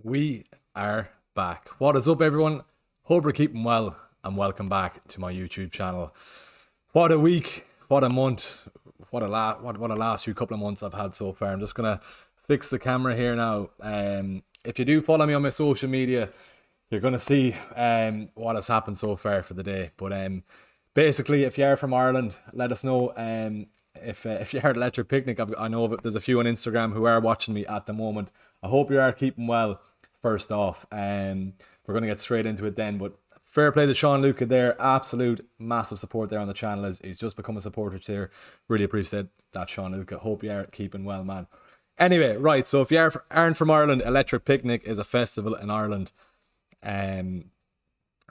We are back. What is up, everyone? Hope you're keeping well, and welcome back to my YouTube channel. What a week, what a month, what a last few couple of months I've had so far. I'm just gonna fix the camera here now. If you do follow me on my social media, you're gonna see what has happened so far for the day. But basically, if you are from Ireland, let us know. If you're at Electric Picnic, I know there's a few on Instagram who are watching me at the moment. I hope you are keeping well. First off, we're going to get straight into it then. But fair play to Sean Luca there. Absolute massive support there on the channel. He's just become a supporter tier. Really appreciate that, Sean Luca. Hope you are keeping well, man. Anyway, right. So if you aren't from Ireland, Electric Picnic is a festival in Ireland. Yeah,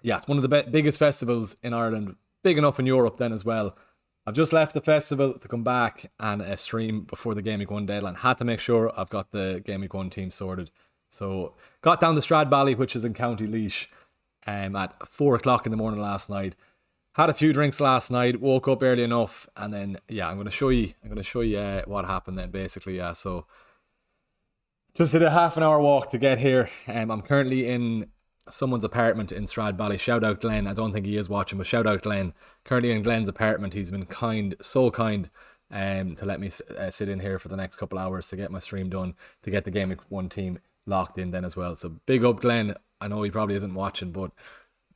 it's one of the biggest festivals in Ireland. Big enough in Europe then as well. I've just left the festival to come back and stream before the Game Week 1 deadline. Had to make sure I've got the Game Week 1 team sorted. So got down to Stradbally, which is in County Laois, at 4 o'clock in the morning last night. Had a few drinks last night, woke up early enough, and then I'm gonna show you what happened then basically. So just did a half an hour walk to get here. I'm currently in someone's apartment in Stradbally. Shout out Glenn. I don't think he is watching, but shout out Glenn. Currently in Glenn's apartment. He's been so kind to let me sit in here for the next couple hours to get my stream done, to get the Game Week 1 team locked in then as well. So big up Glenn. I know he probably isn't watching, but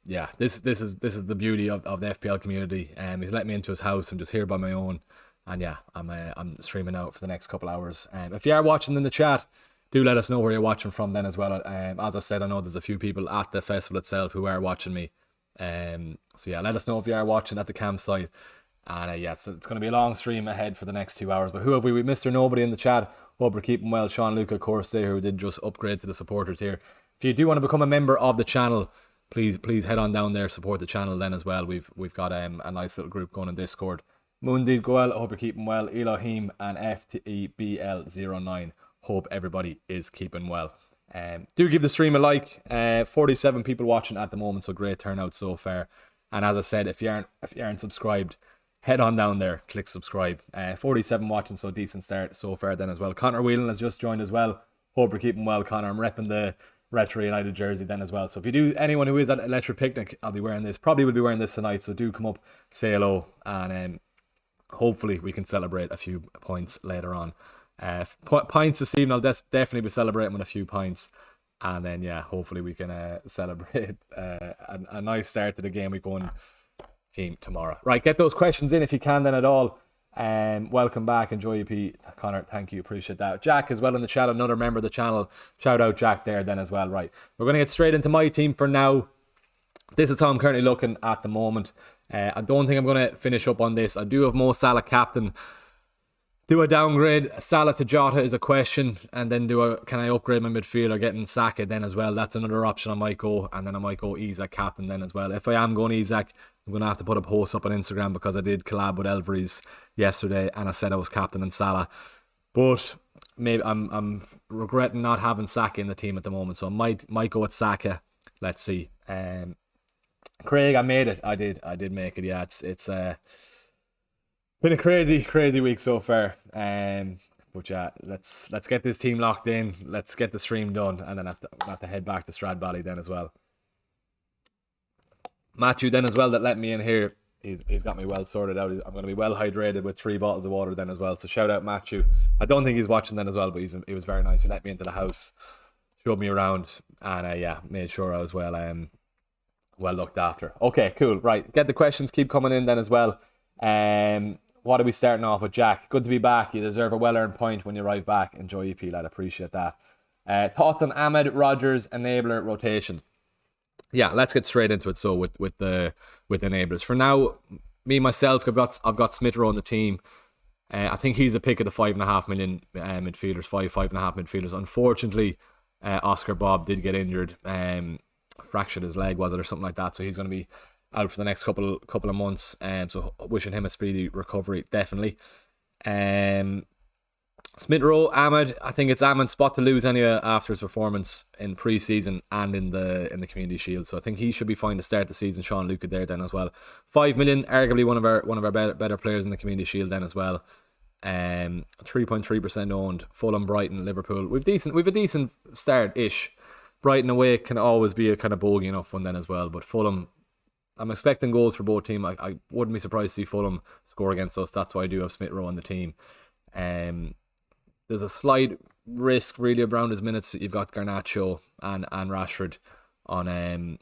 yeah, this is the beauty of the FPL community. He's let me into his house. I'm just here by my own, and yeah, I'm streaming out for the next couple hours. If you are watching in the chat, do let us know where you're watching from then as well. As I said, I know there's a few people at the festival itself who are watching me. So yeah, let us know if you are watching at the campsite. And so it's going to be a long stream ahead for the next 2 hours. But who have we? Mr. Nobody in the chat. Hope we're keeping well. Sean Luca, of course, there, who did just upgrade to the supporter tier. If you do want to become a member of the channel, please head on down there, support the channel then as well. We've got a nice little group going in Discord. Moondeed Goel, I hope you're keeping well. Elohim and FTEBL09. Hope everybody is keeping well. Do give the stream a like. 47 people watching at the moment, so great turnout so far. And as I said, if you aren't subscribed, head on down there, click subscribe. 47 watching, so decent start so far then as well. Connor Whelan has just joined as well. Hope you're keeping well, Connor. I'm repping the Retro United jersey then as well. So if you do, anyone who is at Electric Picnic, I'll be wearing this. Probably will be wearing this tonight, so do come up, say hello, and hopefully we can celebrate a few points later on. Pints this evening, I'll definitely be celebrating with a few pints, and then hopefully we can celebrate a nice start to the Game Week 1 team tomorrow. Right, get those questions in if you can then at all. Welcome back, enjoy you, P. Connor, thank you, appreciate that. Jack as well in the chat, another member of the channel. Shout out Jack there then as well. Right, we're going to get straight into my team for now. This is how I'm currently looking at the moment. I don't think I'm going to finish up on this. I do have Mo Salah captain. Do a downgrade Salah to Jota is a question, and then can I upgrade my midfielder getting Saka then as well? That's another option I might go, and then I might go Isak captain then as well. If I am going Isak, I'm going to have to put a post up on Instagram because I did collab with Elveries yesterday and I said I was captain in Salah. But maybe I'm regretting not having Saka in the team at the moment, so I might go with Saka. Let's see. Craig, I made it. I did make it. Yeah, it's been a crazy week so far. But yeah, let's get this team locked in. Let's get the stream done, and then have to head back to Stradbally then as well. Matthew then as well that let me in here. He's got me well sorted out. I'm going to be well hydrated with 3 bottles of water then as well. So shout out Matthew. I don't think he's watching then as well, but he was very nice. He let me into the house, showed me around, and made sure I was well looked after. Okay, cool. Right, get the questions keep coming in then as well. What are we starting off with, Jack? Good to be back. You deserve a well-earned point when you arrive back. Enjoy EP, lad. Appreciate that. Thoughts on Ahmed Rogers enabler rotation? Yeah, let's get straight into it. So with enablers for now, me myself, I've got Smith Rowe on the team. I think he's the pick of the 5.5 million midfielders, 5.5 midfielders. Unfortunately, Oscar Bob did get injured. Fractured his leg, was it, or something like that? So he's going to be out for the next couple of months. So wishing him a speedy recovery, definitely. Smith Rowe, Ahmed. I think it's Ahmed's spot to lose anyway after his performance in pre-season and in the Community Shield. So I think he should be fine to start the season. Sean Luca there then as well. 5 million, arguably one of our better players in the Community Shield then as well. 3.3% owned. Fulham, Brighton, Liverpool. We've a decent start ish. Brighton away can always be a kind of bogey enough one then as well. But Fulham, I'm expecting goals for both teams. I wouldn't be surprised to see Fulham score against us. That's why I do have Smith Rowe on the team. There's a slight risk really around his minutes. You've got Garnacho and Rashford on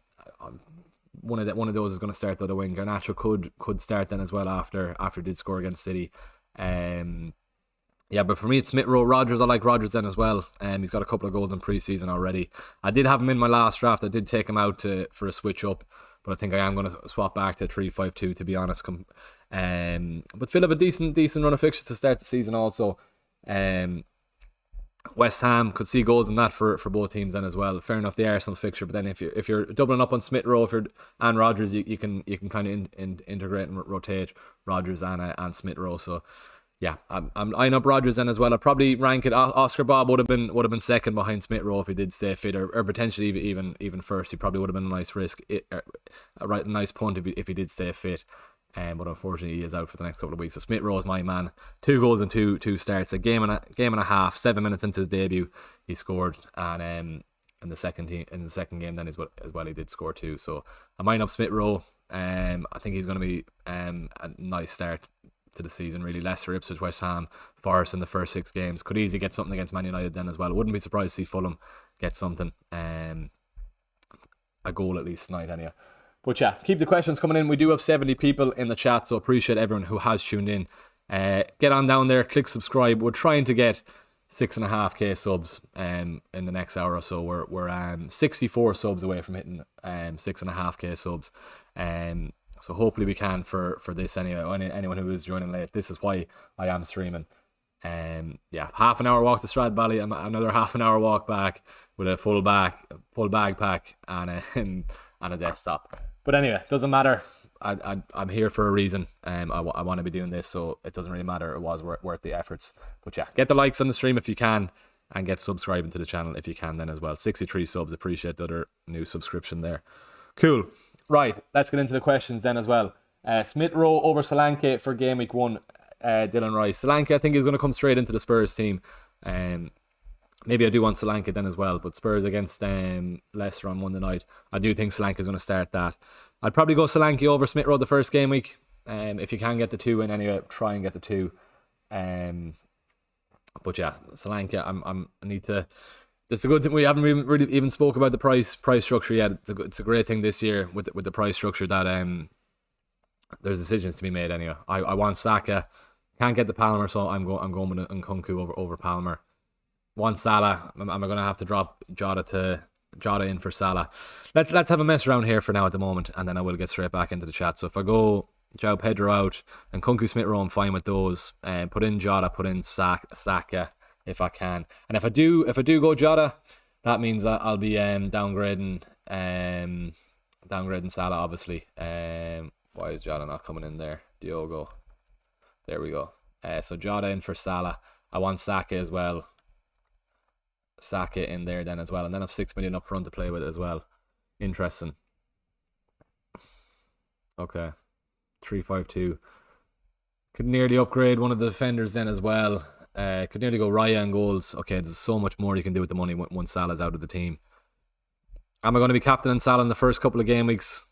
one of those is going to start the other wing. Garnacho could start then as well after he did score against City. Yeah, but for me it's Smith Rowe. Rodgers, I like Rodgers then as well. He's got a couple of goals in pre-season already. I did have him in my last draft. I did take him out for a switch up, but I think I am going to swap back to 3-5-2 to be honest. But Phil have a decent run of fixtures to start the season also. West Ham could see goals in that for both teams then as well. Fair enough, the Arsenal fixture, but then if you're doubling up on Smith Rowe and Rodgers, you can kind of integrate and rotate Rodgers and Smith Rowe. So yeah, I'm eyeing up Rodgers then as well. I'd probably rank it. Oscar Bob would have been second behind Smith Rowe if he did stay fit, or potentially even first. He probably would have been a nice risk, a nice punt if he did stay fit. But unfortunately he is out for the next couple of weeks. So Smith Rowe is my man. 2 goals in two starts, a game and a half. 7 minutes into his debut, he scored, and in the second game then as well he did score 2. So I might up Smith Rowe. I think he's going to be a nice start to the season. Really, Leicester, Ipswich, West Ham, Forest in the first 6 games. Could easily get something against Man United then as well. Wouldn't be surprised to see Fulham get something. A goal at least tonight anyway. But yeah, keep the questions coming in. We do have 70 people in the chat, so appreciate everyone who has tuned in. Get on down there, click subscribe. We're trying to get 6.5k subs in the next hour or so. We're 64 subs away from hitting 6.5k subs. So hopefully we can for this anyway. Anyone who is joining late, this is why I am streaming. Yeah, half an hour walk to Strad Valley, another half an hour walk back with a full bag pack and a desktop. But anyway, doesn't matter. I'm here for a reason. I want to be doing this, so it doesn't really matter. It was worth the efforts. But yeah, get the likes on the stream if you can, and get subscribing to the channel if you can then as well. 63 subs. Appreciate the other new subscription there. Cool. Right, let's get into the questions then as well. Smith Rowe over Solanke for game week 1. Dylan Rice. Solanke, I think, is going to come straight into the Spurs team. Maybe I do want Solanke then as well, but Spurs against Leicester on Monday night, I do think Solanke is going to start that. I'd probably go Solanke over Smith Rowe the first game week. If you can get the 2 in anyway, try and get the 2. But yeah, Solanke, I need to. That's a good thing. We haven't really even spoke about the price structure yet. It's a great thing this year with the price structure that there's decisions to be made anyway. I want Saka, can't get the Palmer, so I'm going with Nkunku over Palmer. Want Salah, I'm going to have to drop Jota in for Salah. Let's have a mess around here for now at the moment, and then I will get straight back into the chat. So if I go João Pedro out and Nkunku, Smith Rowe, I'm fine with those. Put in Jota, put in Saka if I can. And if I do go Jota, that means I'll be downgrading Salah obviously. Why is Jota not coming in there? Diogo. There we go. So Jota in for Salah. I want Saka as well. Saka in there then as well. And then I have 6 million up front to play with as well. Interesting. Okay. 3-5-2. Could nearly upgrade one of the defenders then as well. Could nearly go Raya and goals. Okay, there's so much more you can do with the money once Salah's out of the team. Am I going to be captaining Salah in the first couple of game weeks?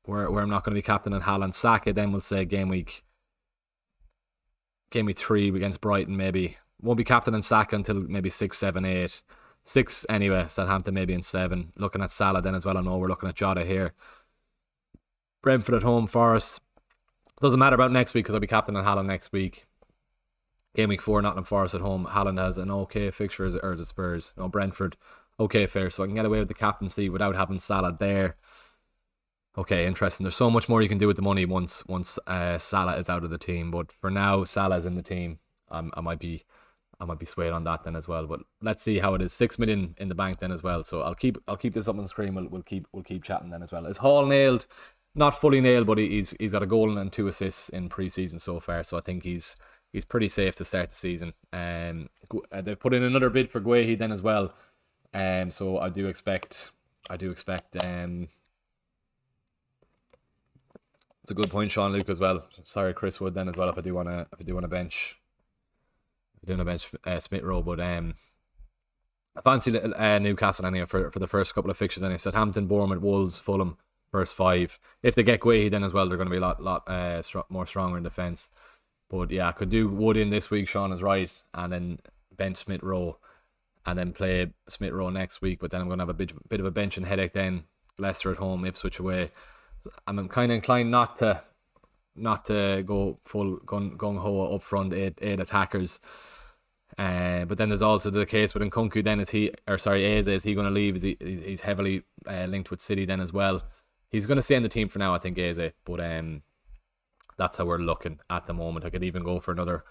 Where I'm not going to be captaining Haaland. Saka then we'll say game week 3 against Brighton maybe. Won't be captaining Saka until maybe 6, 7, 8. 6 anyway, Southampton maybe in 7. Looking at Salah then as well. I know we're looking at Jota here. Brentford at home, Forest. Doesn't matter about next week because I'll be captaining Haaland next week. Game week 4, Nottingham Forest at home. Haaland has an okay fixture, or is it Spurs? No, Brentford. Okay, fair. So I can get away with the captaincy without having Salah there. Okay, interesting. There's so much more you can do with the money once Salah is out of the team. But for now, Salah's in the team. I might be swayed on that then as well. But let's see how it is. 6 million in the bank then as well. So I'll keep this up on the screen. We'll keep chatting then as well. Is Hall nailed? Not fully nailed, but he's got a goal and 2 assists in pre-season so far. So I think he's pretty safe to start the season. They've put in another bid for Guehi then as well. So I do expect. It's a good point, Sean Luke as well. Sorry, Chris Wood then as well. If I do want to bench, Smith Rowe, but I fancy Newcastle anyway for the first couple of fixtures anyway. Southampton, Bournemouth, Wolves, Fulham, first 5. If they get Guehi then as well, they're going to be a lot more stronger in defence. But yeah, I could do Wood in this week, Sean is right, and then bench Smith Rowe, and then play Smith Rowe next week. But then I'm going to have a bit of a benching headache then. Leicester at home, Ipswich away. I'm kind of inclined not to go full gung ho up front, eight attackers. But then there's also the case with Nkunku. Then Eze, is he going to leave? He's heavily linked with City then as well. He's going to stay in the team for now, I think, Eze. But that's how we're looking at the moment. I could even go for another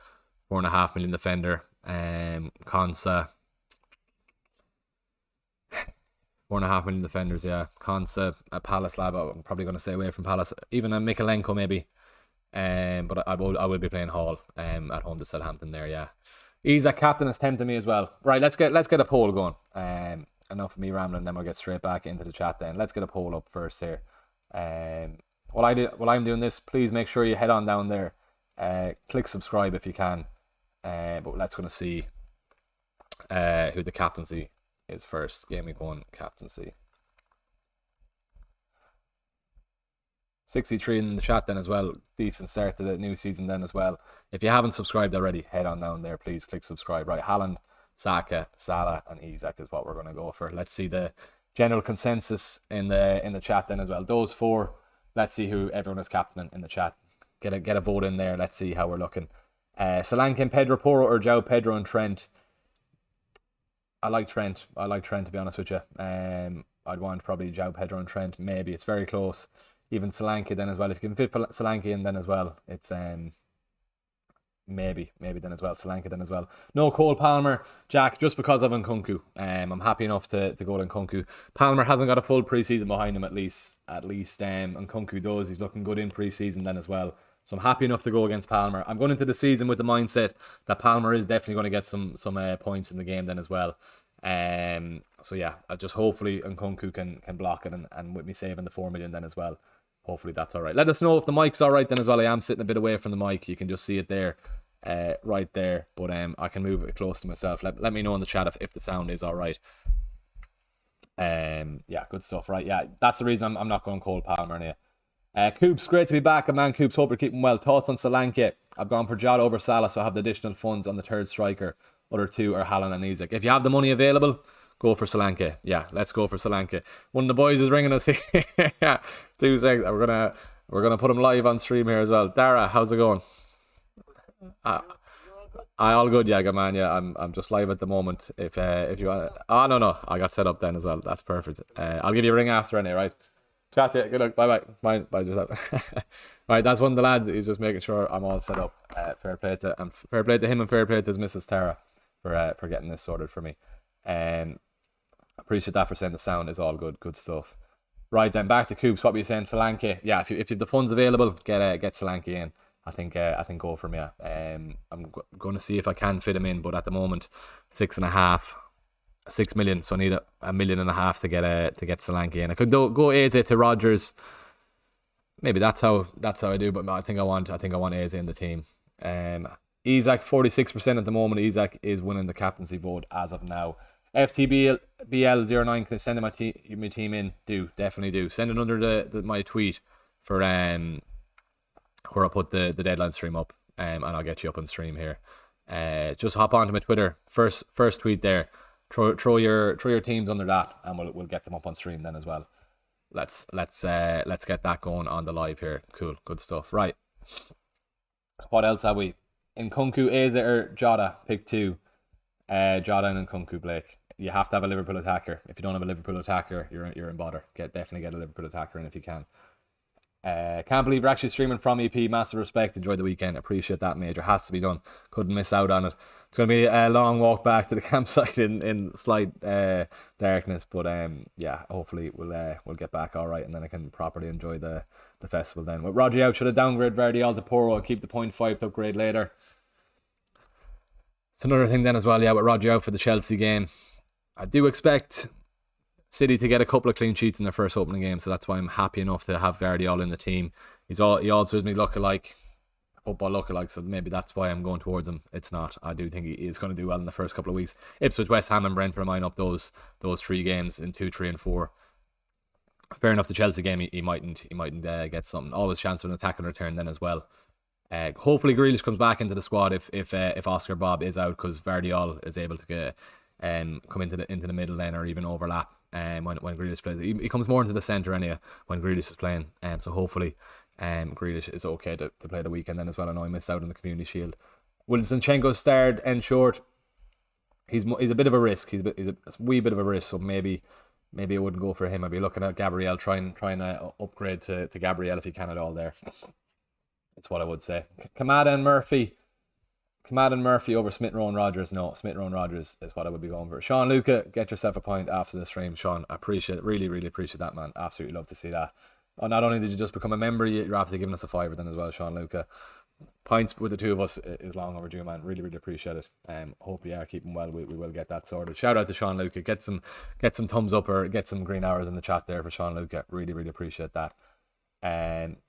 4.5 million defender. Konsa. 4.5 million defenders, yeah. Konsa, a Palace lab. I'm probably going to stay away from Palace. Even a Mikalenko maybe. But I will be playing Hall at home to Southampton there, yeah. Isak captain is tempting me as well. Right, let's get a poll going. Enough of me rambling, then we'll get straight back into the chat then. Let's get a poll up first here. While I'm doing this, please make sure you head on down there. Click subscribe if you can. But let's going to see who the captaincy is first. Game week 1 captaincy. 63 in the chat then as well. Decent start to the new season then as well. If you haven't subscribed already, head on down there. Please click subscribe. Right, Haaland, Saka, Salah, and Isak is what we're going to go for. Let's see the general consensus in the chat then as well. Those 4. Let's see who everyone is captaining in the chat. Get a vote in there. Let's see how we're looking. Solanke and Pedro Porro or João Pedro and Trent. I like Trent to be honest with you. I'd want probably João Pedro and Trent. Maybe it's very close. Even Solanke then as well. If you can fit Solanke in then as well, it's maybe then as well. Solanke then as well. No Cole Palmer, Jack, just because of Nkunku. I'm happy enough to go to Nkunku. Palmer hasn't got a full preseason behind him at least. Nkunku does. He's looking good in preseason then as well. So I'm happy enough to go against Palmer. I'm going into the season with the mindset that Palmer is definitely going to get some points in the game then as well. So yeah, I just hopefully Nkunku can block it and with me saving the 4 million then as well. Hopefully that's all right. Let us know if the mic's all right then as well. I am sitting a bit away from the mic. You can just see it there, right there. But I can move it close to myself. Let me know in the chat if the sound is all right. Yeah, good stuff. Right, yeah, that's the reason I'm not going Cole Palmer here. Coops, great to be back. Man, Coops, hope you're keeping well. Thoughts on Solanke? I've gone for Jota over Salah, so I have the additional funds on the third striker. Other 2 are Haaland and Isak. If you have the money available, go for Solanke. Yeah, let's go for Solanke. One of the boys is ringing us here. 2 seconds. We're gonna put him live on stream here as well. Dara, how's it going? All good, yeah, good man. Yeah, I'm just live at the moment. If you want. Oh no, I got set up then as well. That's perfect. I'll give you a ring after anyway, right? Chat to you. Good luck. Bye. Bye. Just right, that's one of the lads. He's just making sure I'm all set up. Fair play to him and fair play to his Mrs. Tara for getting this sorted for me. Appreciate that for saying the sound is all good. Good stuff. Right then, back to Coops. What were you saying, Solanke? Yeah, if you have the funds available, get Solanke in. I think go for him. Yeah. I'm going to see if I can fit him in, but at the moment, 6 million. So I need a million and a half to get Solanke in. I could go Eze to Rodgers. Maybe that's how I do. But I think I want Eze in the team. Isak 46% at the moment. Isak is winning the captaincy vote as of now. FTBL09, can I send my team in? Definitely do. Send it under my tweet for where I put the deadline stream up, and I'll get you up on stream here. Just hop onto my Twitter. First tweet there. Throw your teams under that, and we'll get them up on stream then as well. Let's get that going on the live here. Cool, good stuff. Right. What else have we? Nkunku, Eze or Jota? Pick 2. Jota and Nkunku, Blake. You have to have a Liverpool attacker. If you don't have a Liverpool attacker, you're in bother. Definitely get a Liverpool attacker in if you can. Can't believe we're actually streaming from EP. Massive respect. Enjoy the weekend. Appreciate that, Major. Has to be done. Couldn't miss out on it. It's going to be a long walk back to the campsite in slight darkness, but yeah, hopefully we'll get back all right, and then I can properly enjoy the festival then. With Rodri out, should have downgrade Verdi to Poro and keep the 0.5 to upgrade later. It's another thing then as well, yeah, with Rodri out for the Chelsea game. I do expect City to get a couple of clean sheets in their first opening game, so that's why I'm happy enough to have Guardiola in the team. He also is me looking like football lookalike, so maybe that's why I'm going towards him. It's not. I do think he is going to do well in the first couple of weeks. Ipswich, West Ham and Brentford line up those 3 games in 2, 3 and 4. Fair enough, the Chelsea game he mightn't get something. Always chance of an attack and return then as well. Hopefully Grealish comes back into the squad if Oscar Bob is out, because Vardiol is able to get come into the middle then, or even overlap when Grealish plays. He comes more into the centre anyway when Grealish is playing. So hopefully Grealish is okay to play the weekend then as well. I know he missed out on the Community Shield. Will Zinchenko start end short? He's a bit of a risk. He's a wee bit of a risk, so maybe I wouldn't go for him. I'd be looking at Gabriel, trying to upgrade to Gabriel if he can at all there. That's what I would say. Kamada and Murphy over Smith Rowe and Rodgers. No, Smith Rowe and Rodgers is what I would be going for. Sean Luca, get yourself a point after the stream. Sean, I appreciate it. Really, really appreciate that, man. Absolutely love to see that. Oh, not only did you just become a member, you're after giving us a $5 then as well, Sean Luca. Points with the two of us is long overdue, man. Really, really appreciate it. Hope you are keeping well. We will get that sorted. Shout out to Sean Luca. Get some thumbs up or get some green hours in the chat there for Sean Luca. Really, really appreciate that.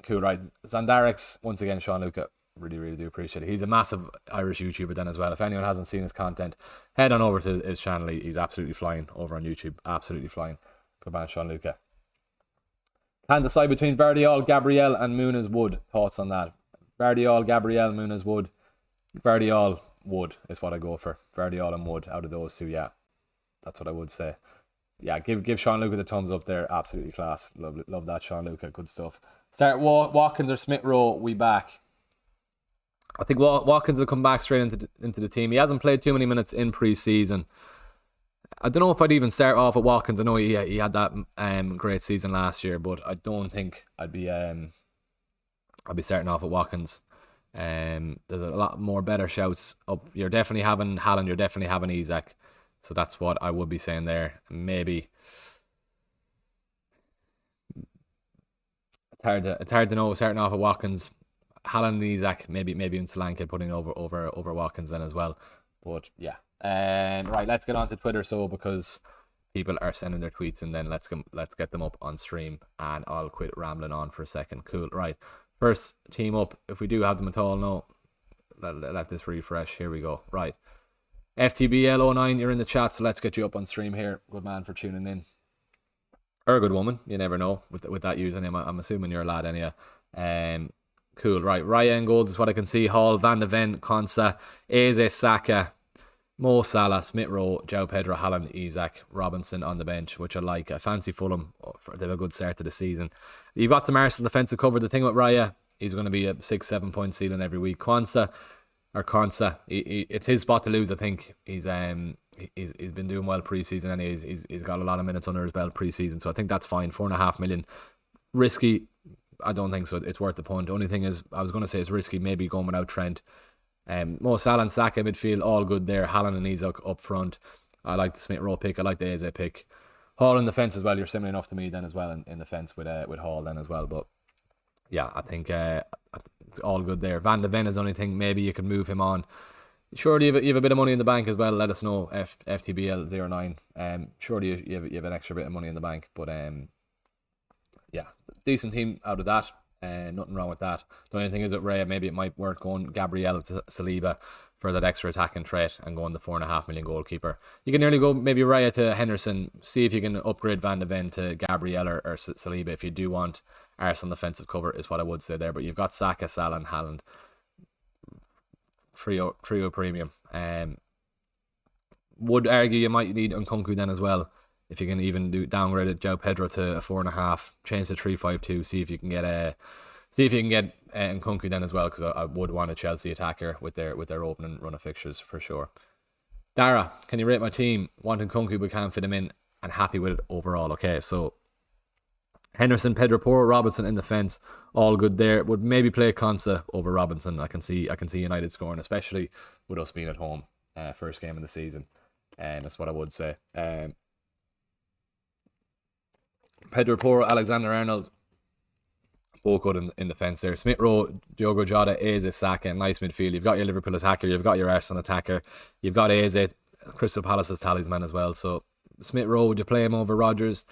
Cool, right? Zandarix, once again, Sean Luca. Really, really do appreciate it. He's a massive Irish YouTuber then as well. If anyone hasn't seen his content, head on over to his channel. He's absolutely flying over on YouTube. Absolutely flying. Good man, Sean Luca. Can't decide between Vardiol, Gabriel and Muniz Wood. Thoughts on that? Vardiol, Gabriel, Muniz Wood. Vardiol, Wood is what I go for. Vardiol and Wood out of those two, yeah. That's what I would say. Yeah, give Sean Luca the thumbs up there. Absolutely class. Love that, Sean Luca. Good stuff. Start Watkins or Smith Rowe. We back. I think Watkins will come back straight into the team. He hasn't played too many minutes in pre-season. I don't know if I'd even start off at Watkins. I know he had that great season last year, but I don't think I'd be starting off at Watkins. There's a lot more better shouts up. You're definitely having Haaland. You're definitely having Isak. So that's what I would be saying there. Maybe it's hard to know starting off at Watkins. Haaland and Isak, maybe in Solanke putting over Watkins then as well. But yeah. Right, let's get on to Twitter, because people are sending their tweets, and then let's get them up on stream, and I'll quit rambling on for a second. Cool. Right, first team up, if we do have them at all. No, let this refresh. Here we go. Right, FTBL09, you're in the chat, so let's get you up on stream here. Good man for tuning in, or a good woman, you never know with that username. I'm assuming you're a lad anyhow. Cool. Right, Ryan Golds is what I can see. Hall, Van de Ven, Konsa, Eze, Saka, Mo Salah, Smith Rowe, João Pedro, Haaland, Isak, Robinson on the bench, which I like. I fancy Fulham. They have a good start to the season. You've got some Arsenal defensive cover. The thing with Raya, he's going to be a 6-7 point ceiling every week. Konsa, it's his spot to lose. I think he's been doing well pre-season, and he's got a lot of minutes under his belt pre-season, so I think that's fine. 4.5 million, risky. I don't think so. It's worth the punt. The only thing is, I was going to say it's risky, maybe going without Trent. Mo Salah and Saka midfield, all good there. Haaland and Isak up front. I like the Smith Rowe pick. I like the Eze pick. Hall in the fence as well. You're similar enough to me then as well in the fence with Hall then as well. But yeah, I think it's all good there. Van de Ven is the only thing. Maybe you could move him on. Surely you have a bit of money in the bank as well. Let us know. FTBL09. Surely you have an extra bit of money in the bank. But yeah, decent team out of that. Nothing wrong with that. The only thing is with Raya, maybe it might work going Gabriel to Saliba for that extra attacking threat and going the 4.5 million goalkeeper. You can nearly go maybe Raya to Henderson. See if you can upgrade Van de Ven to Gabriel or Saliba if you do want Arsenal defensive cover, is what I would say there. But you've got Saka, Salah and Haaland. Trio premium. Would argue you might need Nkunku then as well. If you can even downgrade it, João Pedro to a 4.5, change to 3-5-2. See if you can get Nkunku then as well, because I would want a Chelsea attacker with their opening run of fixtures for sure. Dara, can you rate my team? Want Nkunku but can't fit him in, and happy with it overall. Okay, so Henderson, Pedro Porro, Robinson in the fence, all good there. Would maybe play Konsa over Robinson. I can see United scoring, especially with us being at home, first game of the season, and that's what I would say. Pedro Porro, Alexander-Arnold, both good in the fence there. Smith Rowe, Diogo Jota, Eze, Saka, nice midfield. You've got your Liverpool attacker, you've got your Arsenal attacker, you've got Eze, Crystal Palace's talisman as well. So Smith Rowe, would you play him over Rodgers?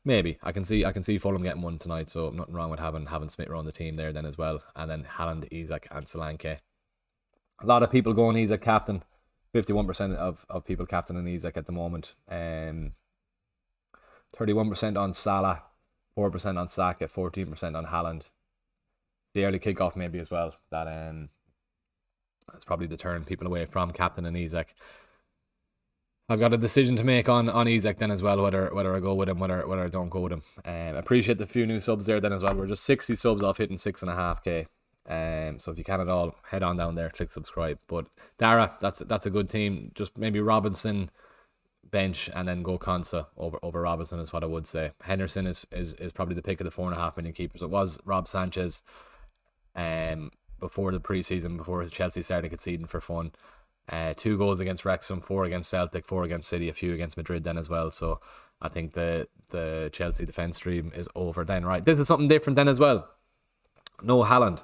maybe I can see Fulham getting one tonight, so nothing wrong with having Smith around the team there then as well, and then Haaland, Isak, and Solanke. A lot of people going Isak captain. 51% of people captaining Isak at the moment. 31% on Salah, 4% on Saka, 14% on Haaland. The early kickoff maybe as well. That's probably deterring people away from captain and Isak. I've got a decision to make on Isak then as well, whether I go with him, whether I don't go with him. Appreciate the few new subs there then as well. We're just 60 subs off hitting 6.5k. So if you can at all, head on down there, click subscribe. But Dara, that's a good team. Just maybe Robinson bench and then go Konsa over Robinson is what I would say. Henderson is probably the pick of the 4.5 million keepers. It was Rob Sanchez before the preseason, before Chelsea started conceding for fun. 2 goals against Wrexham, 4 against Celtic, 4 against City, a few against Madrid then as well. So I think the Chelsea defence stream is over then. Right, this is something different then as well. No Haaland.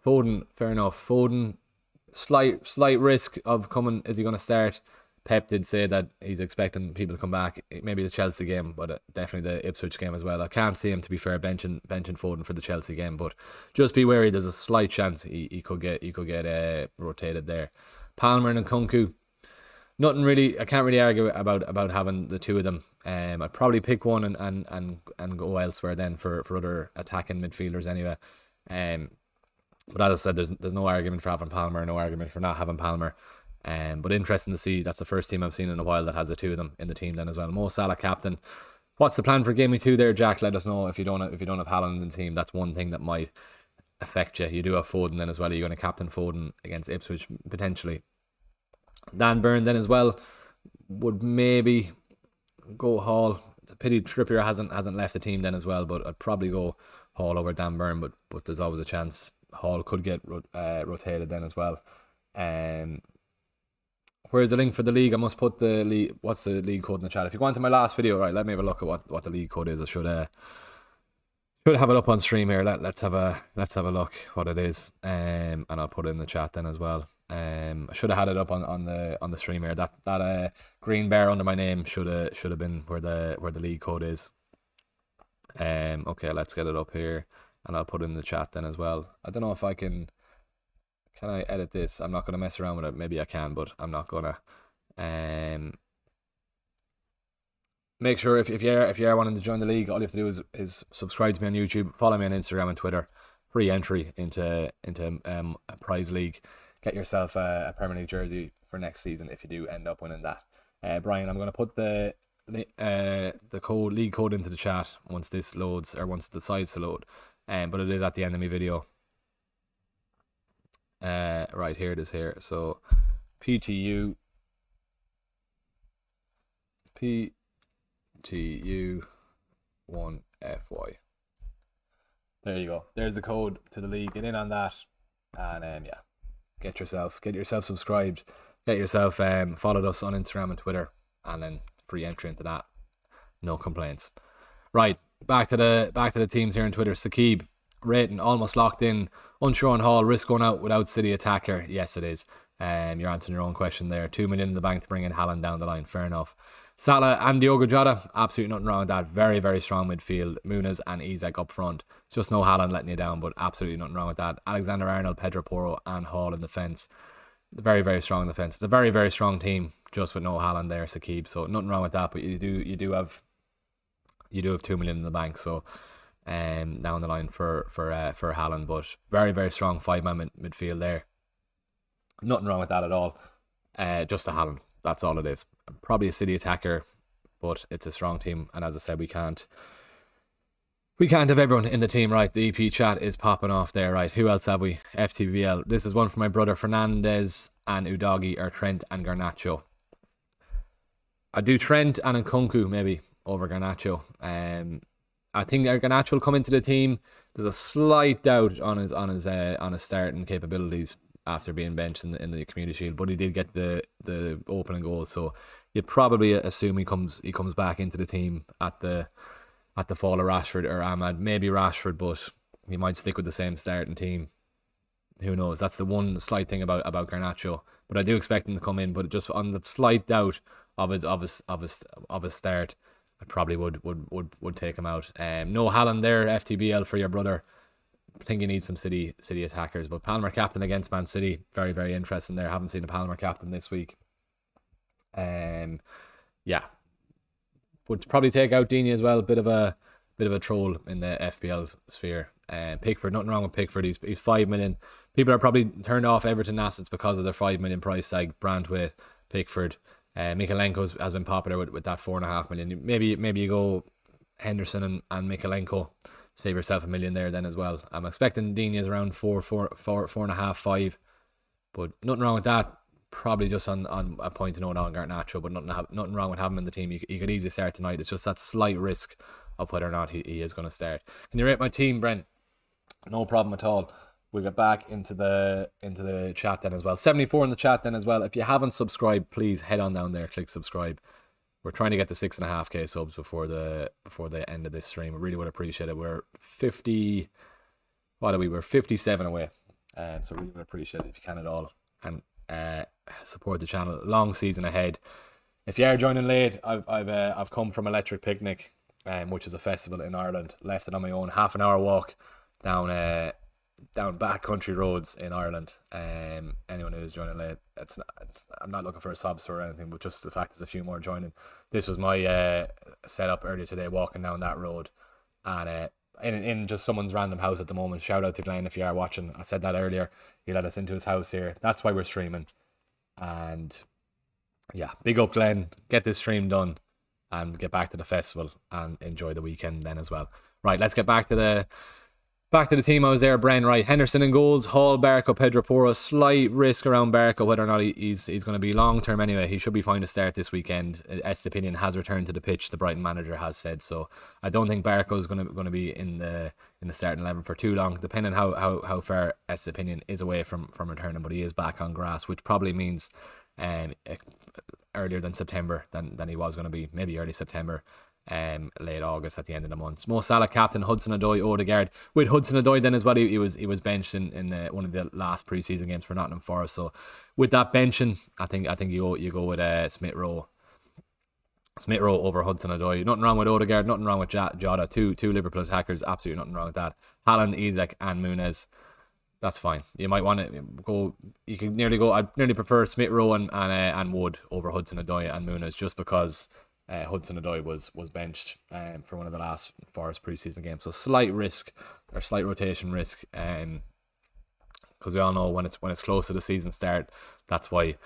Foden, fair enough. Foden, slight risk of coming. Is he going to start? Pep did say that he's expecting people to come back. Maybe the Chelsea game, but definitely the Ipswich game as well. I can't see him, to be fair, benching Foden for the Chelsea game, but just be wary. There's a slight chance he could get rotated there. Palmer and Nkunku, nothing really. I can't really argue about having the two of them. I'd probably pick one and go elsewhere then for other attacking midfielders anyway. But as I said, there's no argument for having Palmer, no argument for not having Palmer. But interesting to see. That's the first team I've seen in a while that has the two of them in the team then as well. Mo Salah captain. What's the plan for game week 2 there, Jack? Let us know if you don't have Haaland in the team. That's one thing that might affect you. You do have Foden then as well. Are you going to captain Foden against Ipswich potentially? Dan Burn then as well. Would maybe go Hall. It's a pity Trippier hasn't left the team then as well, but I'd probably go Hall over Dan Burn, but there's always a chance Hall could get rotated then as well. Where's the link for the league? I must put the league. What's the league code in the chat? If you go into my last video, right, let me have a look at what the league code is. I should have it up on stream here. Let's have a look what it is. And I'll put it in the chat then as well. I should have had it up on the stream here. That green bar under my name should have been where the league code is. Okay, let's get it up here, and I'll put it in the chat then as well. I don't know if I can. Can I edit this? I'm not going to mess around with it. Maybe I can, but I'm not going to. Make sure if you are wanting to join the league, all you have to do is subscribe to me on YouTube, follow me on Instagram and Twitter. Free entry into a prize league. Get yourself a Premier League jersey for next season if you do end up winning that. Brian, I'm going to put the league code into the chat once this loads, or once it decides to load. But it is at the end of my video. Right, here it is here. So PTU 1FY. There you go. There's the code to the league. Get in on that, and yeah, get yourself subscribed. Get yourself followed us on Instagram and Twitter, and then free entry into that. No complaints. Right, back to the teams here on Twitter. Sakib rating almost locked in. Unsure on Hall. Risk going out without City attacker. Yes, it is. You're answering your own question there. 2 million in the bank to bring in Haaland down the line. Fair enough. Salah and Diogo Jota, absolutely nothing wrong with that. Very, very strong midfield. Muniz and Isak up front. Just no Haaland letting you down, but absolutely nothing wrong with that. Alexander-Arnold, Pedro Porro and Hall in defence. Very, very strong defence. It's a very, very strong team, just with no Haaland there, Sakib. So nothing wrong with that, but you do have 2 million in the bank. So down the line for Haaland, but very, very strong 5-man midfield there. Nothing wrong with that at all. Just a Haaland. That's all it is. Probably a City attacker, but it's a strong team. And as I said, we can't have everyone in the team, right? The EP chat is popping off there, right? Who else have we? FTBL. This is one for my brother Fernandez and Udogie, or Trent and Garnacho. I'd do Trent and Nkunku maybe over Garnacho. I think Garnacho will come into the team. There's a slight doubt on his starting capabilities after being benched in the Community Shield, but he did get the opening goal, so you'd probably assume he comes back into the team at the fall of Rashford or Ahmad, maybe Rashford, but he might stick with the same starting team. Who knows? That's the one slight thing about Garnacho, but I do expect him to come in. But just on that slight doubt of his start, I probably would take him out. No Haaland there, FTBL for your brother. I think you need some City attackers, but Palmer captain against Man City, very very interesting there. Haven't seen a Palmer captain this week. Yeah, would probably take out Dini as well. Bit of a troll in the FPL sphere. Pickford, nothing wrong with Pickford. He's 5 million. People are probably turned off Everton assets because of their 5 million price tag. Brandtwaite, Pickford, Mikalenko has been popular with that 4.5 million. Maybe you go Henderson and Mikalenko, save yourself $1 million there then as well. I'm expecting Dini is around 4.5, 5, but nothing wrong with that. Probably just on a point to note on Garnacho, but nothing wrong with having him in the team. He could easily start tonight. It's just that slight risk of whether or not he is going to start. Can you rate my team, Brent? No problem at all. We'll get back into the chat then as well. 74 in the chat then as well. If you haven't subscribed, please head on down there, click subscribe. We're trying to get to 6.5k subs before the end of this stream. We really would appreciate it. We're 50. What are we? We're 57 away. So really would appreciate it if you can at all. And support the channel. Long season ahead. If you are joining late, I've come from Electric Picnic, which is a festival in Ireland. Left it on my own, half an hour walk down back country roads in Ireland. Anyone who's joining late, I'm not looking for a sob story or anything, but just the fact there's a few more joining. This was my setup earlier today, walking down that road, and in just someone's random house at the moment. Shout out to Glenn if you are watching. I said that earlier. He let us into his house here. That's why we're streaming. And yeah, big up Glenn. Get this stream done and get back to the festival and enjoy the weekend then as well. Right, let's get back to the team. I was there, Bren. Right, Henderson in goals, Hall, Barco, Pedro Porro. Slight risk around Barco, whether or not he's going to be long term anyway. He should be fine to start this weekend. Estepinian has returned to the pitch, the Brighton manager has said, so I don't think Barco is going to be in the starting 11 for too long, depending how far Estepinian is away from returning, but he is back on grass, which probably means earlier than September than he was going to be, maybe early September. Late August at the end of the month. Mo Salah captain, Hudson-Odoi, Odegaard. With Hudson-Odoi then as well, he was benched in one of the last preseason games for Nottingham Forest. So with that benching, I think you go with Smith Rowe over Hudson-Odoi. Nothing wrong with Odegaard, nothing wrong with Jota. Two Liverpool attackers, absolutely nothing wrong with that. Haaland, Isak and Muniz. That's fine. You might want to go. You can nearly go. I'd nearly prefer Smith Rowe and Wood over Hudson-Odoi and Muniz, just because Hudson-Odoi was benched for one of the last Forest preseason games. So slight rotation risk, because we all know when it's close to the season start, that's why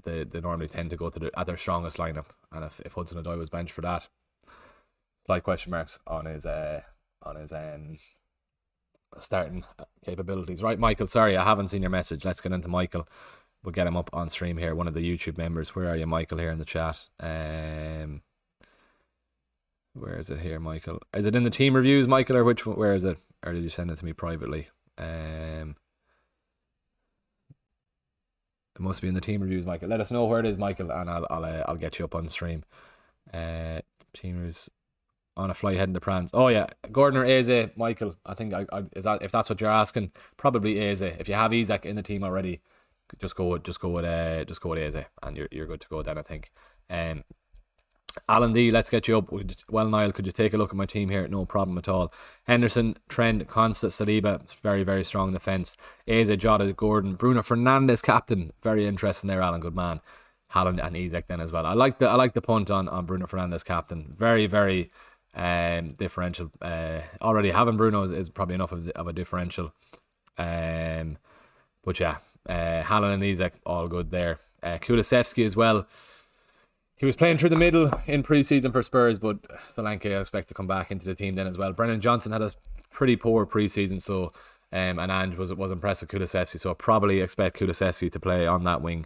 they normally tend to go to at their strongest lineup. And if Hudson-Odoi was benched for that, slight question marks on his starting capabilities. Right, Michael, sorry I haven't seen your message. Let's get into Michael. We'll get him up on stream here, one of the YouTube members. Where are you, Michael, here in the chat? Where is it here, Michael? Is it in the team reviews, Michael, or where is it? Or did you send it to me privately? It must be in the team reviews, Michael. Let us know where it is, Michael, and I'll get you up on stream. Team reviews on a flight heading to France. Oh yeah, Gordon or Eze, Michael. I think if that's what you're asking, probably Eze. If you have Isak in the team already, just go with Eze, and you're good to go then, I think. Alan D, let's get you up. Well, Niall, could you take a look at my team here? No problem at all. Henderson, Trent, Constance, Saliba, very very strong defence. Eze, Jota, Gordon, Bruno Fernandes captain, very interesting there, Alan, good man. Haaland and Isak then as well. I like the punt on Bruno Fernandes captain. Very very differential. Already having Bruno is probably enough of a differential. But yeah. Haaland and Isak, all good there. Kulusevski as well. He was playing through the middle in pre-season for Spurs, but Solanke I expect to come back into the team then as well. Brennan Johnson had a pretty poor pre-season, so and Ange was impressed with Kulusevski, so I probably expect Kulusevski to play on that wing.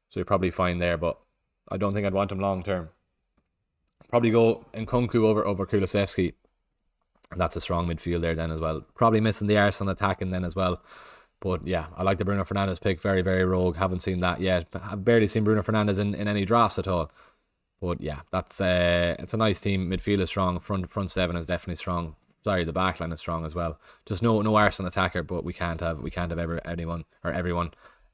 So you're probably fine there, but I don't think I'd want him long term. Probably go Nkunku over Kulusevski. That's a strong midfield there then as well. Probably missing the Arsenal attacking then as well. But yeah, I like the Bruno Fernandes pick. Very, very rogue. Haven't seen that yet. I've barely seen Bruno Fernandes in any drafts at all. But yeah, it's a nice team. Midfield is strong. Front seven is definitely strong. Sorry, the back line is strong as well. Just no Arsenal attacker, but we can't have everyone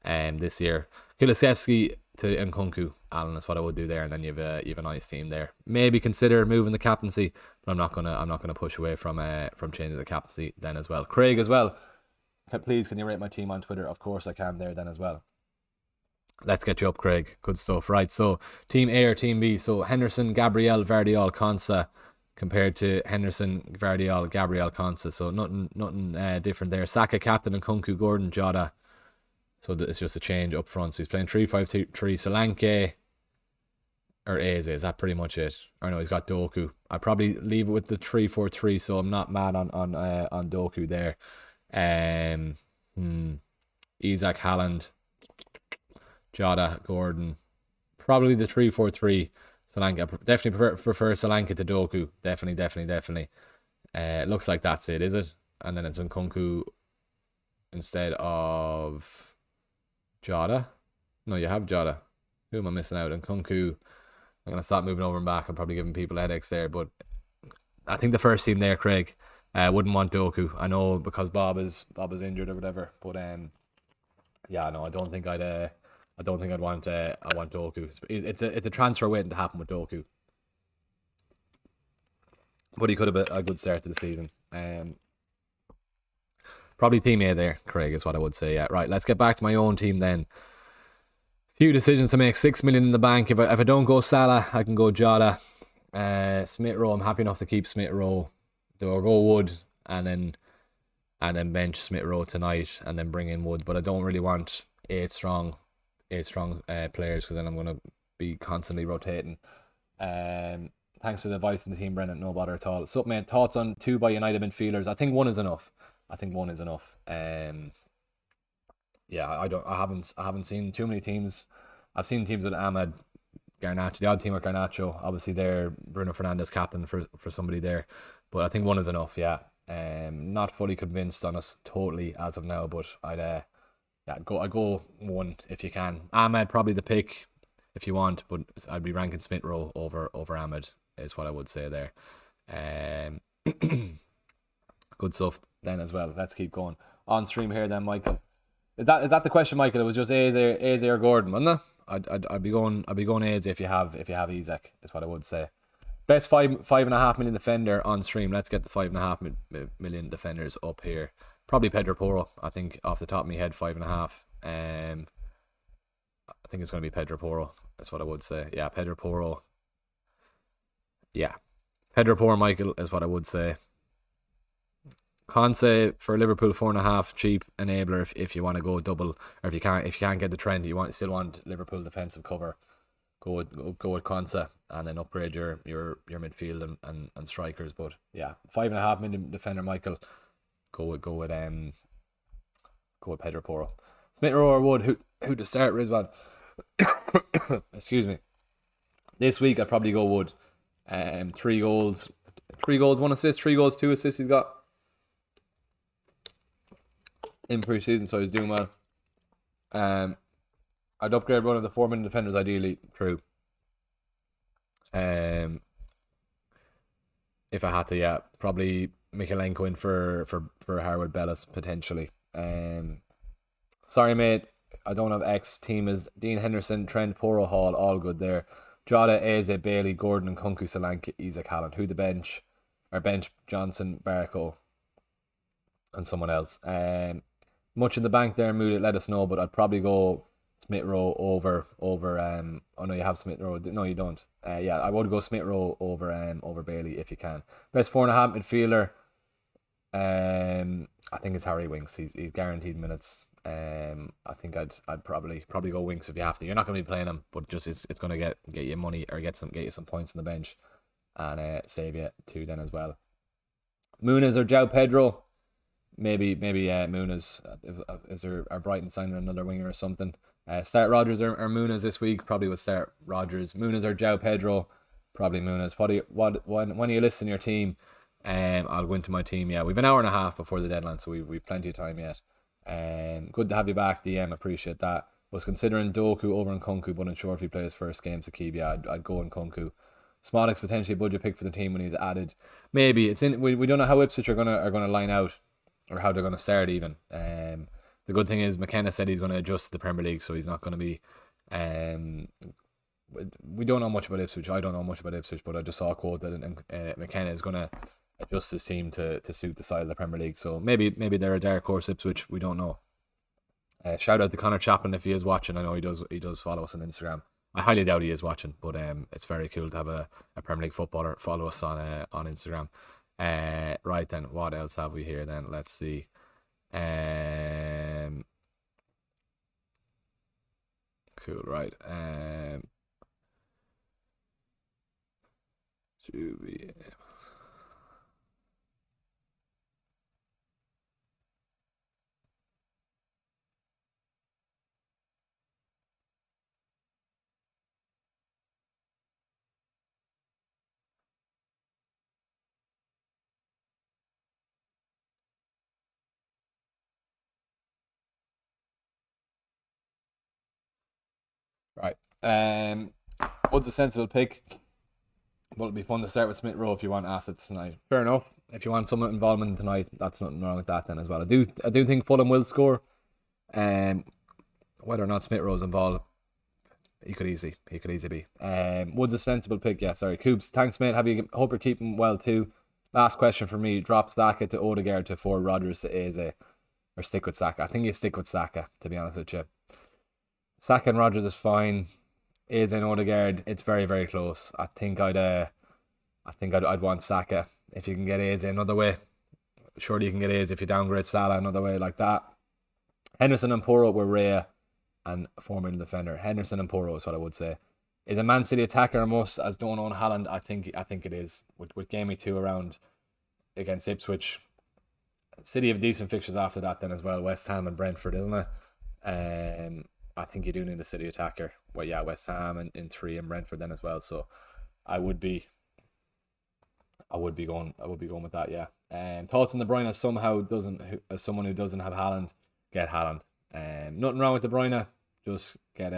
this year. Kulusevski to Nkunku. Alan is what I would do there, and then you have a nice team there. Maybe consider moving the captaincy, but I'm not gonna push away from changing the captaincy then as well. Craig as well. Please, can you rate my team on Twitter? Of course I can there then as well. Let's get you up, Craig. Good stuff. Right, so Team A or Team B. So Henderson, Gabriel, Vardiol, Konsa compared to Henderson, Vardiol, Gabriel, Konsa. So nothing different there. Saka, captain, and Kunku, Gordon, Jota. So it's just a change up front. So he's playing 3-5-3. Solanke or Eze. Is that pretty much it? Or no, he's got Doku. I'd probably leave it with the 3-4-3. So I'm not mad on Doku there. Isaac, Haaland, Jota, Gordon, probably the 3-4-3. Solanke, definitely prefer Solanke to Doku. Definitely. Looks like that's it, is it? And then it's Nkunku instead of Jota. No, you have Jota. Who am I missing out? Nkunku. I'm gonna stop moving over and back. I'm probably giving people headaches there, but I think the first team there, Craig. Wouldn't want Doku. I know because Bob is injured or whatever, but yeah, no, I don't think I'd want Doku. It's a transfer waiting to happen with Doku. But he could have a good start to the season. Probably Team A there, Craig, is what I would say. Yeah, right. Let's get back to my own team then. Few decisions to make. 6 million in the bank. If I don't go Salah, I can go Jota. Smith Rowe. I'm happy enough to keep Smith Rowe. Or go Wood and then bench Smith Rowe tonight and then bring in Wood. But I don't really want eight strong players because then I'm gonna be constantly rotating. Thanks for the advice in the team, Brennan. No bother at all. So, man, thoughts on 2 by United midfielders? I think one is enough. Yeah, I haven't seen too many teams. I've seen teams with Ahmed, Garnacho, the odd team with Garnacho. Obviously, there Bruno Fernandes captain for somebody there, but I think one is enough. Yeah, not fully convinced on us totally as of now, but I'd go one if you can. Ahmed probably the pick if you want, but I'd be ranking Smith Rowe over Ahmed is what I would say there. Good stuff then as well. Let's keep going on stream here then, Michael. Is that the question, Michael? It was just Eze or Gordon, wasn't it? I'd be going Eze if you have Isaac, is what I would say. Best 5.5 million defender on stream. Let's get the 5.5 million defenders up here. Probably Pedro Porro. I think off the top of my head, 5.5. I think it's going to be Pedro Porro. That's what I would say. Yeah, Pedro Porro. Yeah, Pedro Porro, Michael, is what I would say. Conte for Liverpool 4.5, cheap enabler if you want to go double, or if you can't get the trend, you still want Liverpool defensive cover. Go with Conte and then upgrade your midfield and strikers. But yeah, 5.5 million defender, Michael. Go with Pedro Porro. Smith Rowe or Wood, who to start, Rizwan? Excuse me. This week I'd probably go Wood. 3 goals, 1 assist, 3 goals, 2 assists he's got in pre-season, so he's doing well. I'd upgrade one of the 4 million defenders ideally. True. If I had to, yeah, probably Mikalenko in for Harwood Bellis potentially. Sorry, mate, I don't have X. Team is Dean Henderson, Trent, Porro, Hall, all good there. Jota, Eze, Bailey, Gordon, and Kunku, Solanke, Isaac, Haaland. Who the bench? Or bench Johnson, Barco, and someone else. Much in the bank there, Mood, let us know, but I'd probably go Smith Rowe over oh no, you have Smith Rowe. No, you don't. Yeah, I would go Smith Rowe over Bailey if you can. Best 4.5 midfielder. I think it's Harry Winks. He's guaranteed minutes. I think I'd probably go Winks if you have to. You're not going to be playing him, but just it's going to get you money or get you some points on the bench and save you 2 then as well. Muniz or João Pedro. Maybe Muniz. Is there a Brighton signing another winger or something? Start Rodgers or Muniz this week. Probably would start Rodgers. Muniz or João Pedro. Probably Muniz. When you list in your team, I'll go into my team. Yeah, we've an hour and a half before the deadline, so we've plenty of time yet. Good to have you back, DM. Appreciate that. Was considering Doku over Nkunku, but unsure if he plays first game to keep. Yeah, I'd go Nkunku. Smolek's potentially a budget pick for the team when he's added. Maybe it's in. We don't know how Ipswich are gonna line out, or how they're gonna start even. The good thing is McKenna said he's gonna adjust to the Premier League, so he's not gonna be we don't know much about Ipswich. I don't know much about Ipswich, but I just saw a quote that McKenna is going to adjust his team to suit the style of the Premier League. So maybe they're a dark horse, Ipswich. We don't know. Shout out to Connor Chaplin if he is watching. I know he does follow us on Instagram. I highly doubt he is watching, but it's very cool to have a Premier League footballer follow us on Instagram. Right then, what else have we here then? Let's see. Cool, right. Should we... Right. What's a sensible pick? Well, it'll be fun to start with Smith Rowe if you want assets tonight. Fair enough. If you want some involvement tonight, that's nothing wrong with that then as well. I do think Fulham will score. Whether or not Smith Rowe's involved, he could easily be. Wood's a sensible pick. Yeah, sorry. Coops, thanks, mate. Hope you're keeping well too. Last question for me. Drop Saka to Odegaard to Ford Rodgers to Eze, or stick with Saka. I think you stick with Saka, to be honest with you. Saka and Rodgers is fine. Eze and Odegaard, it's very, very close. I think I'd want Saka if you can get Eze another way. Surely you can get Eze if you downgrade Salah another way like that. Henderson and Porro were Raya and former defender. Henderson and Porro is what I would say. Is a Man City attacker a must as don't own Haaland? I think it is. With game week 2 around against Ipswich. City have decent fixtures after that then as well. West Ham and Brentford, isn't it? I think you do need a City attacker. Well, yeah, West Ham in 3 and Brentford then as well. So I would be going with that. Yeah. Thoughts on De Bruyne as someone who doesn't have Haaland, get Haaland. Nothing wrong with De Bruyne. Just get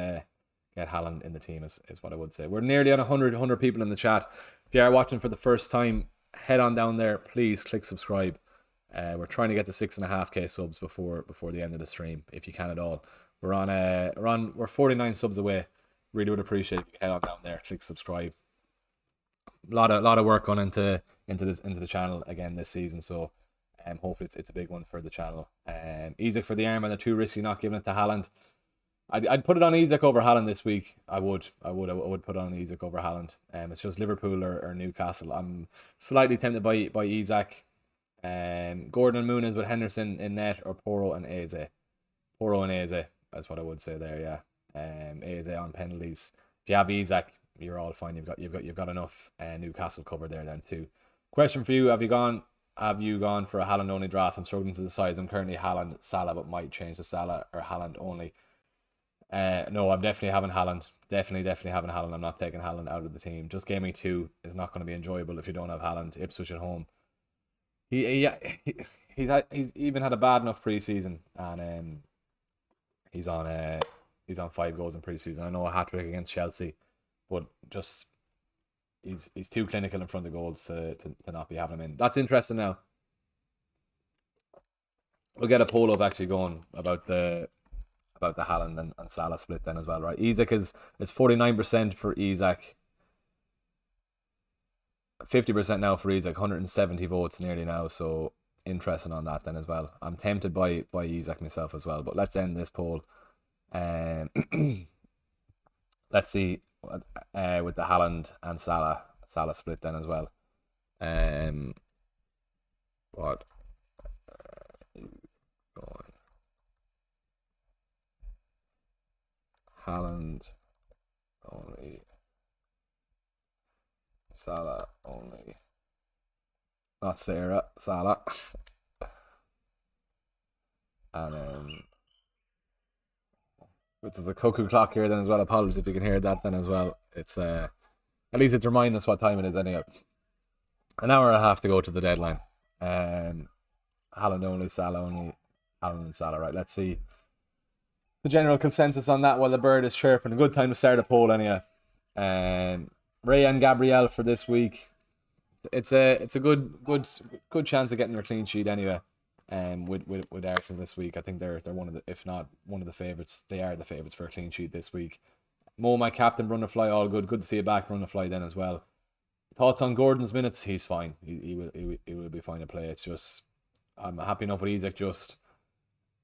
Haaland in the team is what I would say. We're nearly on 100 people in the chat. If you are watching for the first time, head on down there. Please click subscribe. We're trying to get to 6.5k subs before the end of the stream, if you can at all. We're 49 subs away. Really would appreciate it if you head on down there, click subscribe. A lot of work gone into the channel again this season, so hopefully it's a big one for the channel. Isak for the arm, and they're too risky not giving it to Haaland. I'd put it on Isak over Haaland this week. I would put it on Isak over Haaland. It's just Liverpool or Newcastle. I'm slightly tempted by Isak. Gordon and Muniz with Henderson in net, or Porro and Eze. Porro and Eze. That's what I would say there, yeah. Eze on penalties. If you have Isak, you're all fine. You've got enough Newcastle cover there then too. Question for you: Have you gone for a Haaland only draft? I'm struggling to decide. I'm currently Haaland Salah, but might change to Salah or Haaland only. No, I'm definitely having Haaland. Definitely having Haaland. I'm not taking Haaland out of the team. Just game week 2 is not going to be enjoyable if you don't have Haaland. Ipswich at home. He's even had a bad enough preseason, and he's on 5 goals in preseason. I know a hat-trick against Chelsea, but just he's too clinical in front of goals to not be having him in. That's interesting now. We'll get a poll up actually going about the Haaland and Salah split then as well, right? Isak is 49% for Isak. 50% now for Isak, 170 votes nearly now, so interesting on that then as well. I'm tempted by Isak myself as well, but let's end this poll. Let's see with the Haaland and Salah split then as well. What going? Haaland only, Salah only. Not Sarah, Salah. And there's a cuckoo clock here then as well. Apologies if you can hear that then as well. It's at least it's reminding us what time it is anyway. An hour and a half to go to the deadline. Haaland only, Salah only, Haaland and Salah. Right, let's see the general consensus on that while the bird is chirping. A good time to start a poll anyway. Ray and Gabrielle for this week. It's a good chance of getting your clean sheet anyway. With Arsenal this week, I think they're one of the, if not one of the favourites. They are the favourites for a clean sheet this week. Mo, my captain, run the fly, all good. Good to see you back, run the fly then as well. Thoughts on Gordon's minutes? He's fine. He will be fine to play. It's just I'm happy enough with Isaac just,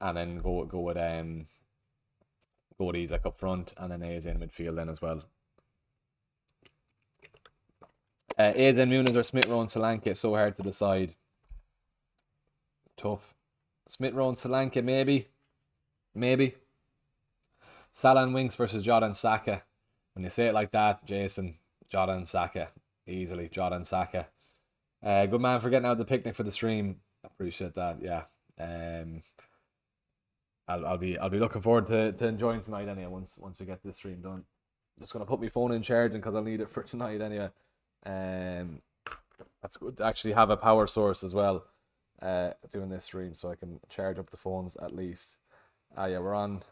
and then go with Isaac up front, and then A's in midfield then as well. A's in Muniz or Smith Rowe and Solanke. So hard to decide. Tough. Smith Rowe and Solanke, maybe. Salah and Winks versus Jota and Saka. When you say it like that, Jason, Jota and Saka. Easily, Jota and Saka. Good man for getting out of the picnic for the stream. Appreciate that, yeah. I'll be looking forward to enjoying tonight anyway once we get this stream done. Just gonna put my phone in charging because I'll need it for tonight anyway. That's good to actually have a power source as well doing this stream, so I can charge up the phones at least. Yeah, we're on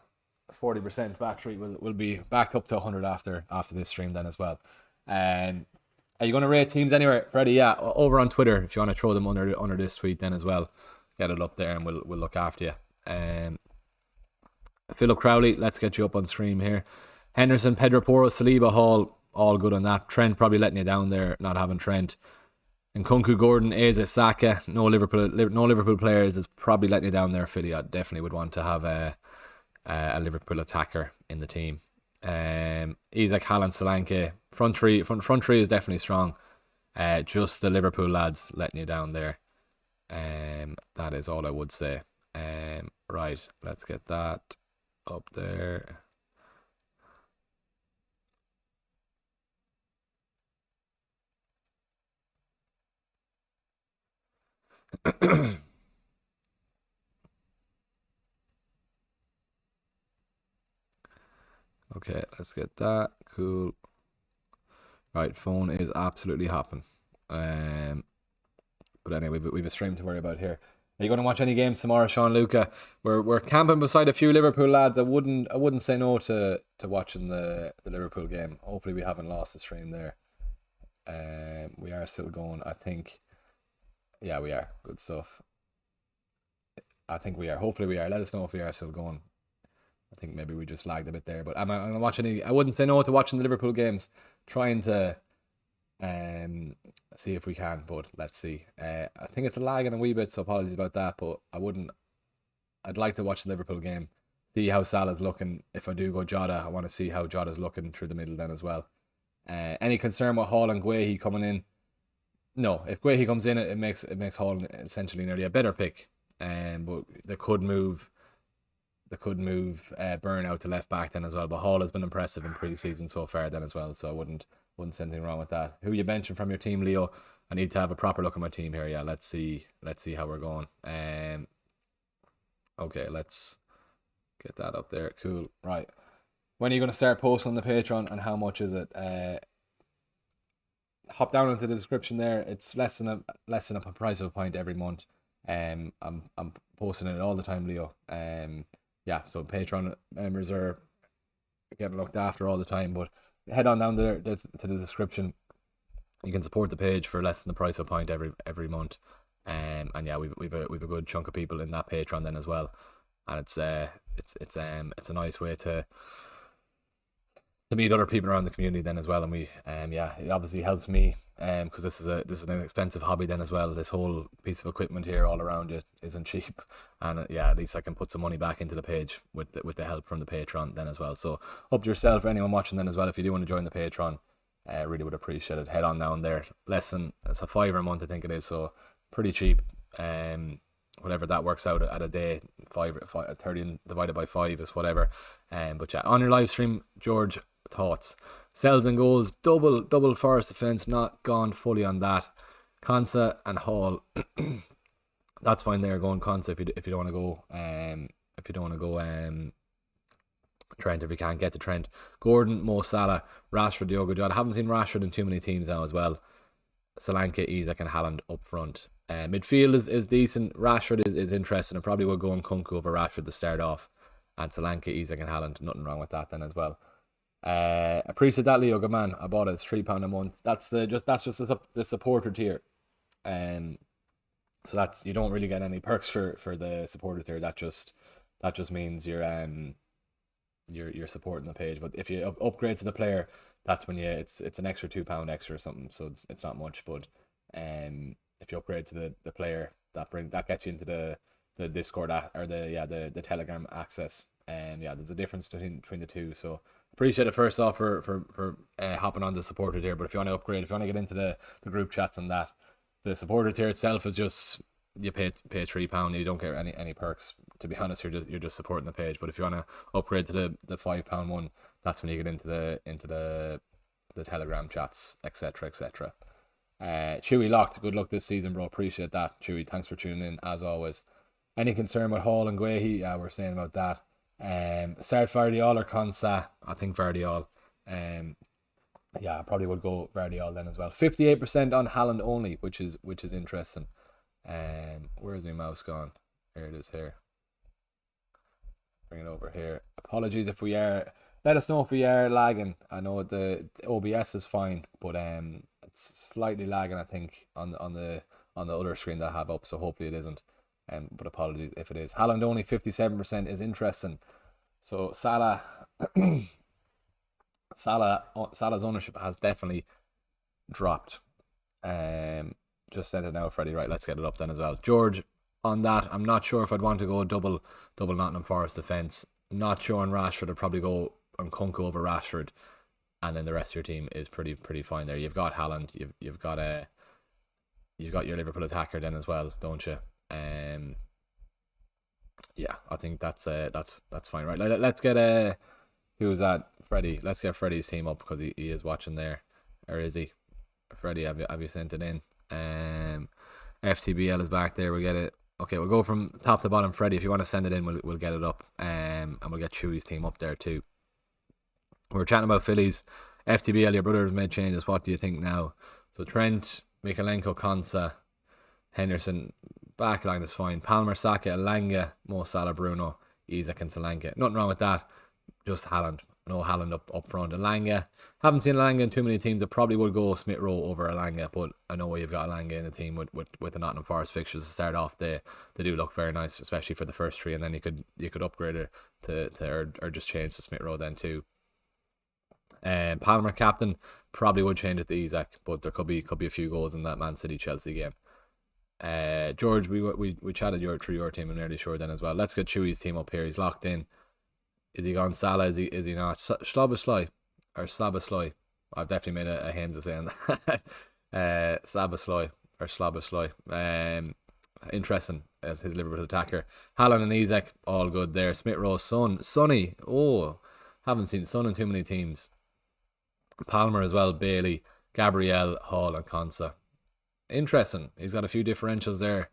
40% battery. We'll be backed up to 100 after this stream then as well. Are you going to rate teams anywhere, Freddie? Yeah, over on Twitter if you want to throw them under this tweet then as well. Get it up there and we'll look after you. Philip Crowley, let's get you up on stream here. Henderson, Pedro Porro, Saliba, Hall, all good on that. Trent probably letting you down there, not having Trent. And Nkunku, Gordon, Eze, Saka, no Liverpool players is probably letting you down there, Philly. I definitely would want to have a Liverpool attacker in the team. Isaac, Haaland, Solanke, front three is definitely strong. Just the Liverpool lads letting you down there. That is all I would say. Right, let's get that up there. Okay, let's get that. Cool. Right, phone is absolutely hopping. But anyway, we've a stream to worry about here. Are you going to watch any games tomorrow, Sean Luca? We're camping beside a few Liverpool lads. I wouldn't say no to watching the Liverpool game. Hopefully we haven't lost the stream there. We are still going, I think. Yeah, we are. Good stuff. I think we are. Hopefully we are. Let us know if we are still going. I think maybe we just lagged a bit there. But I'm going to watch any. I wouldn't say no to watching the Liverpool games. Trying to see if we can, but let's see. I think it's a lag in a wee bit, so apologies about that. But I'd like to watch the Liverpool game, see how Salah's looking. If I do go Jota, I want to see how Jota's looking through the middle then as well. Any concern with Hall and Guehi coming in? No, if Guehi comes in, it makes Hall essentially nearly a better pick. But they could move Burn out to left back then as well. But Hall has been impressive in pre-season so far then as well, so I wouldn't say anything wrong with that. Who are you benching from your team, Leo? I need to have a proper look at my team here. Yeah, let's see how we're going. Okay, let's get that up there. Cool. Right. When are you going to start posting on the Patreon, and how much is it? Hop down into the description there. It's less than a price of a pint every month. I'm posting it all the time, Leo. Yeah, so Patreon members are getting looked after all the time, but head on down there to the description. You can support the page for less than the price of a pint every month. And yeah, we've a good chunk of people in that Patreon then as well. And it's a nice way to meet other people around the community then as well. And we yeah, it obviously helps me because this is an expensive hobby then as well. This whole piece of equipment here all around it isn't cheap, and yeah, at least I can put some money back into the page with the help from the Patreon then as well. So up to yourself, or anyone watching then as well, if you do want to join the Patreon, really would appreciate it. Head on down there. It's a £5 a month, I think it is, so pretty cheap. Whatever that works out at a day, 30 divided by 5 is whatever. But yeah, on your live stream, George, thoughts? Sells and goals, double Forest defence, not gone fully on that. Konsa and Hall, that's fine there, going Konsa if you don't want to go Trent, if you can't get to Trent. Gordon, Mo Salah, Rashford, Diogo Jota. I haven't seen Rashford in too many teams now as well. Solanke, Isaac and Haaland up front. Midfield is decent. Rashford is interesting. I probably would go on Nkunku over Rashford to start off. And Solanke, Isaac and Haaland, nothing wrong with that then as well. Appreciate that, Leo. Good man. I bought it. It's £3 a month. That's just the supporter tier. So that's, you don't really get any perks for the supporter tier. That just means you're you're supporting the page. But if you upgrade to the player, that's when it's an extra £2 extra or something. So it's not much, but if you upgrade to the player, that gets you into the Discord or the Telegram access. And there's a difference between the two. So appreciate it first off for hopping on the supporter tier. But if you want to upgrade, if you want to get into the group chats and that, the supporter tier itself is just you pay £3. You don't get any perks. To be honest, you're just supporting the page. But if you want to upgrade to the £5 one, that's when you get into the Telegram chats, etc. etc. Chewy locked. Good luck this season, bro. Appreciate that, Chewy. Thanks for tuning in as always. Any concern with Hall and Guehi? Yeah, we're saying about that. Start Vardiol or Konsa? I think Vardiol. I probably would go Vardiol then as well. 58% on Haaland only, which is interesting. Where's my mouse gone? Here it is. Here. Bring it over here. Apologies if we are. Let us know if we are lagging. I know the OBS is fine, but it's slightly lagging. I think on the other screen that I have up. So hopefully it isn't. But apologies if it is. Haaland only 57% is interesting. So Salah's ownership has definitely dropped. Just sent it now, Freddie. Right, let's get it up then as well. George, on that, I'm not sure if I'd want to go double Nottingham Forest defence. Not sure on Rashford. I'd probably go on Kunku over Rashford, and then the rest of your team is pretty fine there. You've got Haaland. You've got your Liverpool attacker then as well, don't you? I think that's fine. Right, let's get who was that? Freddie. Let's get Freddie's team up because he is watching there, or is he? Freddie, have you sent it in? FTBL is back there. We'll get it. Okay, we'll go from top to bottom. Freddie, if you want to send it in, we'll get it up. And we'll get Chewy's team up there too. We're chatting about Phillies. FTBL, your brother has made changes. What do you think now? So Trent, Mikalenko, Konsa, Henderson, backline is fine. Palmer, Saka, Elanga, Mo Salah, Bruno, Isak and Solanke. Nothing wrong with that. Just Haaland. No Haaland up front. Elanga. Haven't seen Elanga in too many teams. I probably would go Smith Rowe over Elanga, but I know you've got Elanga in the team with the Nottingham Forest fixtures to start off. They do look very nice, especially for the first three, and then you could upgrade it to or just change to Smith Rowe then too. Palmer captain, probably would change it to Isak, but there could be a few goals in that Man City Chelsea game. George, we chatted through your team. I'm nearly sure then as well. Let's get Chewy's team up here. He's locked in. Is he gone Salah? Is he not? Slabasloy or Slabasloy? I've definitely made a hands of saying that. Slabasloy or Slabasloy. Interesting as his Liverpool attacker. Haaland and Isak, all good there. Smith Rowe, Sonny. Oh, haven't seen Son in too many teams. Palmer as well. Bailey, Gabriel, Hall, and Konsa. Interesting. He's got a few differentials there.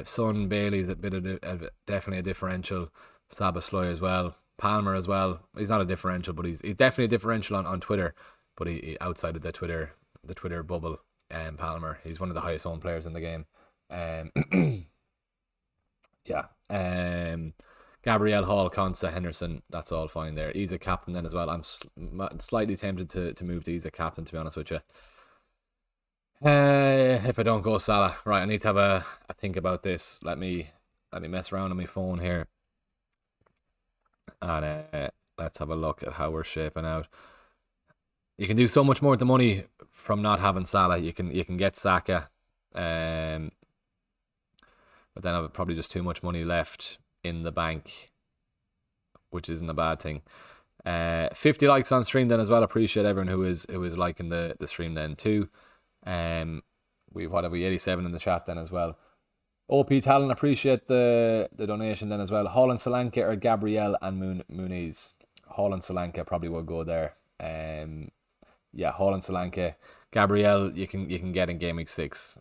Son, Bailey's a bit of definitely a differential. Slabasloy as well. Palmer as well. He's not a differential, but he's definitely a differential on Twitter. But he outside of the Twitter bubble. Palmer, he's one of the highest owned players in the game. Gabriel, Hall, Konsa, Henderson. That's all fine there. He's a captain then as well. I'm slightly tempted to move to he's a captain, to be honest with you. If I don't go Salah, right? I need to have a think about this. Let me mess around on my phone here. And let's have a look at how we're shaping out. You can do so much more with the money from not having Salah. You can get Saka, but then I've probably just too much money left in the bank, which isn't a bad thing. 50 likes on stream then as well. Appreciate everyone who is liking the stream then too. We've 87 in the chat then as well. OP Talon, appreciate the donation then as well. Hall and Solanke or Gabriel and Muniz. Hall and Solanke probably will go there. Hall and Solanke. Gabriel you can get in Game Week 6.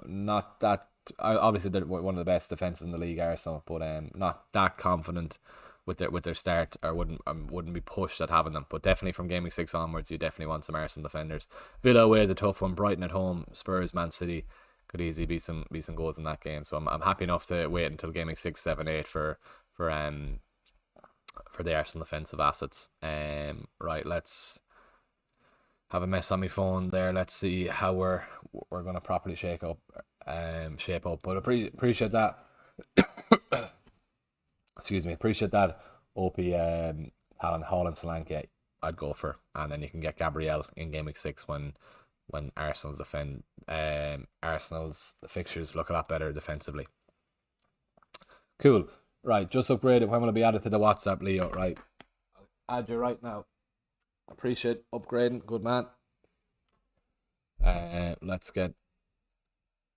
Not that obviously they're one of the best defenses in the league, Arsenal, but not that confident with their start, or wouldn't be pushed at having them. But definitely from Game Week 6 onwards, you definitely want some Arsenal defenders. Villa away is a tough one. Brighton at home. Spurs, Man City. Could easily be some goals in that game. So I'm happy enough to wait until Game Week 6, 7, 8 for the Arsenal defensive assets. Right, let's have a mess on my phone there. Let's see how we're gonna properly shape up. But appreciate that. Excuse me, appreciate that. OP Haaland, Solanke, I'd go for, and then you can get Gabriel in game week 6 when Arsenal's fixtures look a lot better defensively. Cool. Right, just upgraded. When will it be added to the WhatsApp, Leo? Right, add you right now. Appreciate upgrading, good man. Let's get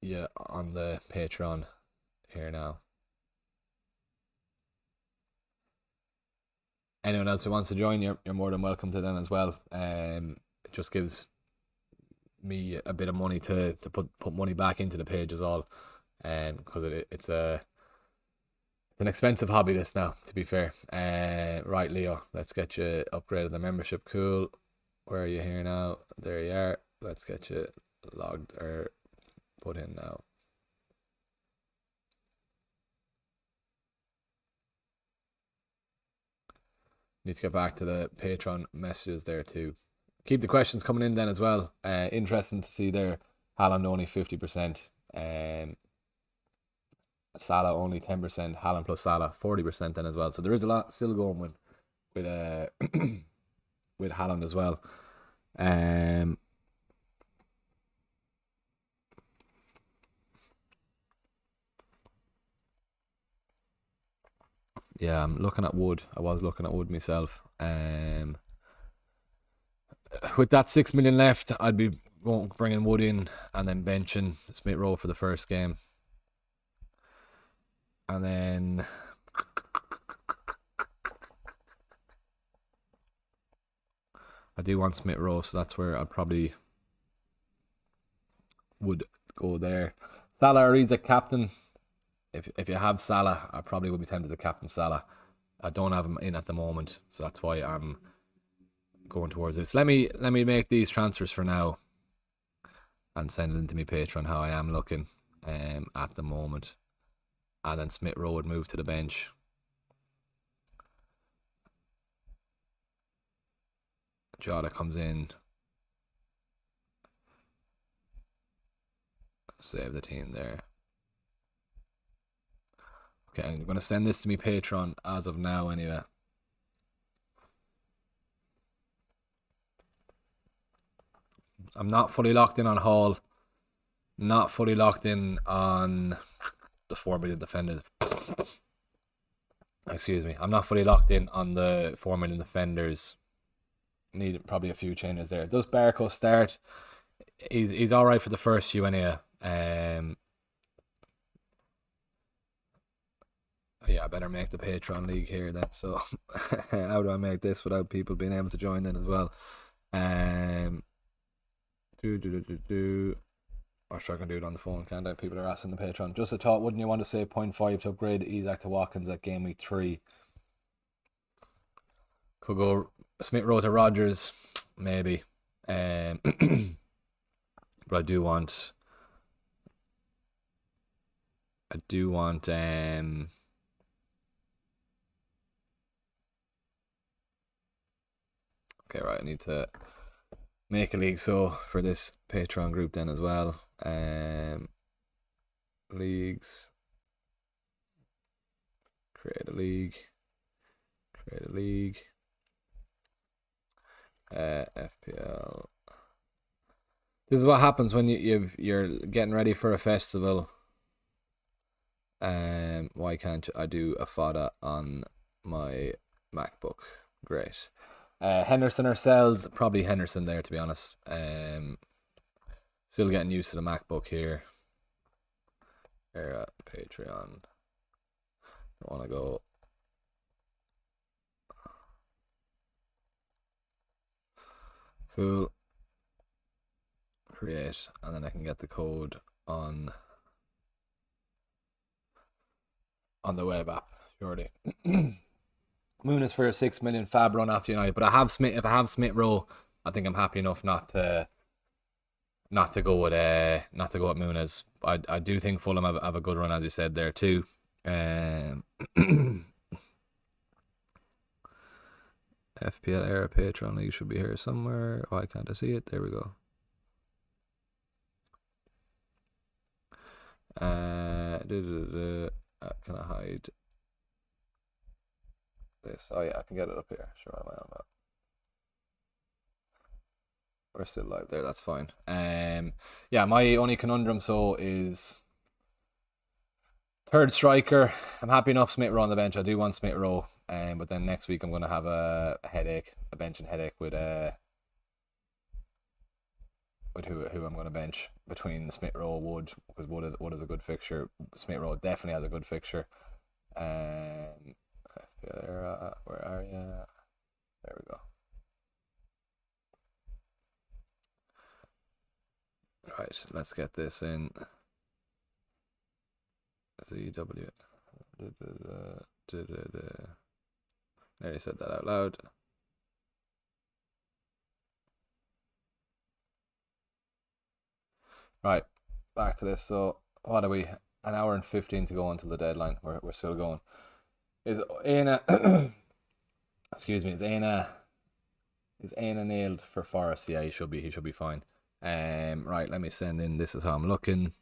you on the Patreon here now. Anyone else who wants to join, you're more than welcome to then as well. It just gives me a bit of money to put money back into the page as all, because it's an expensive hobby this now, to be fair. Right, Leo, let's get you upgraded the membership. Cool. Where are you here now? There you are. Let's get you logged or put in now. Need to get back to the Patreon messages there too. Keep the questions coming in then as well. Interesting to see there. Haaland only 50%. Salah only 10%. Haaland plus Salah 40% then as well. So there is a lot still going with with Haaland as well. Yeah, I'm looking at Wood. I was looking at Wood myself. With that 6 million left, I'd be bringing Wood in and then benching Smith Rowe for the first game. And then I do want Smith Rowe, so that's where I probably would go there. Salah or Isak captain. If you have Salah, I probably would be tempted to captain Salah. I don't have him in at the moment, so that's why I'm going towards this. Let me make these transfers for now and send it into my Patreon how I am looking at the moment. And then Smith Rowe would move to the bench. Jota comes in. Save the team there. Okay, I'm going to send this to me Patreon as of now anyway. I'm not fully locked in on Hall. Not fully locked in on the 4 million defenders. Excuse me. I'm not fully locked in on the 4 million defenders. Need probably a few changes there. Does Barco start? He's all right for the first few anyway. Yeah, I better make the Patreon league here then. So how do I make this without people being able to join in as well? Or sure I can do it on the phone, can't I? People are asking the Patreon. Just a thought, wouldn't you want to say 0.5 to upgrade Isak to Watkins at game week 3? Could go Smith Rowe to Rodgers, maybe. But I do want okay, right, I need to make a league so for this Patreon group then as well. Leagues. Create a league. FPL. This is what happens when you're getting ready for a festival. Why can't I do a FODA on my MacBook? Great. Henderson or Sells? Probably Henderson there, to be honest. Still getting used to the MacBook here. Era Patreon. Don't want to go. Cool. Create, and then I can get the code on the web app. Surely. Moon is for a 6 million fab run after United, but if I have Smith Rowe, I think I'm happy enough not to go with Muniz. I do think Fulham have a good run, as you said there too. FPL era Patreon league should be here somewhere. Why can't I see it? There we go. Can I hide? this. Oh yeah, I can get it up here. Sure, am I on that? We're still live there. That's fine. Yeah, my only conundrum is third striker. I'm happy enough Smith Rowe on the bench. I do want Smith Rowe. But then next week I'm gonna have a headache, a benching headache with who I'm gonna bench between Smith Rowe Wood, because Wood is a good fixture. Smith Rowe definitely has a good fixture. Where are you? There we go. Right, let's get this in. GW. Nearly said that out loud. Right, back to this. So, what are we? An hour and 15 to go until the deadline. We're still going. Is Aina? Excuse me. Is Aina nailed for Forest? Yeah, he should be. He should be fine. Right. Let me send in. This is how I'm looking.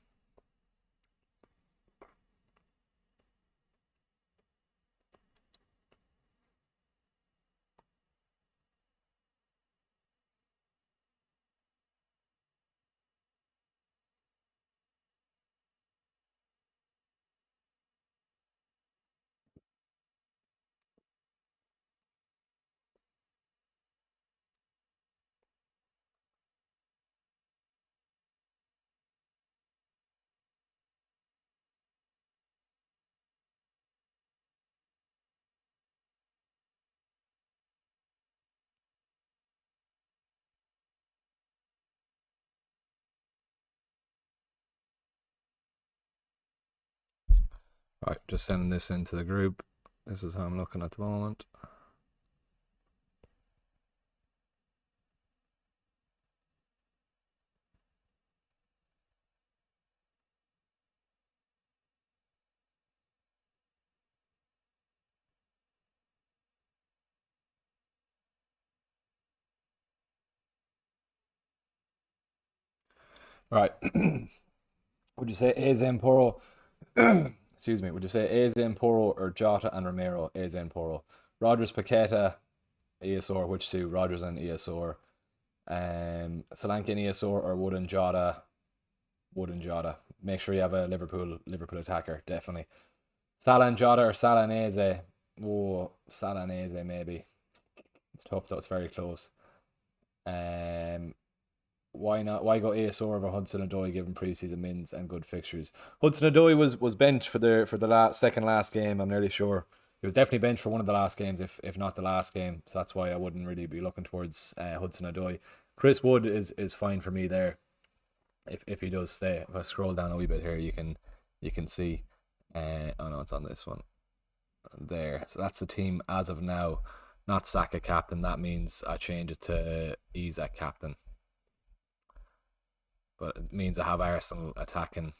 Right, just sending this into the group. This is how I'm looking at the moment. Right. Would you say Eze and Poro? Excuse me. Would you say Eze and Poro or Jota and Romero? Eze and Poro. Rogers, Paqueta, ESR. Which two? Rogers and ESR. Solanke and ESR or Wood and Jota? Wood and Jota. Make sure you have a Liverpool attacker. Definitely. Salah and Jota or Salah and Eze? Oh, Salah and Eze maybe. It's tough though. It's very close. Um, why not? Why go ASR over Hudson Odoi given preseason mins and good fixtures? Hudson Odoi was benched for the second last game. I'm nearly sure he was definitely benched for one of the last games, if not the last game. So that's why I wouldn't really be looking towards Hudson Odoi. Chris Wood is fine for me there. If he does stay, if I scroll down a wee bit here, you can see. Oh no, it's on this one there. So that's the team as of now. Not Saka captain. That means I change it to Isak captain. But it means I have Arsenal attacking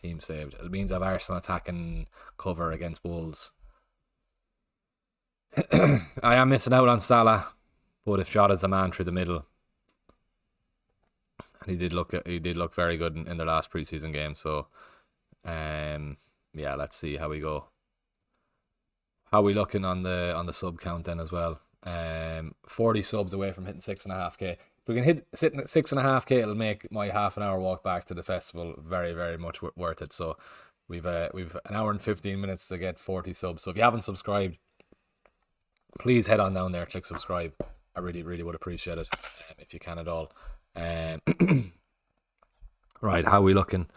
team saved. It means I have Arsenal attacking cover against Wolves. I am missing out on Salah, but if Jota's the man through the middle, and he did look very good in the last preseason game. So, yeah, let's see how we go. How are we looking on the sub count then as well? 40 subs away from hitting 6.5k. If we can hit sitting at 6.5k, it'll make my half an hour walk back to the festival very, very much worth it. So we've an hour and 15 minutes to get 40 subs. So if you haven't subscribed, please head on down there, click subscribe. I really, really would appreciate it, if you can at all. Right, how are we looking?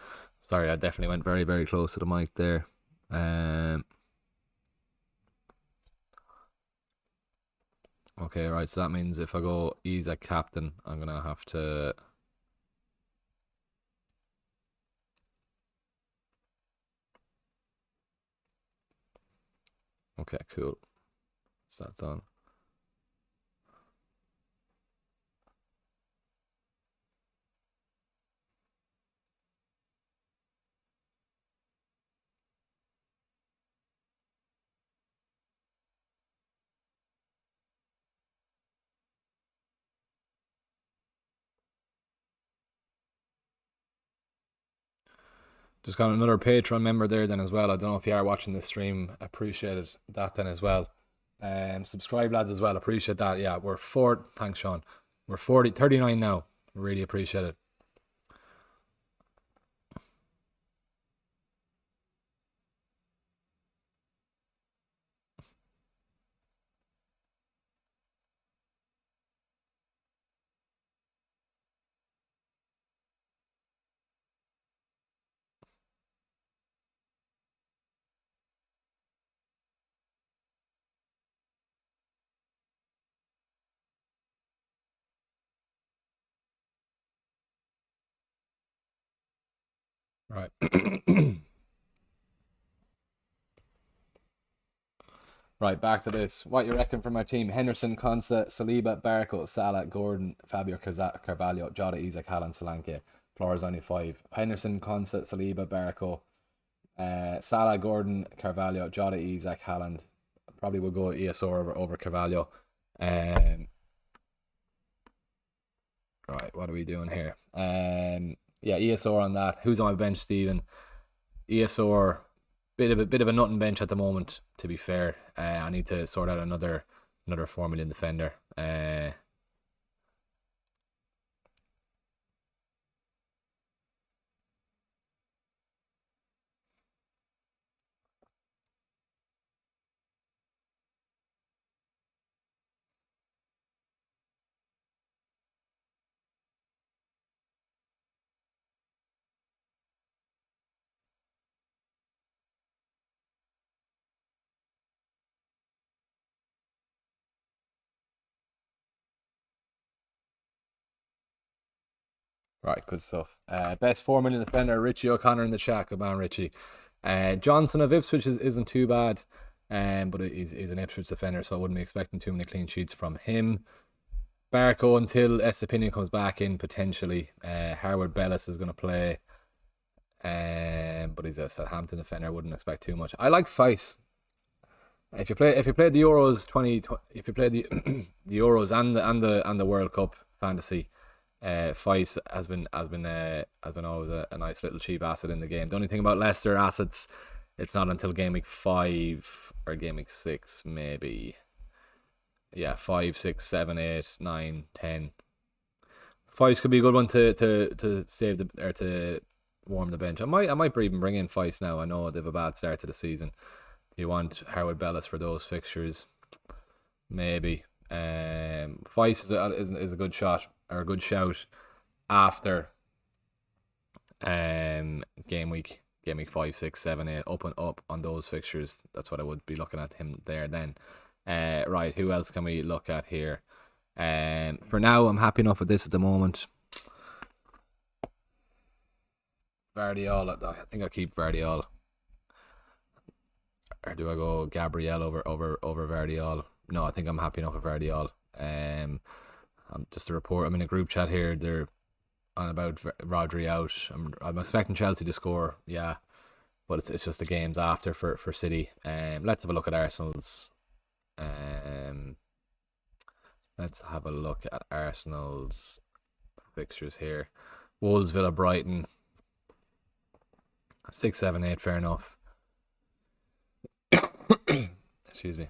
Sorry, I definitely went very, very close to the mic there. Okay, right, so that means if I go ease at captain, I'm gonna have to. Okay, cool. Is that done? Just got another Patreon member there then as well. I don't know if you are watching this stream. Appreciated that then as well. Subscribe, lads, as well. Appreciate that. Yeah, we're four. Thanks, Sean. We're 39 now. Really appreciate it. Right. Right, back to this. What you reckon from our team? Henderson, Consa, Saliba, Barco, Salah, Gordon, Fabio Carvalho, Jota, Isaac, Haaland, Solanke. Flores only 5. Henderson, Consa, Saliba, Barco, Salah, Gordon, Carvalho, Jota, Isaac, Haaland. Probably will go ESR over Carvalho. Right, what are we doing here? Yeah, ESR on that. Who's on my bench, Stephen? ESR, bit of a nothing bench at the moment. To be fair, I need to sort out another 4 million defender. Right, good stuff. Best 4 million defender, Richie O'Connor in the chat. Good man, Richie. Johnson of Ipswich isn't too bad, but he's an Ipswich defender, so I wouldn't be expecting too many clean sheets from him. Barco until Estepinian comes back in potentially. Harwood Bellis is going to play, but he's a Southampton defender. I wouldn't expect too much. I like Feist. If you played the Euros if you played the the Euros and the World Cup fantasy, Feist has been always a nice little cheap asset in the game. The only thing about Leicester assets, it's not until game week 5 or game week 6 maybe. Yeah, 5, 6, 7, 8, 9, 10. Feist could be a good one to save to warm the bench. I might even bring in Feist now. I know they have a bad start to the season. Do you want Howard Bellis for those fixtures? Maybe. Feist is a good shot or a good shout after game week 5, 6, 7, 8 up on those fixtures. That's what I would be looking at him there then. Right, who else can we look at here? For now, I'm happy enough with this at the moment. Vardiol, I think I'll keep Vardiol. Or do I go Gabriel over Vardiol? No, I think I'm happy enough with Vardiol. Just a report. I'm in a group chat here. They're on about Rodri out. I'm expecting Chelsea to score. Yeah, but it's just the games after for City. Let's have a look at Arsenal's. Let's have a look at Arsenal's fixtures here. Wolves, Villa, Brighton. 6, 7, 8. Fair enough. Excuse me.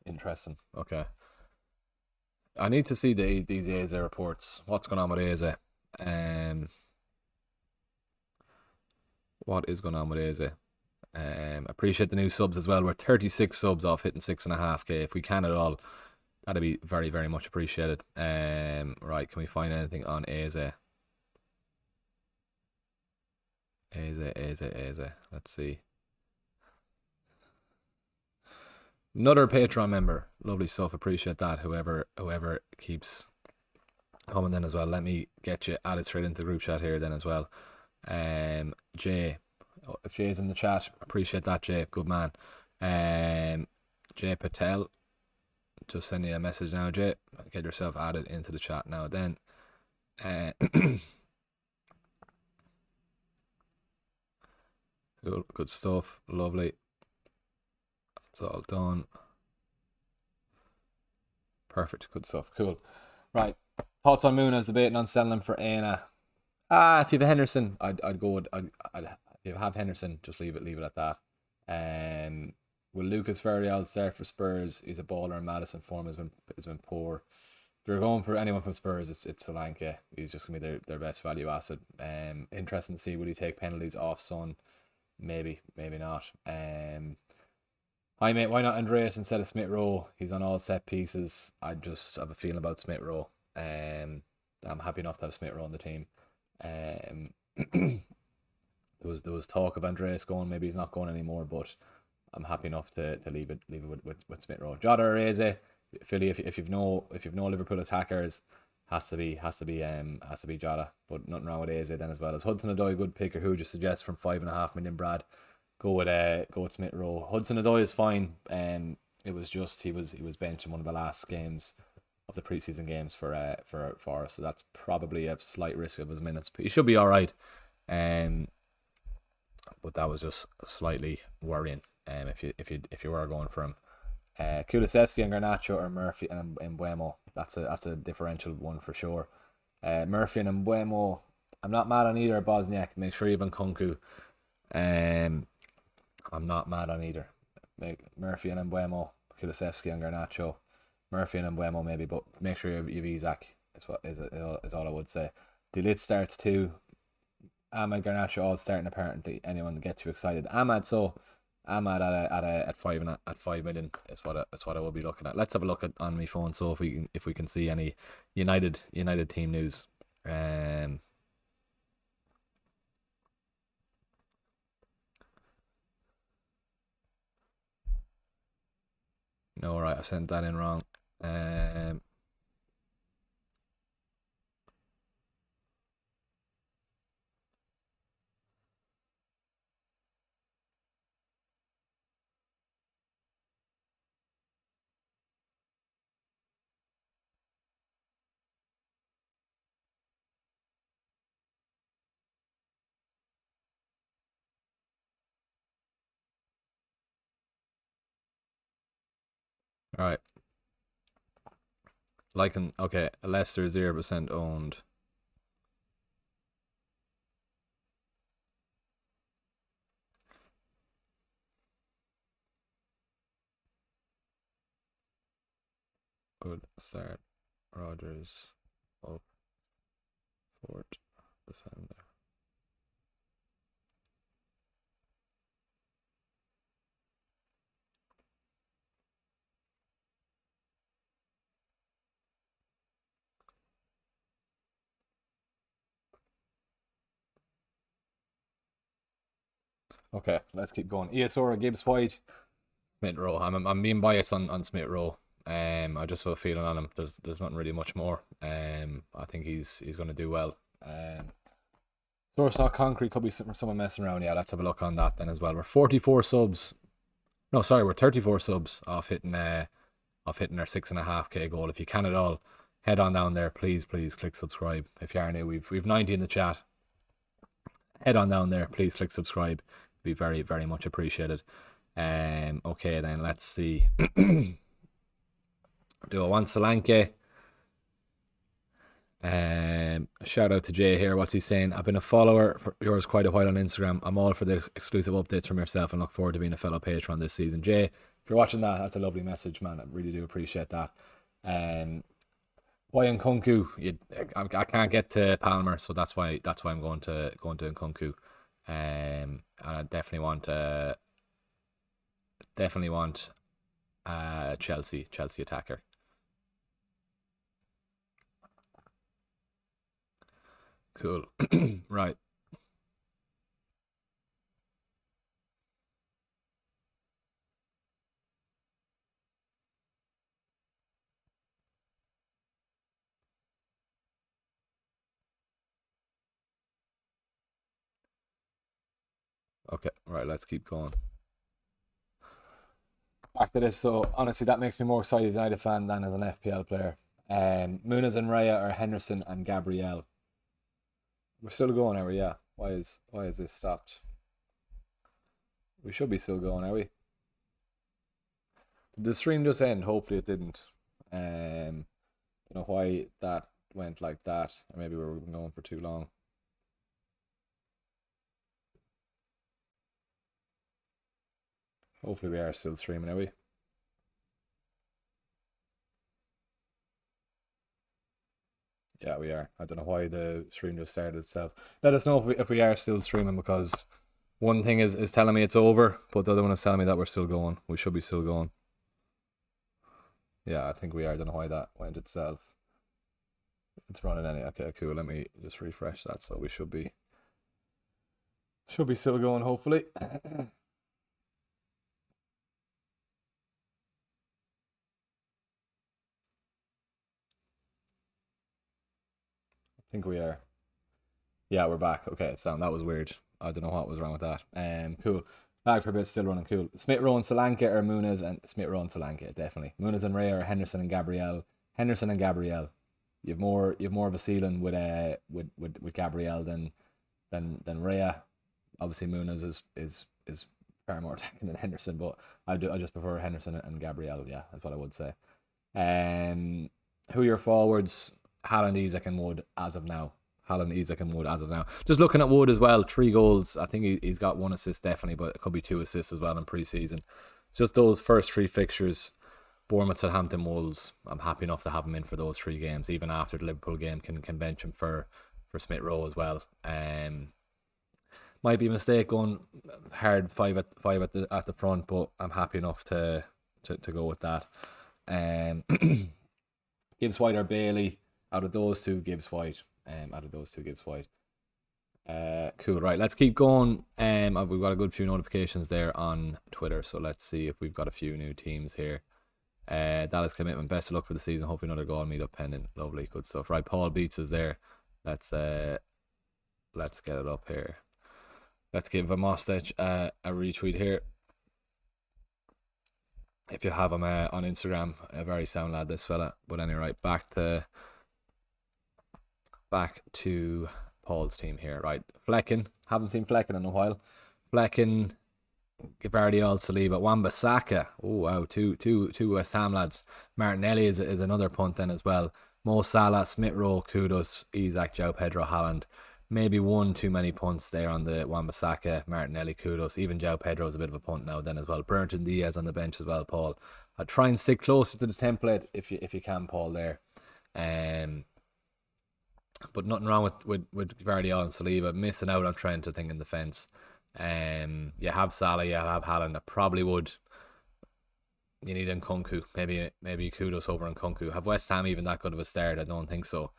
Interesting. Okay. I need to see these Eze reports. What's going on with Eze? What is going on with Eze? Appreciate the new subs as well. We're 36 subs off hitting 6.5k. If we can at all, that'd be very, very much appreciated. Right, can we find anything on Eze? Eze. Let's see. Another Patreon member. Lovely stuff. Appreciate that. Whoever keeps coming then as well. Let me get you added straight into the group chat here then as well. Jay. If Jay's in the chat, appreciate that, Jay. Good man. Jay Patel. Just send you a message now, Jay. Get yourself added into the chat now then. Cool. Good stuff. Lovely. That's all done. Perfect. Good stuff. Cool. Right. Thoughts on Muniz debating on selling him for Aina. If you have a Henderson, I'd go with I'd if you have Henderson, just leave it at that. Will Lucas Ferrial start for Spurs? He's a baller, and Madison form has been poor. If you're going for anyone from Spurs, it's Solanke. He's just gonna be their best value asset. Interesting to see, will he take penalties off Son? Maybe, maybe not. Hi mate, why not Andreas instead of Smith Rowe? He's on all set pieces. I just have a feeling about Smith Rowe. I'm happy enough to have Smith Rowe on the team. Um, there was talk of Andreas going. Maybe he's not going anymore, but I'm happy enough to leave it with Smith Rowe. Jota or Eze, Philly. If you've no Liverpool attackers, has to be Jota. But nothing wrong with Eze then as well. As Hudson-Odoi, good picker. Who just suggests from 5.5 million, Brad? Go with Smith Rowe. Hudson-Odoi is fine. It was just he was benched in one of the last games of the preseason games for us, so that's probably a slight risk of his minutes. But he should be all right. But that was just slightly worrying. If you were going for him, Kulusevski and Garnacho or Murphy and Mbuemo. That's a differential one for sure. Murphy and Mbuemo. I'm not mad on either. Bosniak. Make sure you have Nkunku. I'm not mad on either. Murphy and Mbuemo, Kulusevski and Garnacho. Murphy and Mbuemo maybe, but make sure you have Isak. Is all I would say. The lid starts too. Ahmad, Garnacho all starting apparently. Anyone get too excited? Ahmad at 5 million is what I will be looking at. Let's have a look on my phone so if we can see any United team news. No, right, I sent that in wrong. All right. Okay, Leicester 0% owned. Good start. Rodgers up. Fort defender. Okay, let's keep going. ESR, Gibbs White, Smith Rowe. I'm being biased on Smith Rowe. I just have a feeling on him. There's nothing really much more. I think he's going to do well. Source Concrete could be someone messing around. Yeah, let's have a look on that then as well. We're 44 subs. No, sorry, we're 34 subs off hitting our 6.5k goal. If you can at all, head on down there. Please click subscribe. If you are new, we've 90 in the chat. Head on down there. Please click subscribe. Be very, very much appreciated. Okay, then let's see. Do I want Solanke? Shout out to Jay here. What's he saying? I've been a follower for yours quite a while on Instagram. I'm all for the exclusive updates from yourself and look forward to being a fellow patron this season. Jay, if you're watching that, that's a lovely message, man. I really do appreciate that. Why Nkunku? I can't get to Palmer, so that's why I'm going to Nkunku. And I definitely want Chelsea attacker. Cool. Right. Okay, right, let's keep going. Back to this. So honestly, that makes me more excited as a United fan than as an FPL player. Muniz and Raya are Henderson and Gabriel. We're still going, are we? Yeah. Why is this stopped? We should be still going, are we? Did the stream just end? Hopefully it didn't. Don't know why went like that. Or maybe we were going for too long. Hopefully we are still streaming, are we? Yeah, we are. I don't know why the stream just started itself. Let us know if we are still streaming, because one thing is telling me it's over, but the other one is telling me that we're still going. We should be still going. Yeah, I think we are. I don't know why that went itself. It's running any. Okay, cool. Let me just refresh that. So we should be still going, hopefully. I think we are. Yeah, we're back. Okay, it's down. That was weird. I don't know what was wrong with that. Cool. Back for a bit, still running. Cool. Smith Rowe and Solanke are Muniz, and Smith Rowe and Solanke, definitely. Muniz and Ray are Henderson and Gabriel. Henderson and Gabriel. You have more of a ceiling with Gabriel than Raya. Obviously Muniz is far more attacking than Henderson, but I just prefer Henderson and Gabriel. Yeah, that's what I would say. Who are your forwards? Haaland, Isak, and Wood as of now. Haaland, Isak, and Wood as of now. Just looking at Wood as well, 3 goals. I think he's got 1 assist definitely, but it could be 2 assists as well in pre-season. Just those first 3 fixtures. Bournemouth, Southampton, Wolves. I'm happy enough to have him in for those 3 games. Even after the Liverpool game, can bench him for Smith Rowe as well. Might be a mistake going hard 5 at the front, but I'm happy enough to go with that. Gibbs White or Bailey. Out of those two, Gibbs White. Cool. Right, let's keep going. We've got a good few notifications there on Twitter, so let's see if we've got a few new teams here. Dallas Commitment, best of luck for the season. Hopefully another goal meet up pending. Lovely, good stuff. Right, Paul Beats is there. Let's get it up here. Let's give Mostic a retweet here. If you have him on Instagram, a very sound lad, this fella. But anyway, right, back to Paul's team here. Right, Flecken. Haven't seen Flecken in a while. Flecken, Gvardiol, Saliba, Wan-Bissaka. Oh wow, two West Ham lads. Martinelli is another punt then as well. Mo Salah, Smith Rowe, Kudos, Isak, João Pedro, Haaland. Maybe one too many punts there on the Wan-Bissaka, Martinelli, Kudos. Even João Pedro's a bit of a punt now then as well. Bernton Diaz on the bench as well, Paul. I'd try and stick closer to the template if you can, Paul, there. But nothing wrong with Gvardiol and Saliba. Missing out on Trent, I think, in defence. You have Salah, you have Haaland. I probably would. You need Nkunku. Maybe Kudos over Nkunku. Have West Ham even that good of a start? I don't think so.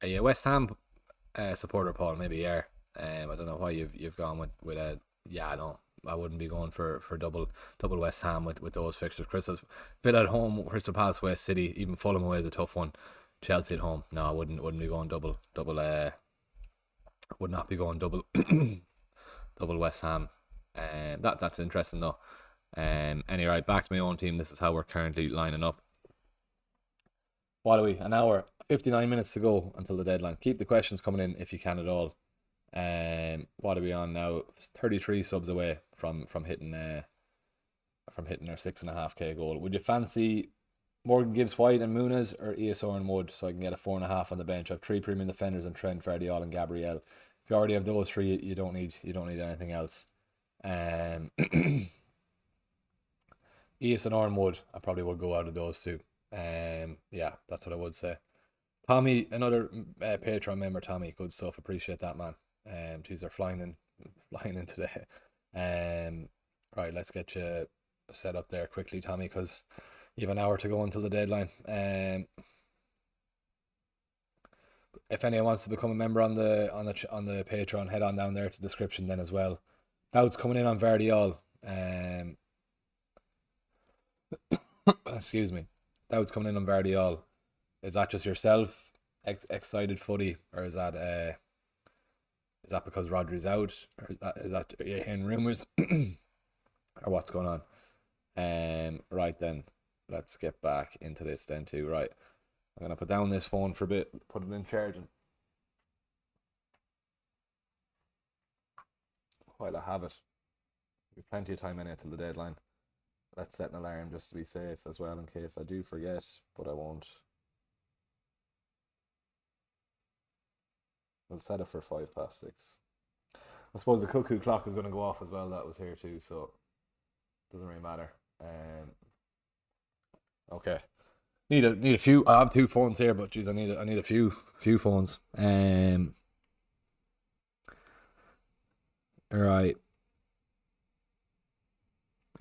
Are you a West Ham supporter, Paul? Maybe you are. I don't know why you've gone with a. Yeah, I don't. I wouldn't be going for double West Ham with those fixtures. Crystal Villa at home, Crystal Palace, West City, even Fulham away is a tough one. Chelsea at home. No, I wouldn't be going double. Would not be going double West Ham. That's interesting though. Anyway, back to my own team. This is how we're currently lining up. What are we? An hour, 59 minutes to go until the deadline. Keep the questions coming in if you can at all. What are we on now? 33 subs away from hitting our 6.5k goal. Would you fancy Morgan Gibbs White and Muniz or ESR and Wood, so I can get a 4.5 on the bench? I have 3 premium defenders and Trent, Gvardiol, and Gabriel. If you already have those 3, you don't need anything else. ESR and Wood, I probably would go out of those 2. Yeah, that's what I would say. Tommy, another Patreon member. Tommy, good stuff. Appreciate that, man. These are flying in today. Right, let's get you set up there quickly, Tommy, because you have an hour to go until the deadline. If anyone wants to become a member on the Patreon, head on down there to the description then as well. Doubts coming in on Gvardiol. Excuse me. Doubts coming in on Gvardiol. Is that just yourself, excited footy, or is that because Rodri's out, or is that are you hearing rumours, or what's going on? Right then, let's get back into this then too. Right, I'm gonna put down this phone for a bit, put it in charging while I have it. We've plenty of time in it till the deadline. Let's set an alarm just to be safe as well in case I do forget, but I won't. We'll set it for 6:05. I suppose the cuckoo clock is going to go off as well. That was here too, so doesn't really matter. Okay. Need a few. I have two phones here, but geez, I need a few phones. All right.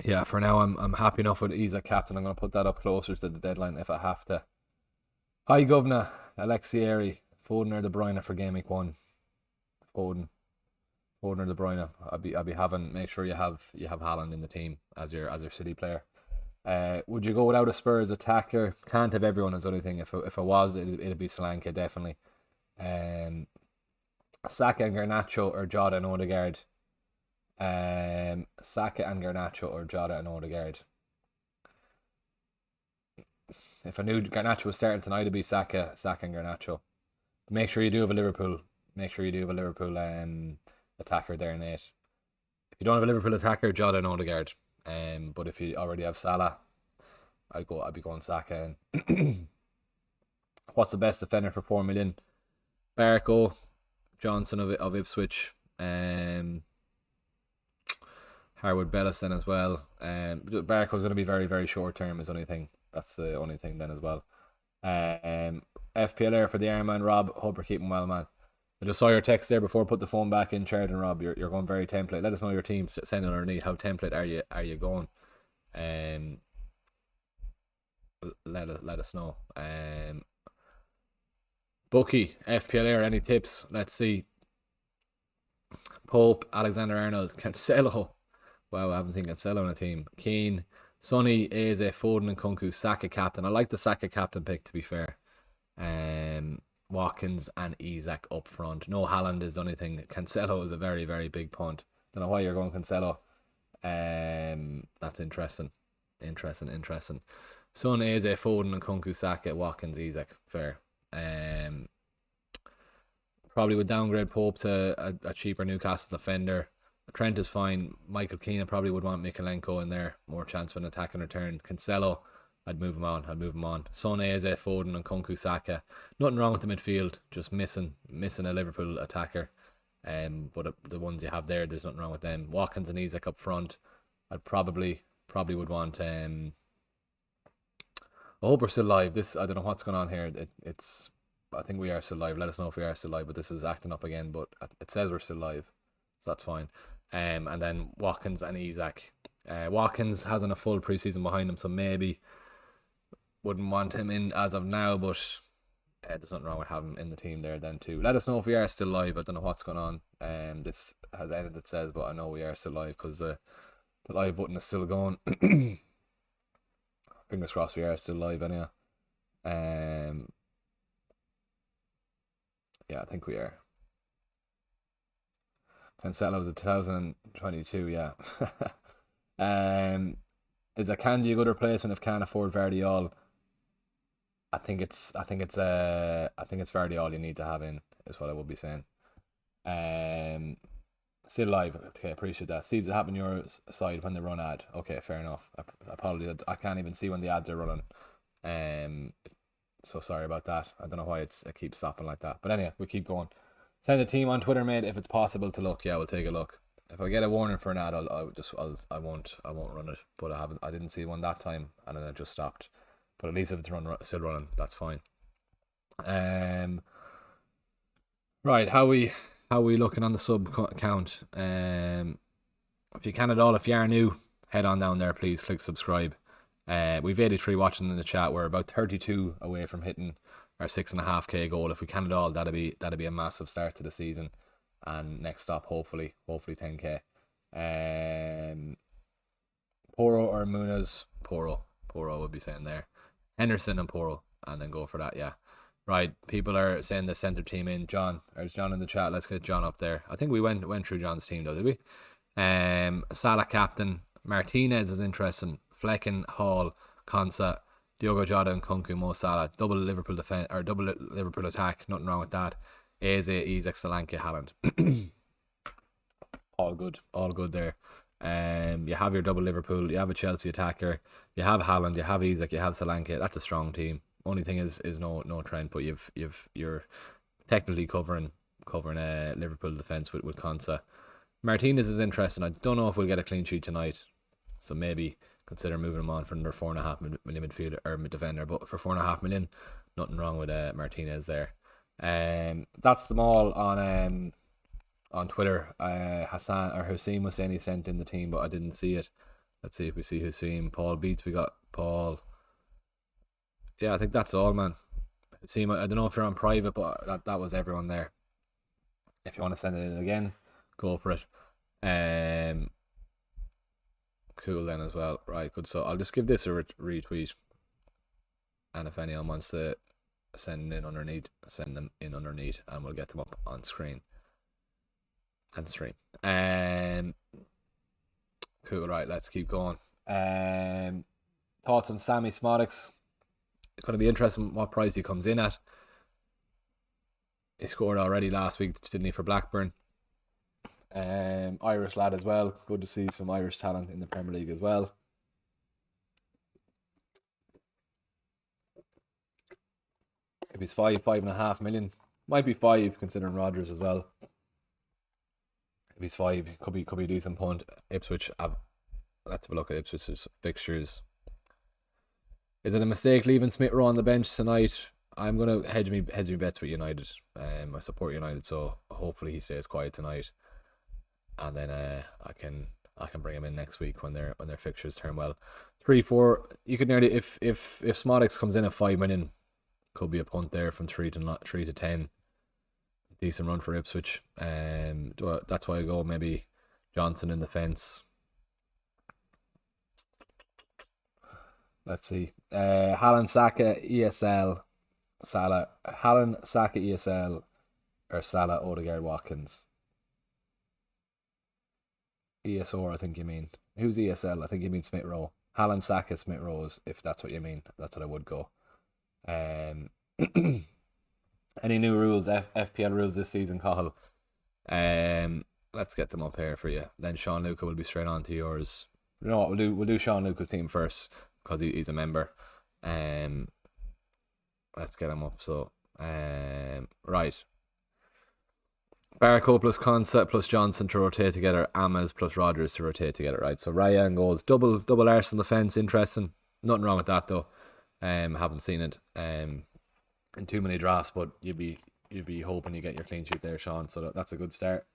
Yeah, for now I'm happy enough with Isa captain. I'm gonna put that up closer to the deadline if I have to. Hi Governor, Alexieri, Foden or De Bruyne for game week 1. Foden or De Bruyne. I'll be having make sure you have Haaland in the team as your City player. Would you go without a Spurs attacker? Can't have everyone as the only thing. If it was, it'd be Solanke definitely. Saka and Garnacho or Jota and Odegaard. Saka and Garnacho or Jota and Odegaard. If I knew Garnacho was starting tonight, it'd be Saka and Garnacho. Make sure you do have a Liverpool. Attacker there, Nate. If you don't have a Liverpool attacker, Jota and Odegaard. But if you already have Salah, I'd be going Saka. What's the best defender for 4 million? Barco, Johnson of Ipswich, Harwood Bellis then as well. Barco's going to be very, very short term is the only thing. That's the only thing then as well. FPL Air for the Ironman, Rob. Hope you're keeping well, man. I just saw your text there before. Put the phone back in charge, and Rob, you're going very template. Let us know your team. Send it underneath. How template are you going? Let us know. Bookie, FPL Air. Any tips? Let's see. Pope, Alexander Arnold, Cancelo. Wow, I haven't seen Cancelo on a team. Keane, Sonny, Eze, Foden and Kunku, Saka captain. I like the Saka captain pick, to be fair. Watkins and Isak up front. No Haaland is the only thing. Cancelo is a very, very big punt. Don't know why you're going Cancelo. That's interesting. Son, Eze, Foden and Kunku, Saka, Watkins, Isak. Fair. Probably would downgrade Pope to a cheaper Newcastle defender. Trent is fine. Michael Keane, I probably would want Mikalenko in there. More chance of an attack and return. Cancelo, I'd move him on. Son, Eze, Foden and Kunku, Saka. Nothing wrong with the midfield. Just missing a Liverpool attacker. But the ones you have there's nothing wrong with them. Watkins and Isak up front. I'd probably would want. I hope we're still live. I don't know what's going on here. I think we are still live. Let us know if we are still live. But this is acting up again. But it says we're still live, so that's fine. And then Watkins and Isak. Watkins hasn't a full preseason behind him, so maybe wouldn't want him in as of now, but there's nothing wrong with having him in the team there then too. Let us know if we are still live. I don't know what's going on. This has ended, it says, but I know we are still live because the live button is still going. Fingers crossed we are still live anyhow. Yeah, I think we are. Cancelo was a 2022, yeah. Is a Candy a good replacement if can't afford Vardy all? I think it's Vardy all you need to have in, is what I would be saying. Still live. Okay, appreciate that. Seems to happen your side when they run ad. Okay, fair enough. Apologies. I can't even see when the ads are running. So sorry about that. I don't know why it keeps stopping like that. But anyway, we keep going. Send the team on Twitter, mate, if it's possible to look. Yeah, we'll take a look. If I get a warning for an ad, I won't run it. But I didn't see one that time, and then it just stopped. But at least if it's still running, that's fine. Right, how we looking on the sub count? If you can at all, if you are new, head on down there, please click subscribe. We've 83 watching in the chat. We're about 32 away from hitting our 6.5k goal. If we can at all, that'd be a massive start to the season. And next stop, hopefully 10k. Poro or Muniz? Poro would be saying there. Henderson and Poro, and then go for that. Yeah, right. People are saying the centre team in. There's John in the chat. Let's get John up there. I think we went through John's team though, did we? Salah captain. Martinez is interesting. Flecken, Hall, Konsa, Diogo Jota and Kunku, Mo Salah. Double Liverpool defense or double Liverpool attack. Nothing wrong with that. Eze, Isak, Solanke, Haaland. all good there. You have your double Liverpool. You have a Chelsea attacker. You have Haaland. You have Isak. You have Solanke. That's a strong team. Only thing is no Trent, but you're technically covering covering Liverpool defence with Konsa. Martinez is interesting. I don't know if we'll get a clean sheet tonight, so maybe consider moving him on for another 4.5 million midfielder or mid defender. But for 4.5 million, nothing wrong with Martinez there. That's them all on Twitter. Hussein was saying he sent in the team, but I didn't see it. Let's see if we see Hussein. Paul Beats, we got Paul. Yeah, I think that's all, man. Hussein, I don't know if you're on private, but that was everyone there. If you want to send it in again, go for it. Cool then as well. Right, good. So I'll just give this a retweet, and if anyone wants to send them in underneath, and we'll get them up on screen and stream. Cool. Right, let's keep going. Thoughts on Sammy Smodics? It's going to be interesting what price he comes in at. He scored already last week, didn't he, for Blackburn? Irish lad as well. Good to see some Irish talent in the Premier League as well. If he's 5.5 million, might be 5 considering Rodgers as well. If he's 5, could be a decent punt. Ipswich, let's have a look at Ipswich's fixtures. Is it a mistake leaving Smith Rowe on the bench tonight? I'm gonna hedge me bets with United. I support United, so hopefully he stays quiet tonight, and then I can bring him in next week when their fixtures turn well. 3-4. You could nearly, if Smodics comes in at 5 million, could be a punt there from 3 to 10. Decent run for Ipswich. That's why I go maybe Johnson in the fence. Let's see. Haaland, Saka, ESL, Salah. Haaland, Saka, ESL, or Salah, Odegaard, Watkins. ESR, I think you mean. Who's ESL? I think you mean Smith Rowe. Haaland, Saka, Smith Rowe, if that's what you mean. That's what I would go. Any new rules, FPL rules this season, Cahill? Let's get them up here for you. Then Sean Luca will be straight on to yours. You know what, we'll do Sean Luca's team first, because he's a member. Let's get him up. So, right. Barco plus Concept plus Johnson to rotate together. Amas plus Rodgers to rotate together. Right. So Ryan goes double Arsenal defence. Interesting. Nothing wrong with that though. Haven't seen it in too many drafts, but you'd be hoping you get your clean sheet there, Sean. So that's a good start.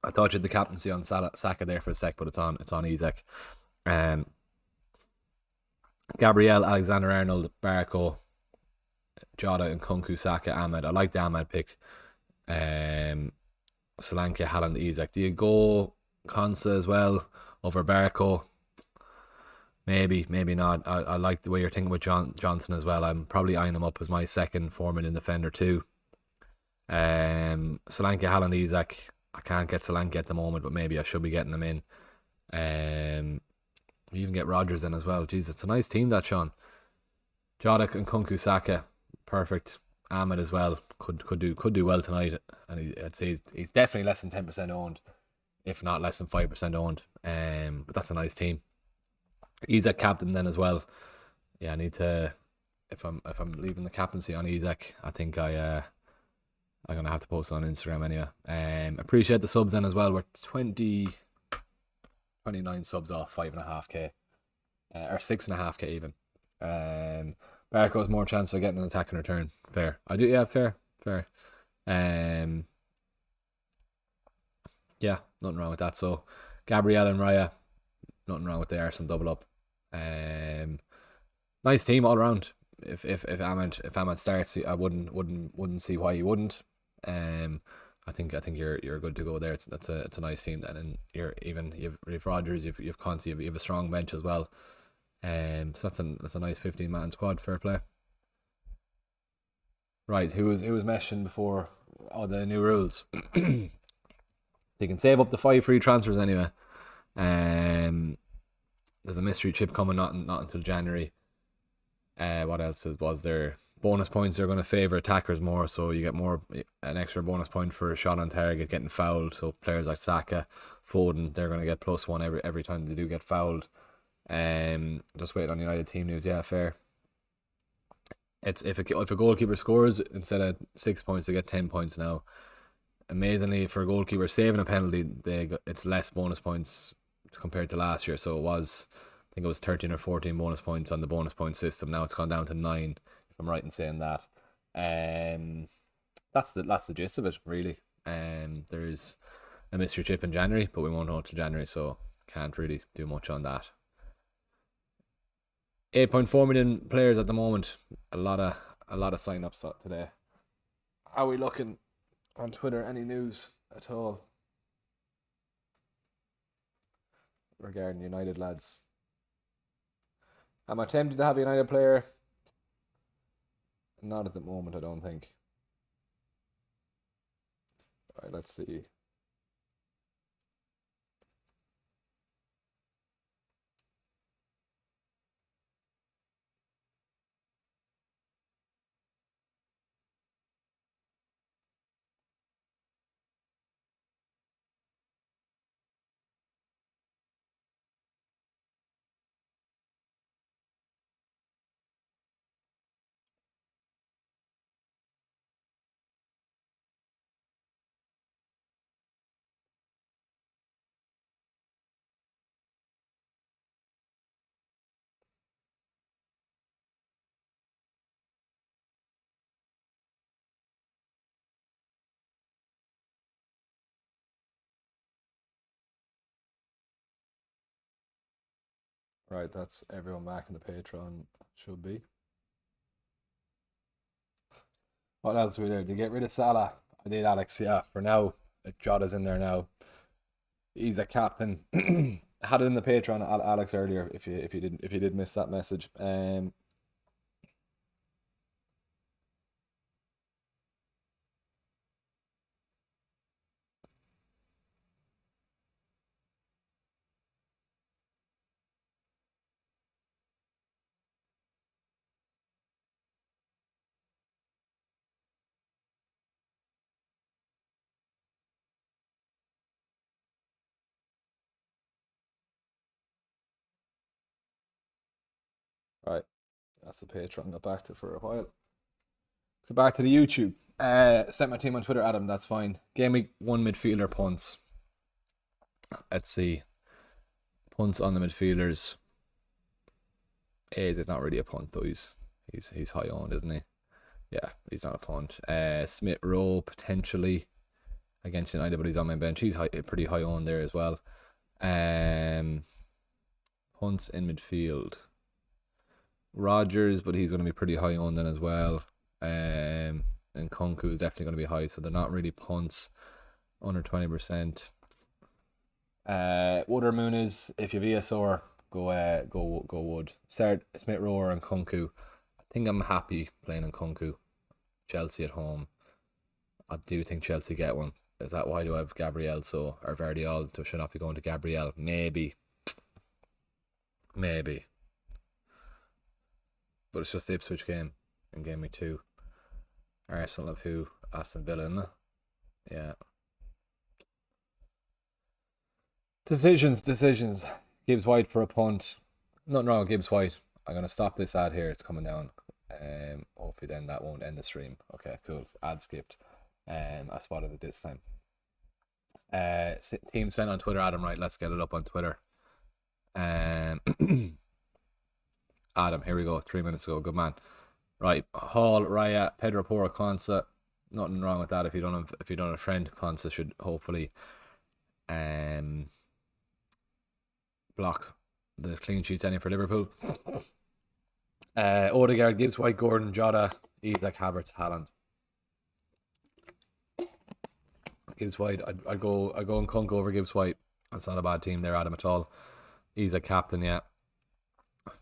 I thought you had the captaincy on Saka there for a sec, but it's on Isaac. Gabriel, Alexander-Arnold, Barco, Jota, and Kunku, Saka, Ahmed. I like the Ahmed pick. Solanke, Haaland, Isaac. Do you go Konsa as well over Barco? Maybe not. I like the way you're thinking with Johnson as well. I'm probably eyeing him up as my second 4 million defender too. Solanke, Haaland, Isaac. I can't get Solanke at the moment, but maybe I should be getting them in. You even get Rodgers in as well. Jeez, it's a nice team that, Sean. Jota and Kunku, Saka, perfect. Ahmed as well could do well tonight, and I'd say he's definitely less than 10% owned, if not less than 5% owned. But that's a nice team. Isaac captain then as well. Yeah, I need to. If I'm leaving the captaincy on Isaac, I think I'm gonna have to post it on Instagram anyway. Appreciate the subs then as well. We're 29 subs off 5.5k, or 6.5k even. Barco's more chance for getting an attack in return. Fair. I do. Yeah, fair. Yeah, nothing wrong with that. So Gabriel and Raya, nothing wrong with the Arsenal double up. Nice team all around. If Ahmed starts, I wouldn't see why you wouldn't. I think you're good to go there. It's a nice team. And then you've Rodgers, you've Conte, you have a strong bench as well. So that's a nice 15-man squad. Fair play. Right, who was mentioned before? Oh, the new rules. You can save up to 5 free transfers anyway. There's a mystery chip coming not until January. What else was there? Bonus points are going to favour attackers more, so you get an extra bonus point for a shot on target getting fouled. So players like Saka, Foden, they're going to get +1 every time they do get fouled. Just waiting on United team news. Yeah, fair. It's if a goalkeeper scores, instead of 6 points, they get 10 points now. Amazingly, for a goalkeeper saving a penalty, it's less bonus points compared to last year. So I think it was 13 or 14 bonus points on the bonus point system. Now it's gone down to 9, if I'm right in saying that. That's the gist of it, really. There's a mystery chip in January, but we won't know until January, so can't really do much on that. 8.4 million players at the moment. A lot of sign-ups today. Are we looking on Twitter? Any news at all regarding United, lads? Am I tempted to have a United player? Not at the moment, I don't think. All right, let's see. Right, that's everyone back in the Patreon. Should be. What else we do? Did you get rid of Salah? I did, Alex. Yeah, for now. Jota's in there now. He's a captain. Had it in the Patreon, Alex, earlier. If you did miss that message. Right, that's the Patreon. Got back to for a while. Let's go back to the YouTube. Sent my team on Twitter, Adam. That's fine. Game week 1 midfielder punts. Let's see. Punts on the midfielders. Hayes is not really a punt though. He's high on, isn't he? Yeah, he's not a punt. Smith Rowe potentially against United, but he's on my bench. He's pretty high on there as well. Punts in midfield. Rogers, but he's going to be pretty high on then as well. And Kunku is definitely going to be high, so they're not really punts under 20%. Wood or Muniz, if you've ESR, go Wood. Start Smith Rowe and Kunku. I think I'm happy playing on Kunku. Chelsea at home. I do think Chelsea get one. Is that why do I have Gabriel or Vardiol? Should not be going to Gabriel? Maybe. But it's just the Ipswich game in game week 2. Arsenal have who? Aston Villa, isn't it? Yeah. Decisions. Gibbs White for a punt. Nothing wrong with Gibbs White. I'm going to stop this ad here. It's coming down. Hopefully then that won't end the stream. Okay, cool. Ad skipped. I spotted it this time. Team sent on Twitter, Adam. Right, let's get it up on Twitter. Adam, here we go. 3 minutes ago. Good man. Right, Hall, Raya, Pedro Porro, Consa. Nothing wrong with that. If you don't have a friend, Consa should hopefully block the clean sheets any for Liverpool. Odegaard, Gibbs White, Gordon, Jota, Isaac, Havertz, Haaland. Gibbs White, I'd go and Kunku over Gibbs White. That's not a bad team there, Adam, at all. He's a captain, yeah.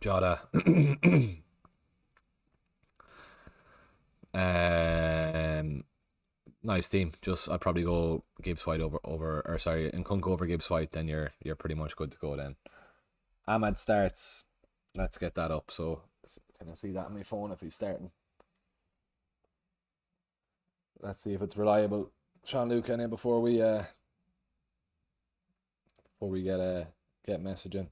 Jota. Nice team. I'd probably go Gibbs White and Kunku over Gibbs White. Then you're pretty much good to go. Then Ahmad starts. Let's get that up. So can I see that on my phone if he's starting? Let's see if it's reliable. Sean Luke in before we get messaging.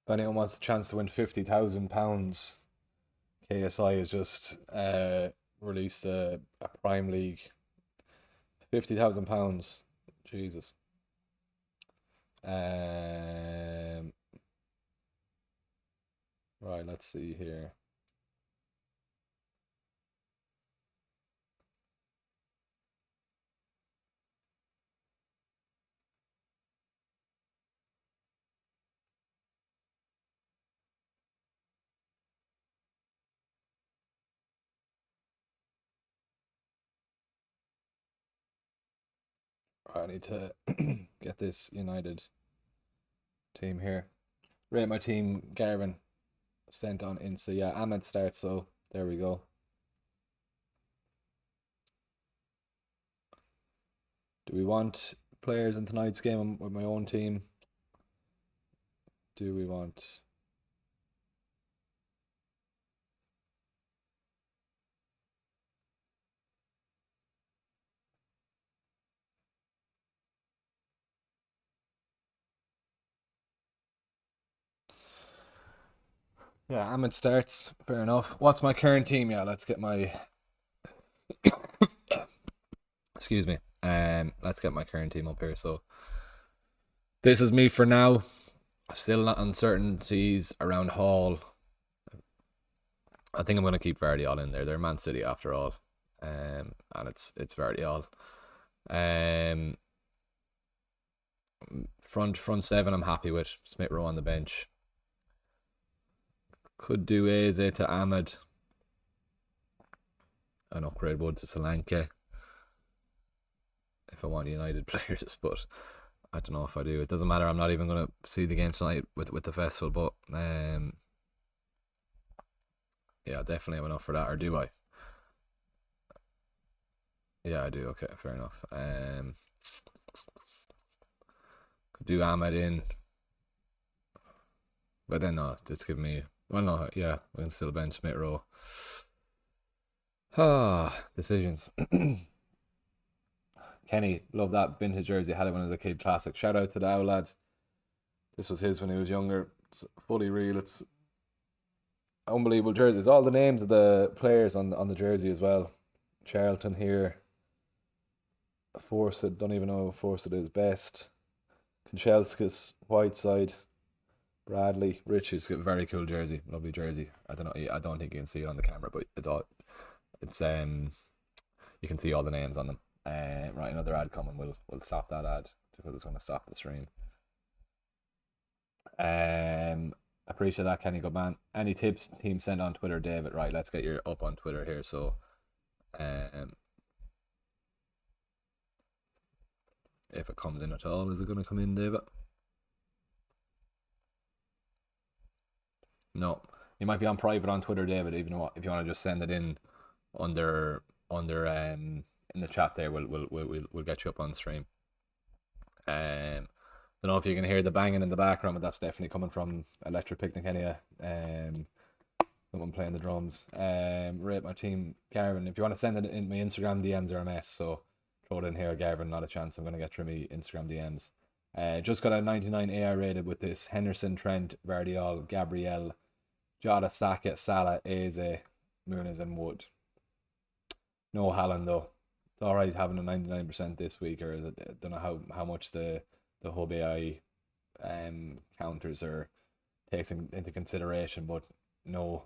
If anyone wants a chance to win £50,000, KSI has just released a Prime League. £50,000. Jesus. Right, let's see here. Right, I need to get this United team here. Rate my team, Garvin. Sent on Insta. Yeah, Ahmed starts, so there we go. Do we want players in tonight's game with my own team? Do we want... Yeah, Ahmed starts. Fair enough. What's my current team? Yeah, let's get my... Excuse me. Let's get my current team up here. So this is me for now. Still not uncertainties around Hall. I think I'm going to keep Vardy in there. They're Man City after all. And it's Vardy. Front seven I'm happy with. Smith Rowe on the bench. Could do Eze to Ahmed. An upgrade would to Solanke. If I want United players, but I don't know if I do. It doesn't matter. I'm not even going to see the game tonight with the festival, but yeah, I definitely have enough for that. Or do I? Yeah, I do. Okay, fair enough. Could do Ahmed in, but then no, it's giving me. Well, no, yeah, we can still bench Smith Rowe. Decisions. Kenny, love that vintage jersey. Had it when I was a kid. Classic. Shout out to the owl lad. This was his when he was younger. It's fully real. It's unbelievable jerseys. All the names of the players on the jersey as well. Charlton here. Forsyth, don't even know if Forsyth is best. Kanchelskis, Whiteside, Bradley, Richards, got a very cool jersey, lovely jersey. I don't know. I don't think you can see it on the camera, but it's you can see all the names on them. Right, another ad coming. We'll stop that ad because it's going to stop the stream. Appreciate that, Kenny. Good man. Any tips, team, send on Twitter, David. Right, let's get you up on Twitter here. So, if it comes in at all, is it going to come in, David? No, you might be on private on Twitter, David. Even if you want to just send it in under in the chat there, we'll get you up on stream. Don't know if you can hear the banging in the background, but that's definitely coming from Electric Picnic anyway. Someone playing the drums. Rate my team, Garvin. If you want to send it in, my Instagram DMs are a mess, so throw it in here, Garvin. Not a chance. I'm gonna get through my Instagram DMs. Just got a 99 AI rated with this: Henderson, Trent, Vardiol, Gabriel, Jota, Saka, Salah, Eze, Muniz, and Wood. No Haaland though. It's alright having a 99% this week, or is it? I don't know how much the Hub AI counters are taken into consideration, but no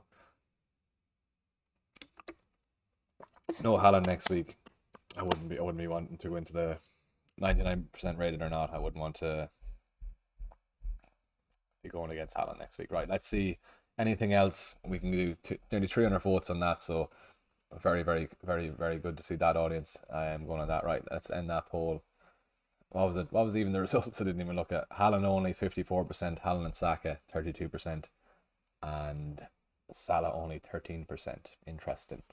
Haaland next week. I wouldn't be wanting to go into the 99% rated or not. I wouldn't want to be going against Haaland next week. Right, let's see anything else we can do. Nearly 300 votes on that, so very, very, very, very good to see that audience going on that. Right, let's end that poll. What was it? What was even the results? I didn't even look at. Haaland only 54%, Haaland and Saka 32%, and Salah only 13%. Interesting.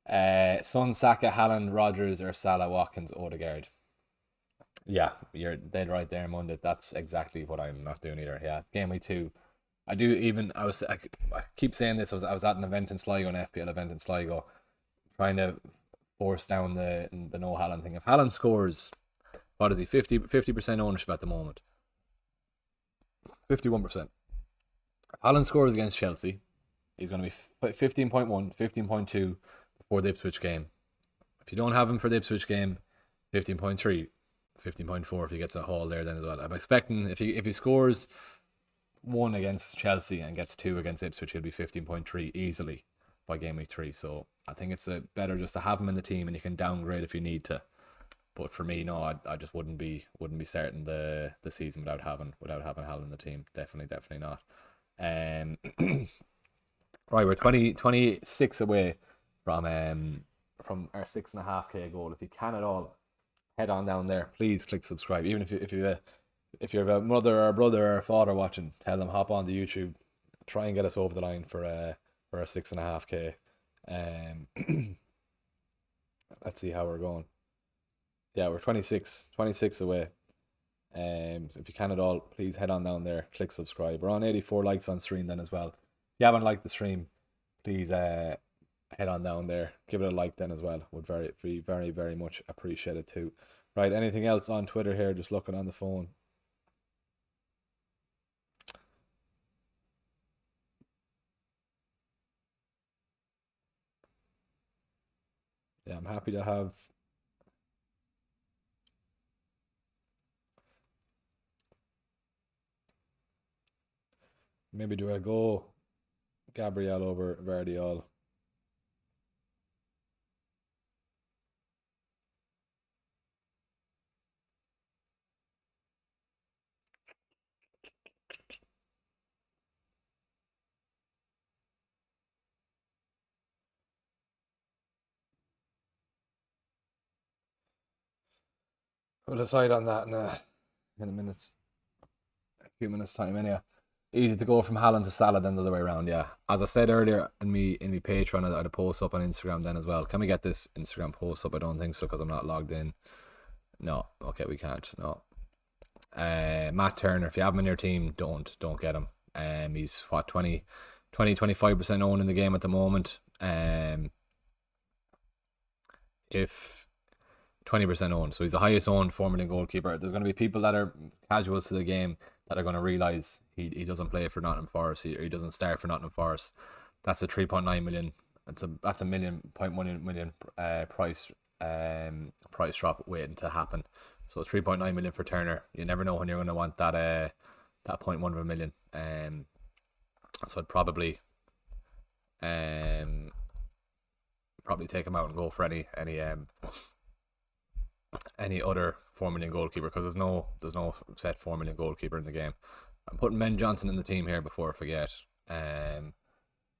Son, Saka, Haaland, Rodgers, or Salah, Watkins, Odegaard. Yeah, you're dead right there, Monday. That's exactly what I'm not doing either. Yeah, game week 2. I keep saying this. I was at an event in Sligo, an FPL event in Sligo, trying to force down the no Haaland thing. If Haaland scores, what is he? 50% ownership at the moment. 51%. Haaland scores against Chelsea. He's going to be 15.1, 15.2 before the Ipswich game. If you don't have him for the Ipswich game, 15.3, 15.4 if he gets a haul there then as well. I'm expecting if he scores 1 against Chelsea and gets 2 against Ipswich, he'll be 15.3 easily by game week 3. So I think it's better just to have him in the team, and you can downgrade if you need to. But for me, no, I just wouldn't be starting the season without having Haaland in the team. Definitely not. Right, we're 26 away from our 6.5k goal. If you can at all, head on down there. Please click subscribe. Even if you have a mother or a brother or a father watching, tell them hop on the YouTube. Try and get us over the line for our 6.5k. Let's see how we're going. Yeah, we're 26 away. So if you can at all, please head on down there, click subscribe. We're on 84 likes on stream then as well. If you haven't liked the stream, please head on down there, give it a like then as well. Would be very much appreciated too. Right, anything else on Twitter here? Just looking on the phone. Yeah, I'm happy to have. Maybe do I go Gabriel over Verdiol? We'll decide on that in a few minutes time. Anyhow, easy to go from Haaland to Salah then the other way around. Yeah, as I said earlier in me Patreon, I had a post up on Instagram then as well. Can we get this Instagram post up? I don't think so because I'm not logged in. No, okay, we can't. No. Matt Turner, if you have him in your team, don't get him. He's what 25% owned in the game at the moment. If 20% owned, so he's the highest owned 4 million goalkeeper. There's going to be people that are casuals to the game that are going to realise he doesn't play for Nottingham Forest, he doesn't start for Nottingham Forest. That's a 3.9 million. That's a 1.1 million price drop waiting to happen. So 3.9 million for Turner. You never know when you're going to want that 0.1 of a million. So I'd probably take him out and go for any other 4 million goalkeeper, because there's no set 4 million goalkeeper in the game. I'm putting Ben Johnson in the team here before I forget.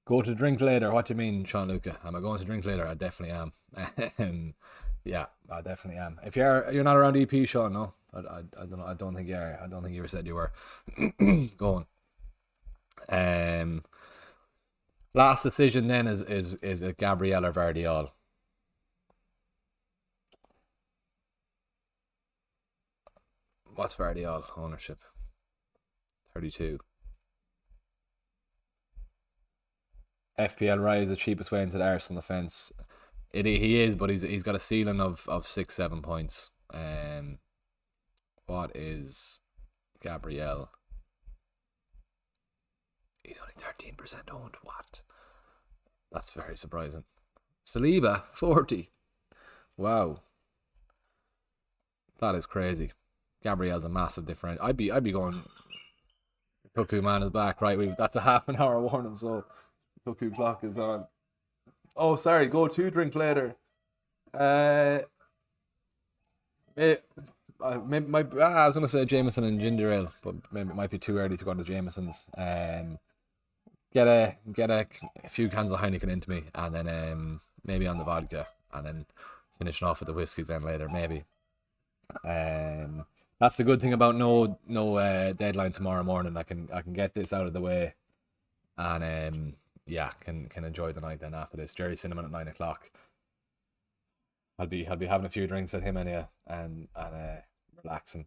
Go to drink later. What do you mean, Sean Luca? Am I going to drink later? I definitely am. Yeah, I definitely am. If you're not around EP, Sean, no, I don't think you are. I don't think you ever said you were. Going. Last decision then is a Gabriel or Vardiol. What's Vardiol ownership? 32. FPL Rye is the cheapest way into the Arsenal defence. He is, but he's got a ceiling of 6-7 points. What is Gabriel? He's only 13% owned. What? That's very surprising. Saliba 40. Wow, that is crazy. Gabriel's a massive difference. I'd be going. Cuckoo man is back, right? That's a half an hour warning, so cuckoo clock is on. Oh, sorry. Go to drink later. I was gonna say Jameson and ginger ale, but maybe it might be too early to go to Jameson's. Get a few cans of Heineken into me, and then maybe on the vodka, and then finishing off with the whiskies then later, maybe. That's the good thing about no deadline tomorrow morning. I can get this out of the way, and yeah, can enjoy the night then after this. Jerry Cinnamon at 9 o'clock. I'll be having a few drinks at him anyhow, and relaxing.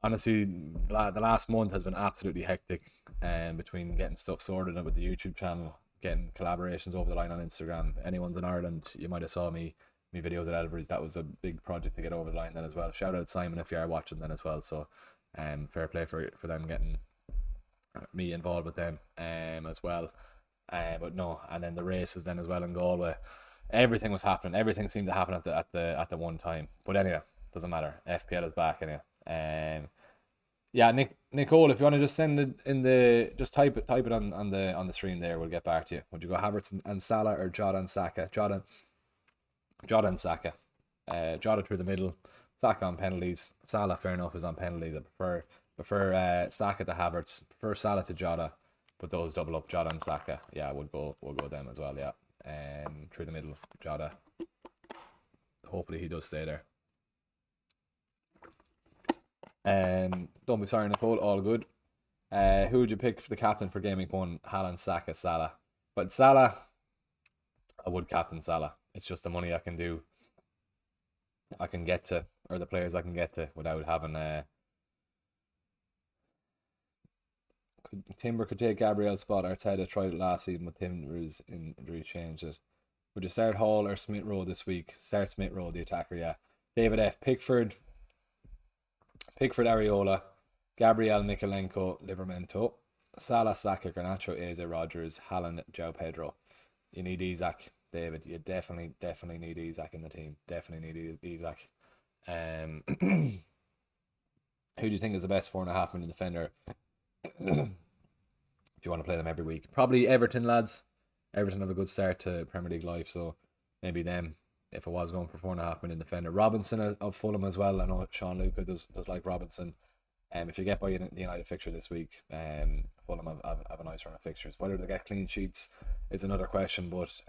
Honestly, the last month has been absolutely hectic, between getting stuff sorted and with the YouTube channel, getting collaborations over the line on Instagram. Anyone's in Ireland, you might have saw me videos at Elvery's. That was a big project to get over the line then as well. Shout out Simon if you are watching then as well. So fair play for them me involved with them as well. But no, and then the races then as well in Galway. Everything was happening. Everything seemed to happen at the one time. But anyway, doesn't matter. FPL is back anyway. Yeah, Nicole, if you want to just send it in the, just type it on the stream there. We'll get back to you. Would you go Havertz and Salah or Jota and Saka? Jota and Saka. Jota through the middle. Saka on penalties. Salah, fair enough, is on penalties. I prefer Saka to Havertz. Prefer Salah to Jota. But those double up, Jota and Saka. Yeah, we'll go them as well. Yeah. Through the middle, Jota. Hopefully he does stay there. Don't be sorry, Nicole. All good. Who would you pick for the captain for Gaming 1? Haaland, Saka, Salah. But Salah, I would captain Salah. It's just the money I can do. I can get to, or the players I can get to without having Timber could take Gabriel's spot. Arteta tried it last season, but Timber's injury changed it. Would you start Hall or Smith Rowe this week? Start Smith Rowe, the attacker, yeah. David F. Pickford, Areola, Gabriel, Mikalenko, Livermento, Salah, Saka, Garnacho, Eze, Rogers, Haaland, João Pedro. You need Isaac, David. You definitely need Isaac in the team. Definitely need Isaac. Who do you think is the best 4.5 million defender? If you want to play them every week, probably Everton, lads. Everton have a good start to Premier League life, so maybe them. If I was going for 4.5 million defender, Robinson of Fulham as well. I know Sean Luca does like Robinson. If you get by the United fixture this week, Fulham have a nice run of fixtures. Whether they get clean sheets is another question, but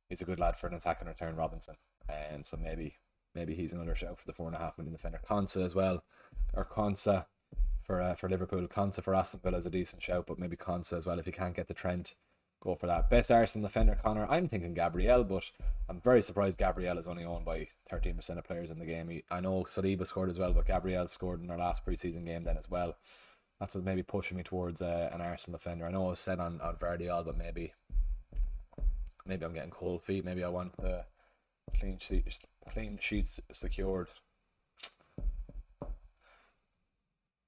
he's a good lad for an attack and return, Robinson. And so maybe he's another shout for the 4.5 million defender. Konsa as well, or Konsa for Liverpool. Konsa for Aston Villa is a decent shout, but maybe Konsa as well if you can't get the Trent. Go for that. Best Arsenal defender, Connor. I'm thinking Gabriel, but I'm very surprised Gabriel is only owned by 13% of players in the game. I know Saliba scored as well, but Gabriel scored in our last preseason game then as well. That's what maybe pushing me towards an Arsenal defender. I know I was set on Vardiol, but maybe I'm getting cold feet. Maybe I want the clean sheets secured.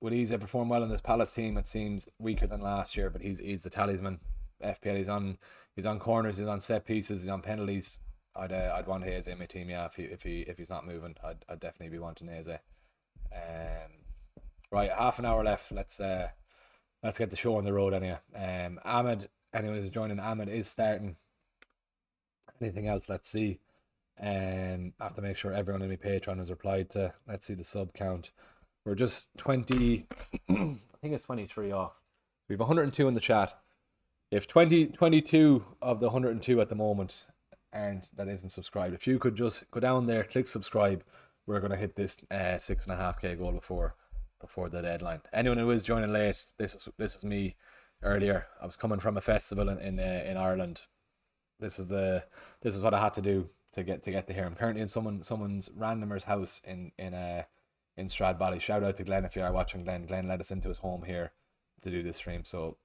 Will Eze perform well in this Palace team? It seems weaker than last year, but he's the talisman. FPL, he's on corners, he's on set pieces, he's on penalties. I'd want Eze in my team, yeah. If he's not moving, I'd definitely be wanting Eze. Right, half an hour left. Let's get the show on the road anyway. Ahmed, anyone who's joining, Ahmed is starting. Anything else? Let's see. I have to make sure everyone in my Patreon has replied to. Let's see the sub count. We're just 20. I think it's 23 off. We have 102 in the chat. If 22 of the 102 at the moment that isn't subscribed, if you could just go down there, click subscribe, we're going to hit this 6.5k goal before the deadline. Anyone who is joining late, this is me earlier. I was coming from a festival in Ireland. This is what I had to do to get to here. I'm currently in someone's randomer's house in Stradbally. Shout out to Glenn if you are watching. Glenn let us into his home here to do this stream. So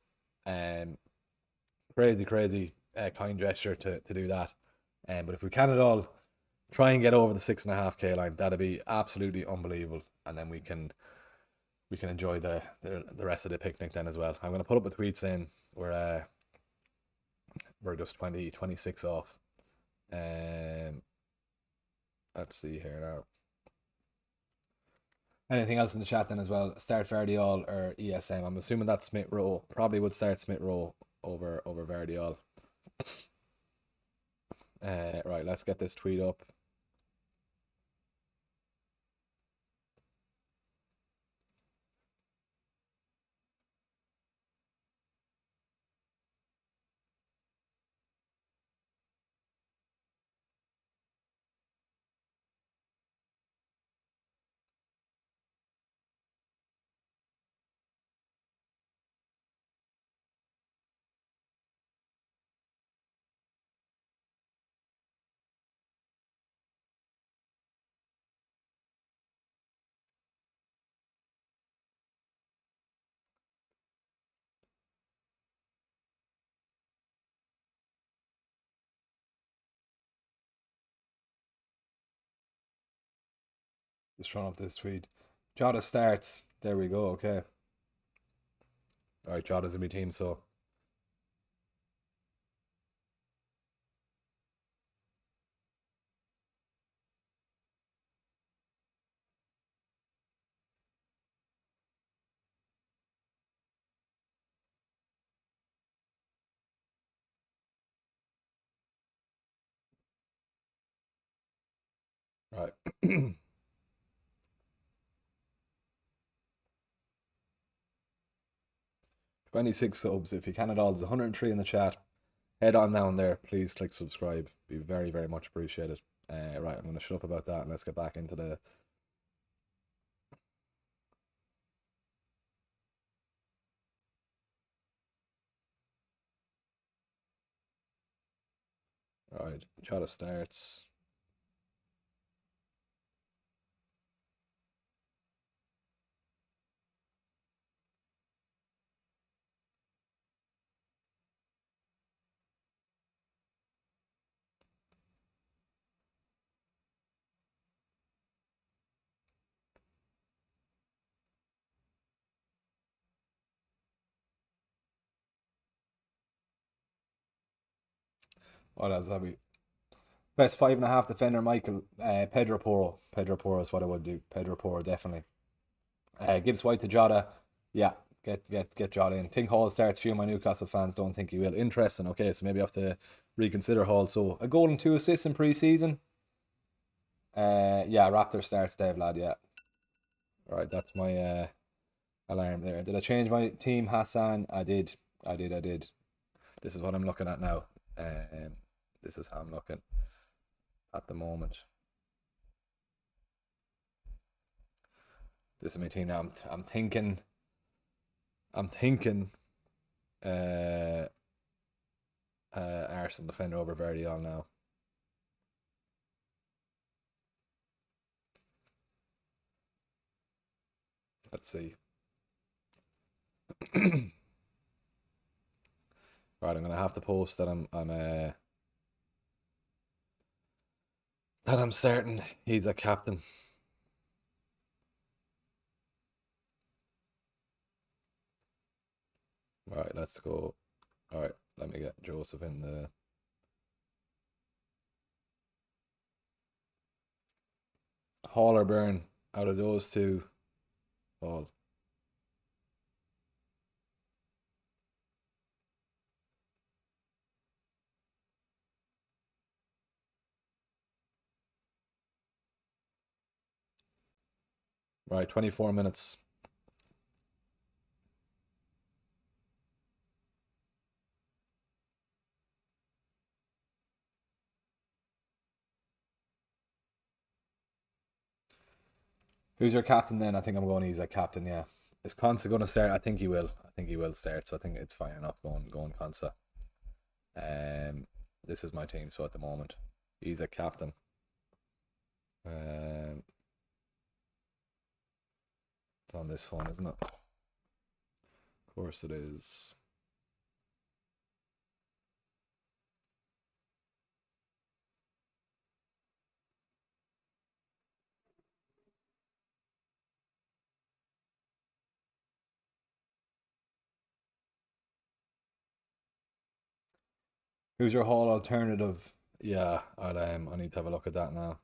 crazy kind gesture to do that. But if we can at all try and get over the 6.5k line, that'd be absolutely unbelievable. And then we can enjoy the rest of the picnic then as well. I'm gonna put up a tweet saying we're just 26 off. Let's see here now. Anything else in the chat then as well? Start Vardiol or ESM? I'm assuming that's Smith Rowe. Probably would start Smith Rowe over Vardiol. Right, let's get this tweet up. Just throwing up this tweet. Jota starts. There we go. Okay. All right, Jada's in my team, so all right. 26 subs. If you can at all, there's 103 in the chat. Head on down there. Please click subscribe. Be very, very much appreciated. Right, I'm going to shut up about that and let's get back into the. All right, Jada starts. What else have we? Best 5.5 defender, Michael. Pedro Porro. Pedro Porro is what I would do. Pedro Porro, definitely. Gibbs White to Jota. Yeah, get Jota in. Think Hall starts. Few of my Newcastle fans don't think he will. Interesting. Okay, so maybe I have to reconsider Hall. So a goal and 2 assists in pre-season. Yeah, Raptor starts, Dave lad. Yeah. All right, that's my alarm there. Did I change my team, Hassan? I did. I did. This is what I'm looking at now. This is how I'm looking at the moment. This is my team now. I'm thinking. I'm thinking. Uh, Arsenal defender over Verdi on now. Let's see. Right, I'm gonna have to post that I'm starting. He's a captain. All right, let's go. All right, let me get Joseph in the. Hall or Burn out of those two. Hall. Right, 24 minutes. Who's your captain then? I think I'm going. He's a captain. Yeah. Is Konsa going to start? I think he will. I think he will start. So I think it's fine enough going Konsa. Um, this is my team. So at the moment, he's a captain. Um, it's on this phone, isn't it? Of course it is. Who's your Hall alternative? Yeah, I need to have a look at that now.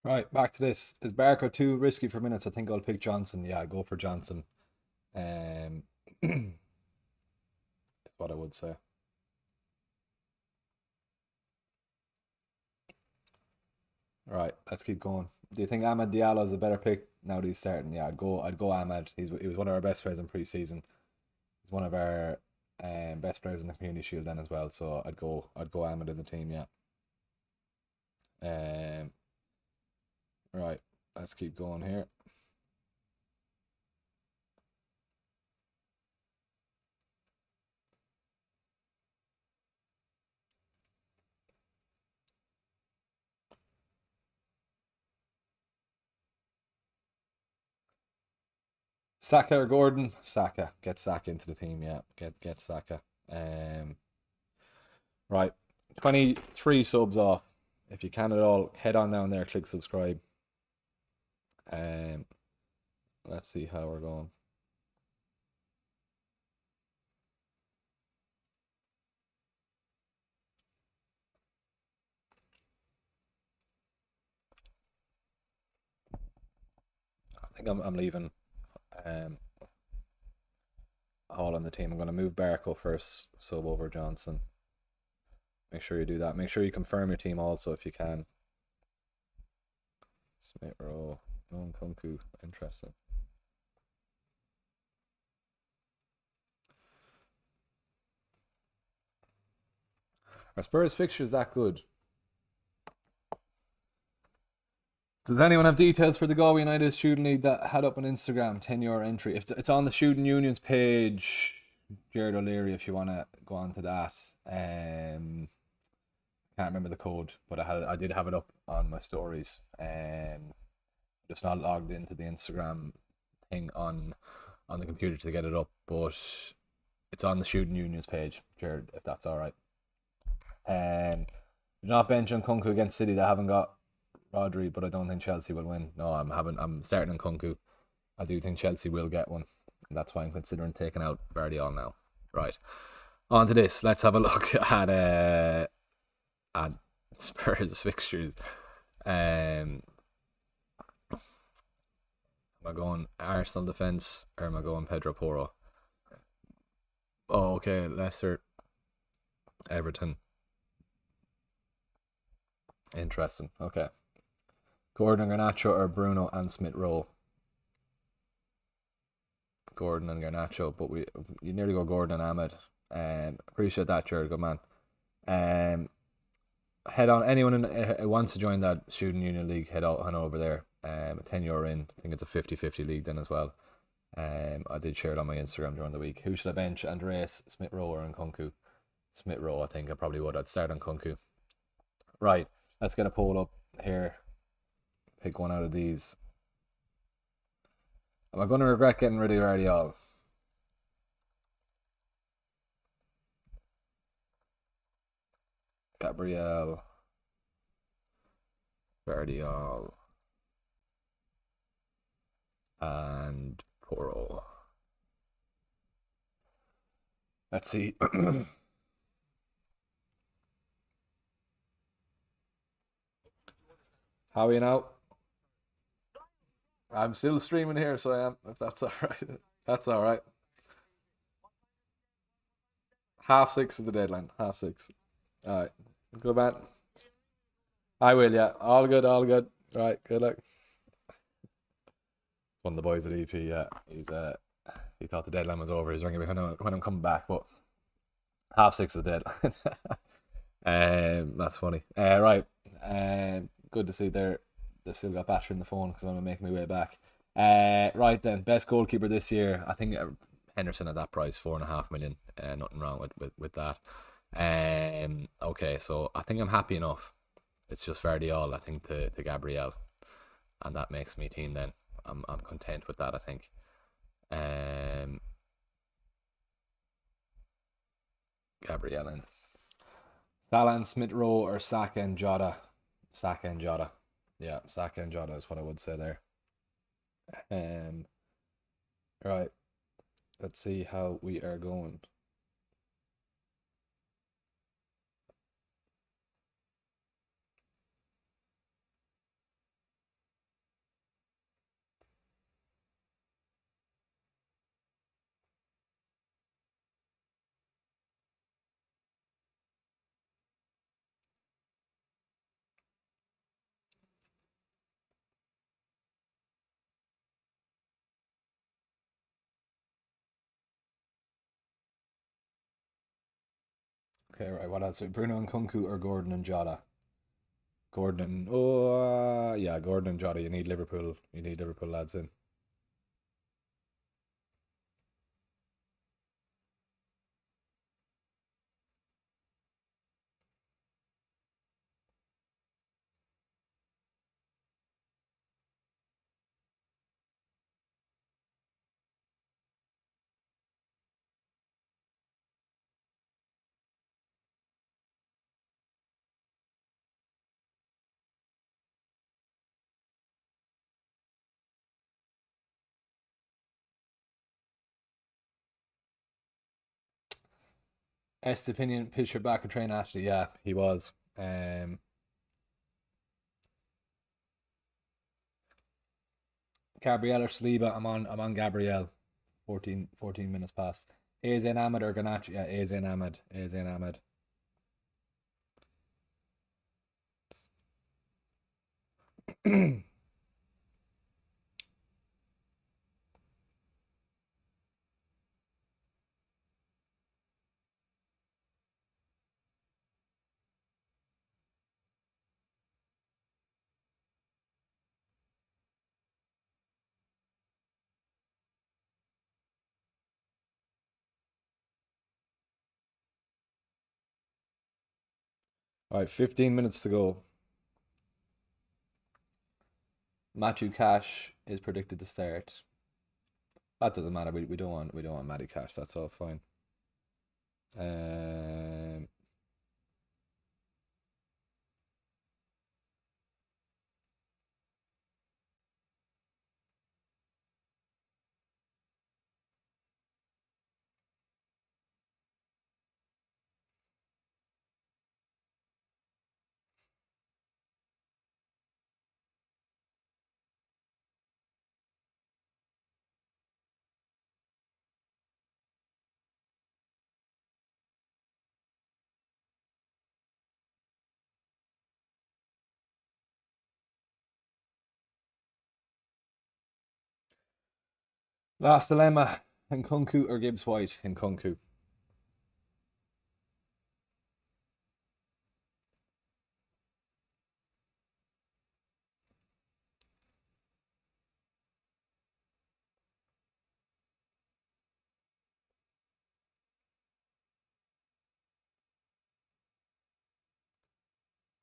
Right, back to this. Is Barker too risky for minutes? I think I'll pick Johnson. Yeah, go for Johnson. Is what I would say. Right, let's keep going. Do you think Ahmed Diallo is a better pick now that he's starting? Yeah, I'd go Ahmed. He was one of our best players in pre-season. He's one of our best players in the Community Shield then as well. So I'd go Ahmed in the team. Yeah. Um, right, let's keep going here. Saka or Gordon? Saka. Get Saka into the team. Yeah, get Saka. Um, right, 23 subs off. If you can at all, head on down there, click subscribe. Um, let's see how we're going. I think I'm leaving Hall on the team. I'm going to move Barco first, sub over Johnson. Make sure you do that. Make sure you confirm your team also if you can. Smith Rowe, no Kunku, interesting. Are Spurs fixtures that good? Does anyone have details for the Galway United Student League that had up on Instagram? €10 entry. If it's on the Student Union's page, Jared O'Leary, if you want to go on to that. Can't remember the code, but I did have it up on my stories. Just not logged into the Instagram thing on the computer to get it up, but it's on the Student Union's page, Jared, if that's all right. Not benching Kunku against City. They haven't got Rodri, but I don't think Chelsea will win. No, I'm starting on Kunku. I do think Chelsea will get one. And that's why I'm considering taking out Vardiol now. Right. On to this. Let's have a look at Spurs fixtures. Am I going Arsenal defence or am I going Pedro Porro? Oh, okay. Leicester, Everton. Interesting. Okay. Gordon Garnacho or Bruno and Smith Rowe? Gordon and Garnacho, but you nearly go Gordon and Ahmed. Appreciate that, Jared. Good man. Head on. Anyone who wants to join that Student Union League, head on over there. €10 in. I think it's a 50-50 league then as well. I did share it on my Instagram during the week. Who should I bench? Andreas, Smith Rowe, or Nkunku? Smith Rowe, I think I probably would. I'd start on Nkunku. Right. Let's get a poll up here. Pick one out of these. Am I going to regret getting rid of Vardiol? Gabriel. Vardiol. And Porro. Let's see. How are you now? I'm still streaming here, so I am. If that's all right, that's all right. 6:30 is the deadline. 6:30. All right, good man. I will. Yeah, all good. All good. All right. Good luck. One of the boys at EP. Yeah, he thought the deadline was over. He's ringing me when I'm coming back, but 6:30 is the deadline. That's funny. Right. Good to see they've still got battery in the phone because I'm making my way back. Right then, best goalkeeper this year. I think Henderson at that price, 4.5 million. Nothing wrong with that. Okay, so I think I'm happy enough. It's just Vardiol, I think, to Gabriel, and that makes me team. Then I'm content with that. I think. Gabriel in. Salah and Smith Rowe or Saka and Jota. Saka and Jota. Yeah, Saka and Jota is what I would say there. Right. Let's see how we are going. Okay, right. What else? Bruno and Kunku or Gordon and Jota? Gordon and oh yeah, Gordon and Jota. You need Liverpool. You need Liverpool lads in. Estepinian pitcher back or train Ashley. Yeah, he was. Gabriel or Saliba. I'm on Gabriel. 14 minutes past. AZ Ahmed or Ganache? Yeah, AZ Ahmed. AZ Ahmed. All right, 15 minutes to go. Matthew Cash is predicted to start. That doesn't matter. We don't want Matty Cash. That's all fine. Um, Last dilemma: Nkunku or Gibbs White? Nkunku.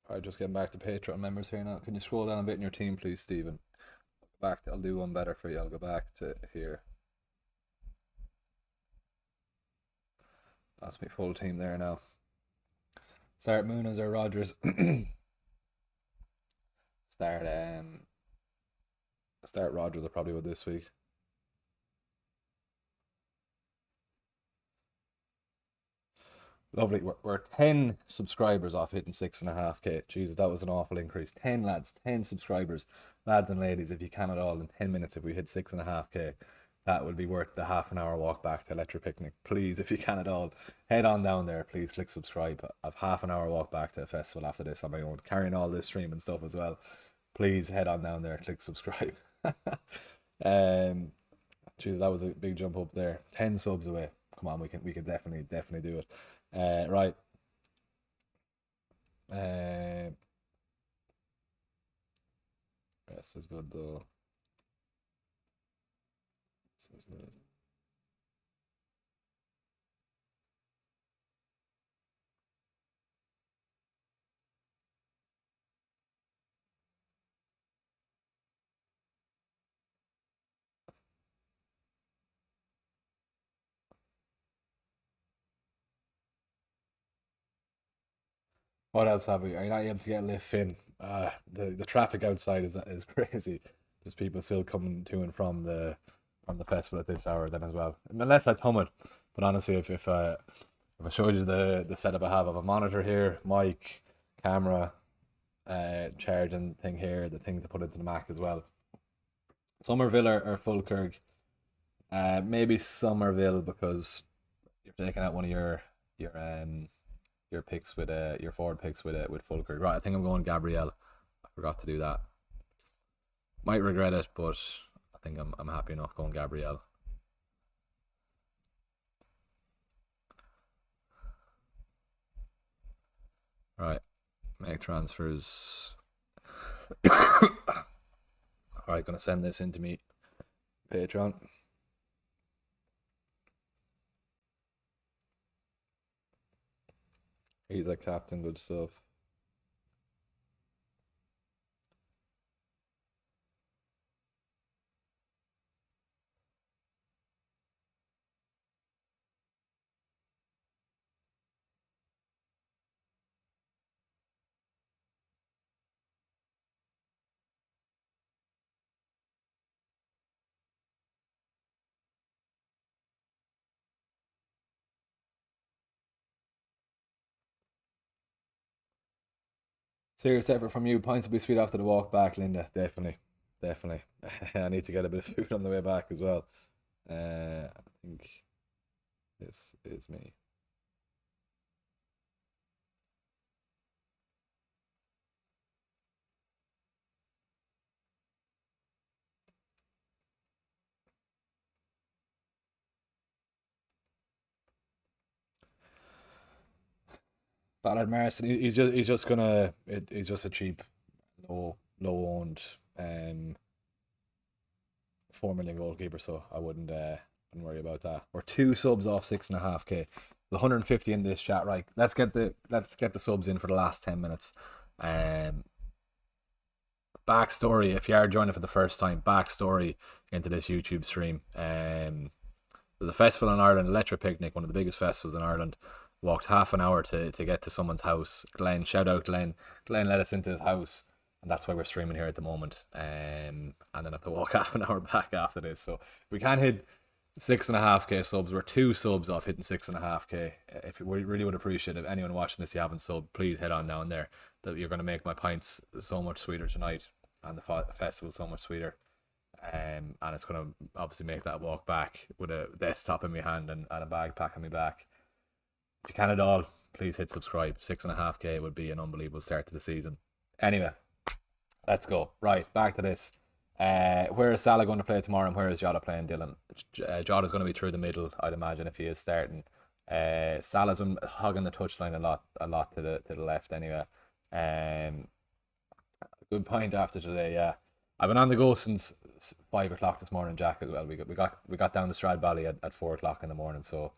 All right, just getting back to Patreon members here now. Can you scroll down a bit in your team, please, Stephen? I'll do one better for you. I'll go back to here. That's my full team there now. Start Muniz or Rogers. start start Rogers. I probably would this week. Lovely. We're 10 subscribers off hitting 6.5k. Jesus, that was an awful increase. 10 lads, 10 subscribers. Lads and ladies, if you can at all, in 10 minutes, if we hit 6.5k, that would be worth the half an hour walk back to Electric Picnic. Please, if you can at all, head on down there. Please click subscribe. I've half an hour walk back to a festival after this on my own, carrying all this stream and stuff as well. Please head on down there, click subscribe. um, Jesus, that was a big jump up there. 10 subs away. Come on, we can definitely do it. Right. Uh, this is good though. This is good. What else have we? Are you not able to get a lift in? The traffic outside is crazy. There's people still coming to and from the festival at this hour then as well. Unless I thumb it. But honestly, if I showed you the setup I have of a monitor here, mic, camera, charging thing here, the thing to put into the Mac as well. Somerville or Falkirk. Maybe Somerville because you're taking out one of your picks with your forward picks with Falkirk. Right, I think I'm going Gabrielle. I forgot to do that. Might regret it, but I think I'm happy enough going Gabrielle. Right, make transfers. Alright, gonna send this into me Patreon. He's a captain, good stuff. Serious effort from you. Pints will be sweet after the walk back, Linda. Definitely. Definitely. I need to get a bit of food on the way back as well. I think this is me. Ballard Marston, he's just gonna he's just a cheap, low owned, 4 million goalkeeper, so I wouldn't worry about that. We're two subs off 6.5k. The 150 in this chat, right? Let's get the subs in for the last 10 minutes. Backstory: if you are joining for the first time, backstory into this YouTube stream. There's a festival in Ireland, Electric Picnic, one of the biggest festivals in Ireland. Walked half an hour to get to someone's house. Glenn, shout out Glenn. Glenn let us into his house, and that's why we're streaming here at the moment. And then have to walk half an hour back after this. So we can't hit 6.5k subs. We're two subs off hitting 6.5k. If we really would appreciate it, if anyone watching this you haven't subbed, please head on down there. That you're going to make my pints so much sweeter tonight, and the festival so much sweeter. And it's going to obviously make that walk back with a desktop in my hand and a bag pack on my back. If you can at all, please hit subscribe. 6.5k would be an unbelievable start to the season. Anyway, let's go. Right, back to this. Where is Salah going to play tomorrow, and where is Jota playing, Dylan? Jota's going to be through the middle, I'd imagine, if he is starting. Salah's been hogging the touchline a lot to the left anyway. Good point after today, yeah. I've been on the go since 5 o'clock this morning, Jack, as well. We got down to Stradbally at 4 o'clock in the morning, so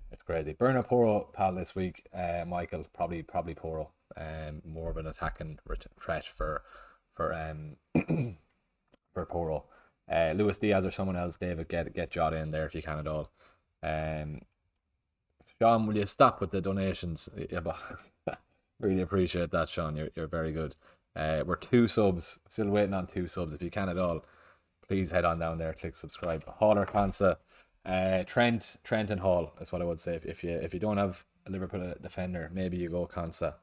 it's crazy. Burner Poro pal this week. Michael probably Poro. More of an attacking threat for for Poro. Luis Diaz or someone else. David, get Jota in there if you can at all. Sean, will you stop with the donations? Yeah, boss. Really appreciate that, Sean. You're very good. We're two subs. Still waiting on two subs. If you can at all, please head on down there, click subscribe. Hall or Consa. Trent and Hall is what I would say. If you don't have a Liverpool defender, maybe you go Consa.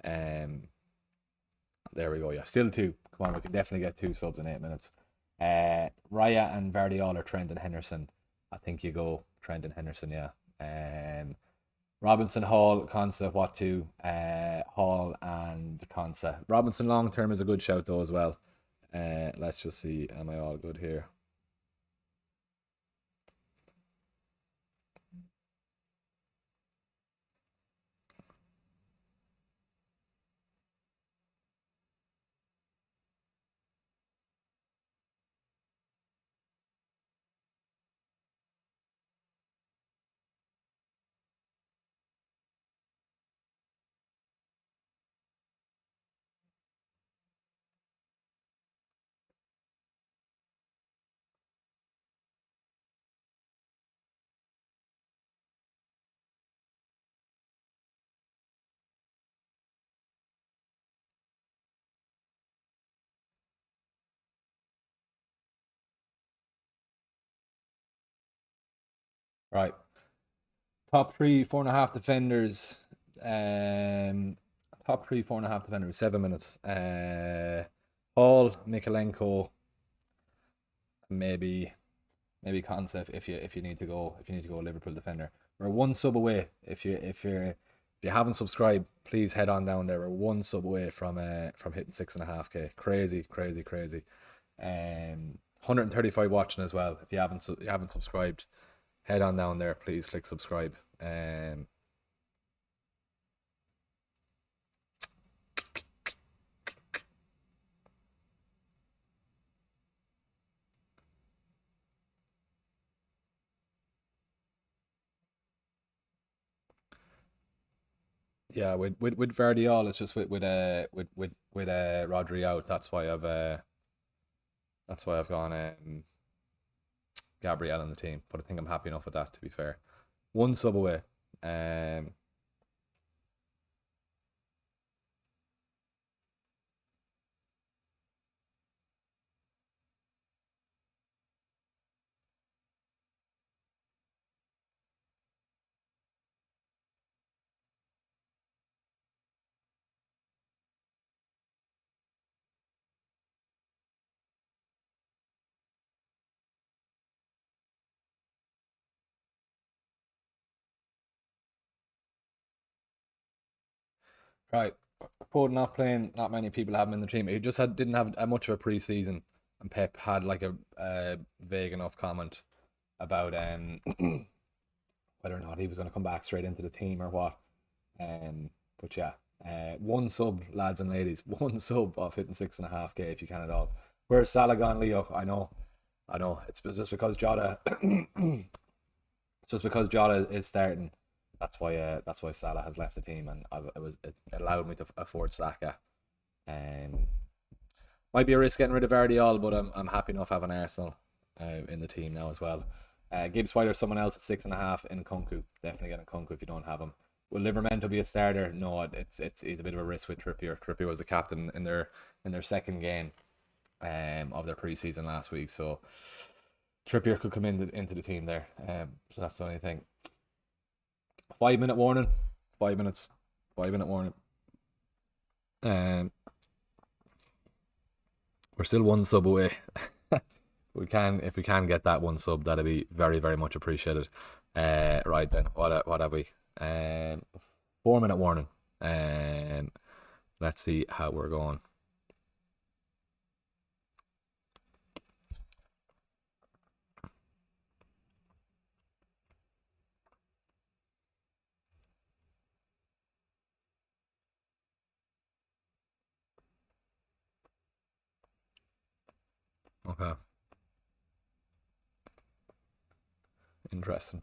There we go. Yeah, still two. Come on, we can definitely get two subs in 8 minutes. Raya and Vardiol or Trent and Henderson. I think you go Trent and Henderson. Yeah. Robinson, Hall, Consa, what two? Hall and Consa. Robinson long term is a good shout though as well. Let's just see. Am I all good here? Right. Top three, 4.5 defenders. Top three, 4.5 defenders. 7 minutes. Hall, Mikalenko, maybe Concept if you need to go Liverpool defender. We're one sub away. If you haven't subscribed, please head on down there. We're one sub away from hitting 6.5k. Crazy. 135 watching as well. If you haven't subscribed, head on down there. Please click subscribe. Yeah, with Vardiol, it's just with Rodri out. That's why I've gone Gabriel in the team. But I think I'm happy enough with that. To be fair, one sub away. Um, right. Foden not playing. Not many people have him in the team. He just didn't have much of a preseason, and Pep had like a vague enough comment about whether or not he was going to come back straight into the team or what. But yeah, one sub, lads and ladies, one sub off hitting 6.5k if you can at all. Where's Salah gone, Leo? I know. It's just because Jota, just because Jota is starting. That's why Salah has left the team, and it allowed me to afford Saka. Um, might be a risk getting rid of Vardiol, but I'm happy enough having Arsenal in the team now as well. Gibbs White or someone else at 6.5 in Kunku. Definitely getting Kunku if you don't have him. Will Livermore be a starter? No, he's a bit of a risk with Trippier. Trippier was the captain in their second game of their preseason last week, so Trippier could come into the team there. So that's the only thing. 5 minute warning. 5 minutes. 5 minute warning. Um, we're still one sub away. If we can get that one sub, that'd be very, very much appreciated. Right then, what have we? 4 minute warning. Let's see how we're going. Okay, interesting.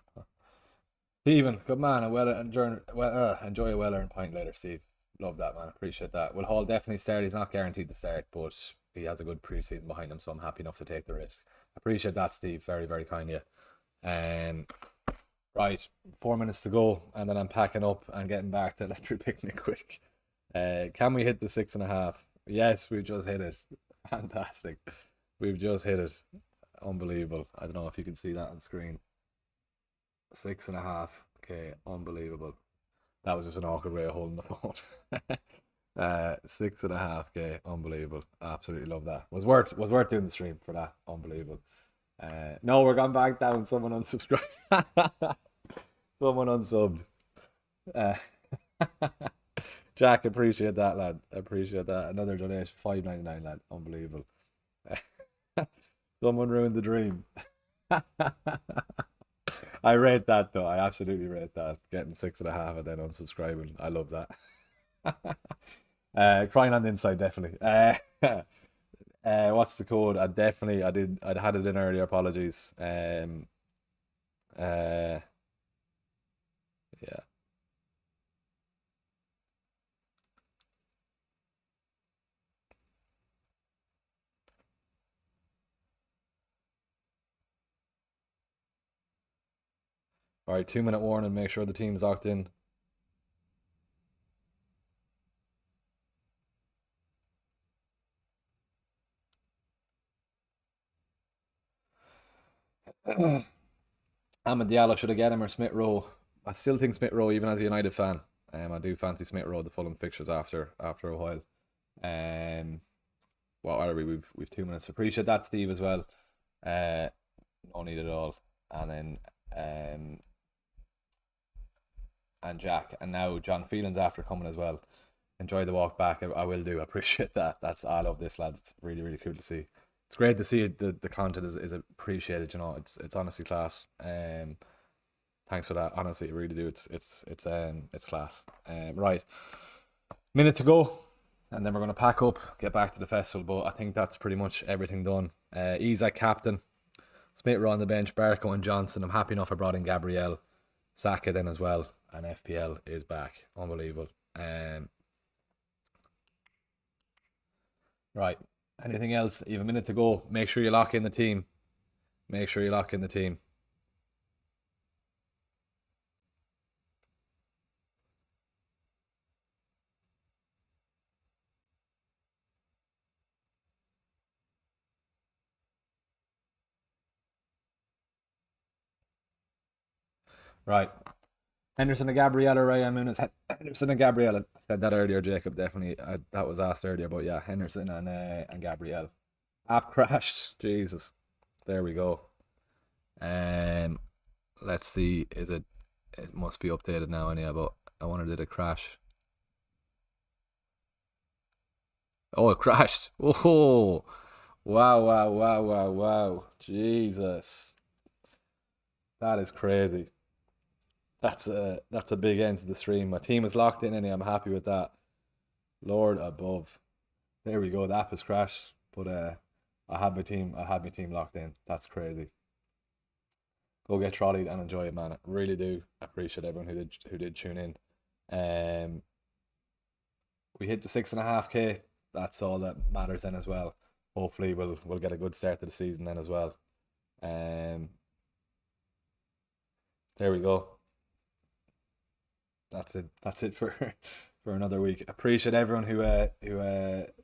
Stephen, good man, and enjoy a well earned pint later, Steve. Love that, man. Appreciate that. Will Hall definitely start? He's not guaranteed to start, but he has a good preseason behind him, so I'm happy enough to take the risk. Appreciate that, Steve. Very, very kind of you. Right, 4 minutes to go, and then I'm packing up and getting back to Electric Picnic quick. Can we hit the 6.5? Yes, we just hit it. Fantastic. We've just hit it. Unbelievable. I don't know if you can see that on screen. 6.5. Okay, unbelievable. That was just an awkward way of holding the phone. 6.5k, unbelievable. Absolutely love that. Was worth doing the stream for that. Unbelievable. No, we're going back down. Someone unsubscribed. Someone unsubbed. Uh, Jack, appreciate that, lad. Appreciate that. Another donation, 5.99, lad. Unbelievable. Someone ruined the dream. I rate that though. I absolutely rate that. Getting 6.5 and then unsubscribing. I love that. Crying on the inside, definitely. What's the code? I'd had it in earlier. Apologies. Yeah. All right, 2 minute warning. Make sure the team's locked in. Ahmed Diallo, should I get him or Smith Rowe? I still think Smith Rowe, even as a United fan. I do fancy Smith Rowe, the Fulham fixtures after a while. What are we? We've 2 minutes. Appreciate that, Steve, as well. No need at all. And then and Jack, and now John Phelan's after coming as well. Enjoy the walk back. I will do. I appreciate that. I love this, lads. It's really, really cool to see. It's great to see it, the content is appreciated. It's honestly class. Thanks for that. Honestly, I really do. It's class. Right, minute to go, and then we're gonna pack up, get back to the festival. But I think that's pretty much everything done. Isak captain, Smith Rowe on the bench, Barco and Johnson. I'm happy enough I brought in Gabriel, Saka then as well, and FPL is back. Unbelievable. Um, right. Anything else? You have a minute to go. Make sure you lock in the team. Make sure you lock in the team. Right. Henderson and Gabriella, right? I mean, it's Henderson and Gabriella. I said that earlier, Jacob. Definitely, that was asked earlier, but yeah, Henderson and Gabrielle. App crashed. Jesus. There we go. Um, let's see. Is it? It must be updated now, anyhow. But I wonder did it crash? Oh, it crashed. Oh, wow, wow, wow, wow, wow. Jesus, that is crazy. That's a big end to the stream. My team is locked in, and I'm happy with that. Lord above. There we go. The app has crashed, but I had my team. I had my team locked in. That's crazy. Go get trolleyed and enjoy it, man. I really do appreciate everyone who did tune in. Um, we hit the 6.5K. That's all that matters then as well. Hopefully we'll get a good start to the season then as well. Um, there we go. That's it. That's it for for another week. Appreciate everyone who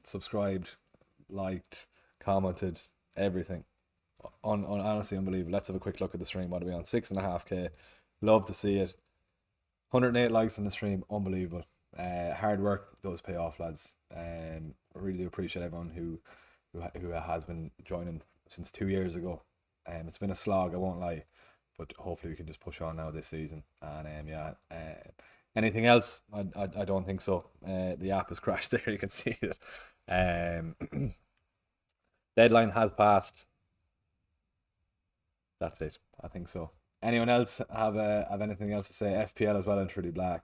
subscribed, liked, commented, everything. Honestly unbelievable. Let's have a quick look at the stream. What are we on? 6.5K. Love to see it. 108 likes on the stream. Unbelievable. Hard work does pay off, lads. I really do appreciate everyone who has been joining since 2 years ago. It's been a slog, I won't lie, but hopefully we can just push on now this season. And yeah, anything else? I don't think so. The app has crashed there. You can see it. Deadline has passed. That's it. I think so. Anyone else have anything else to say? FPL as well and truly back.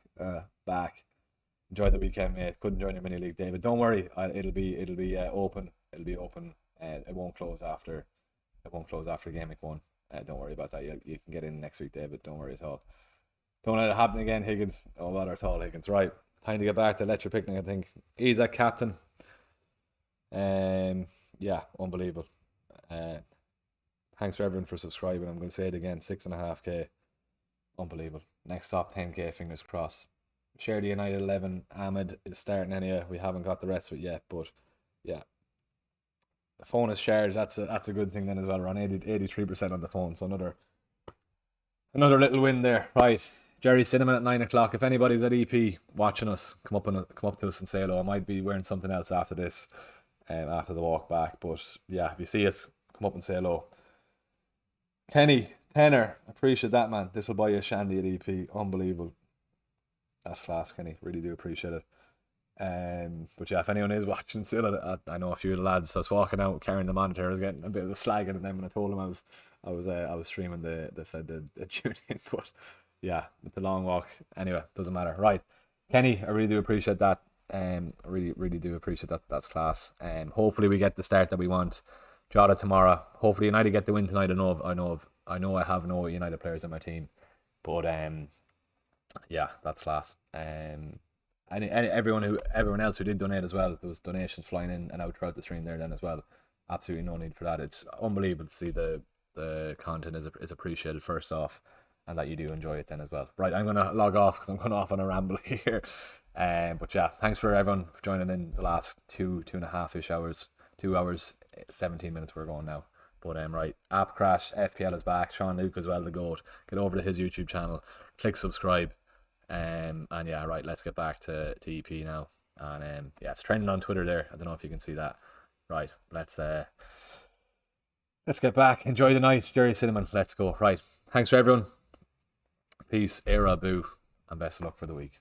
Enjoy the weekend, mate. Couldn't join your mini league, David. Don't worry. It'll be open. It'll be open. It won't close after. It won't close after game week 1. Don't worry about that. You can get in next week, David. Don't worry at all. Don't let it happen again, Higgins. Oh, bother at all, Higgins. Right. Time to get back to Let Your Picnic, I think. He's a captain. Yeah, unbelievable. Thanks for everyone for subscribing. I'm going to say it again, 6.5K. Unbelievable. Next top 10K, fingers crossed. Share the United 11. Ahmed is starting anyway. We haven't got the rest of it yet, but yeah. The phone is shared. That's a good thing then as well. We're on 83% on the phone, so another little win there. Right. Jerry Cinnamon at 9 o'clock. If anybody's at EP watching us, come up to us and say hello. I might be wearing something else after this, after the walk back. But yeah, if you see us, come up and say hello. Kenny, tenner, appreciate that, man. This will buy you a shandy at EP. Unbelievable. That's class, Kenny. Really do appreciate it. But yeah, if anyone is watching still, I know a few of the lads. So I was walking out carrying the monitor. I was getting a bit of a slag at them when I told them I was streaming. They said they tune in, but yeah, it's a long walk. Anyway, doesn't matter. Right, Kenny, I really do appreciate that. Really do appreciate that. That's class. Hopefully we get the start that we want. Jota tomorrow. Hopefully United get the win tonight. I know I have no United players in my team, but yeah, that's class. And everyone else who did donate as well. There was donations flying in and out throughout the stream there then as well. Absolutely no need for that. It's unbelievable to see the content is appreciated first off, and that you do enjoy it then as well. Right, I'm gonna log off because I'm going off on a ramble here. But yeah, thanks for everyone for joining in the last 2.5-ish hours. 2 hours, 17 minutes we're going now. But right, app crash, FPL is back. Sean Luke as well, the GOAT. Get over to his YouTube channel, click subscribe. And yeah, right, let's get back to EP now. And yeah, it's trending on Twitter there. I don't know if you can see that. Right, let's get back. Enjoy the night, Jerry Cinnamon. Let's go. Right, thanks for everyone. Peace, era, boo, and best of luck for the week.